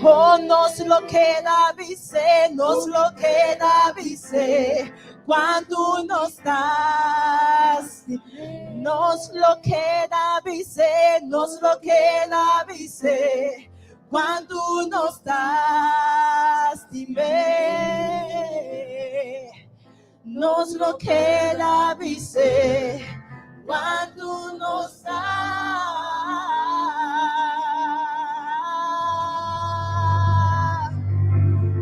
Oh, nos lo queda dice, nos lo queda dice cuando nos das. Nos lo queda dice, nos lo queda dice cuando nos das. Dime, nos lo queda dice cuando nos das.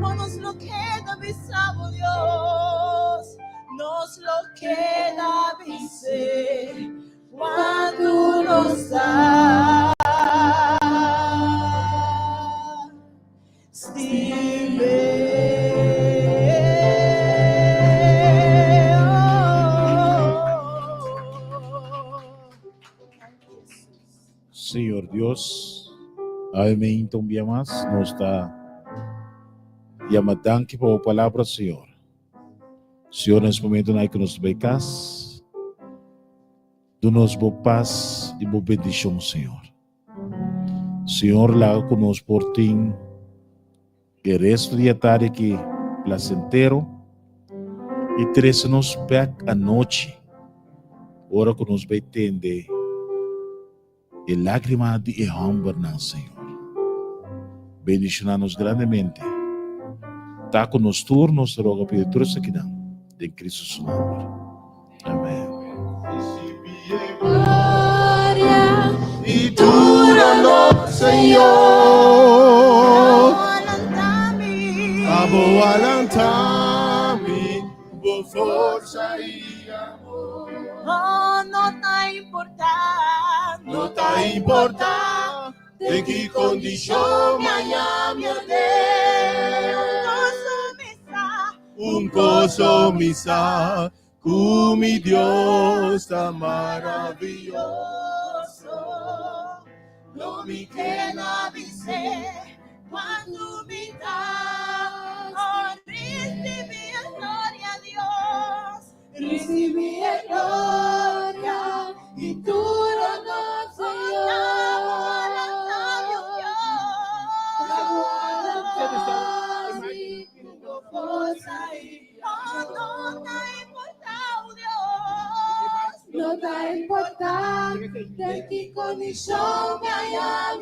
Nos lo queda besado Dios, nos lo queda dice cuando nos da. Senhor Deus, amém. Então, dia mais, nós está yamadang po palavra, Senhor. Senhor, nesse momento, nós que nos becas, do-nos boa paz e boa bendição, Senhor. Senhor, lá conosco por ti, e resto de tarde aqui, placentero, e traz-nos back à noite, ora que nos vai tender, e lágrima de hambar, Senhor. Bendicionar-nos grandemente. Tá conosco turnos, roga por todos aqui não. Em Cristo seu nome. Amém. Glória E tu no Senhor, abualantami, boa força e amor. Oh, não tá importante, Não tá importante em que condição me un gozo misa, mi Dios tan maravilloso. Lo mi queda dice cuando mi da. Oh, recibí gloria a Dios, recibí gloria y tú no no da importar de qué condición me haya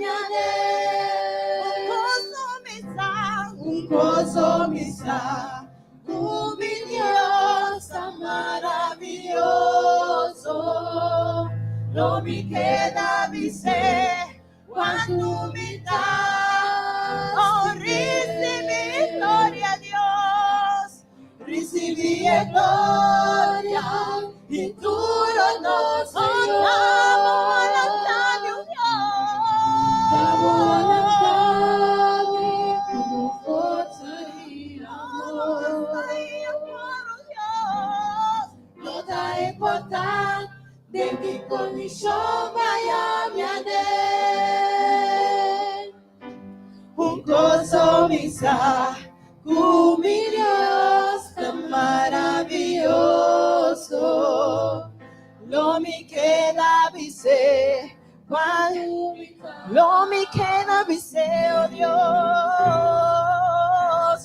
un gozo misa, mi Dios tan maravilloso. No me queda dice cuando me da. Oh, recibí gloria a Dios, recibí gloria y tú no Señor. De mi condición vaya mi un gozo misa, mi Dios tan maravilloso. Lo mi queda dice, lo mi queda dice, oh Dios,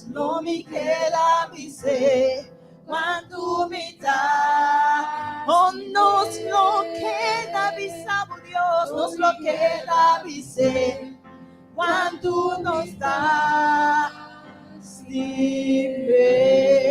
lo mi queda dice, cuando mi da. Oh, nos lo queda avisado Dios, nos lo queda avisé. Cuando nos das libre.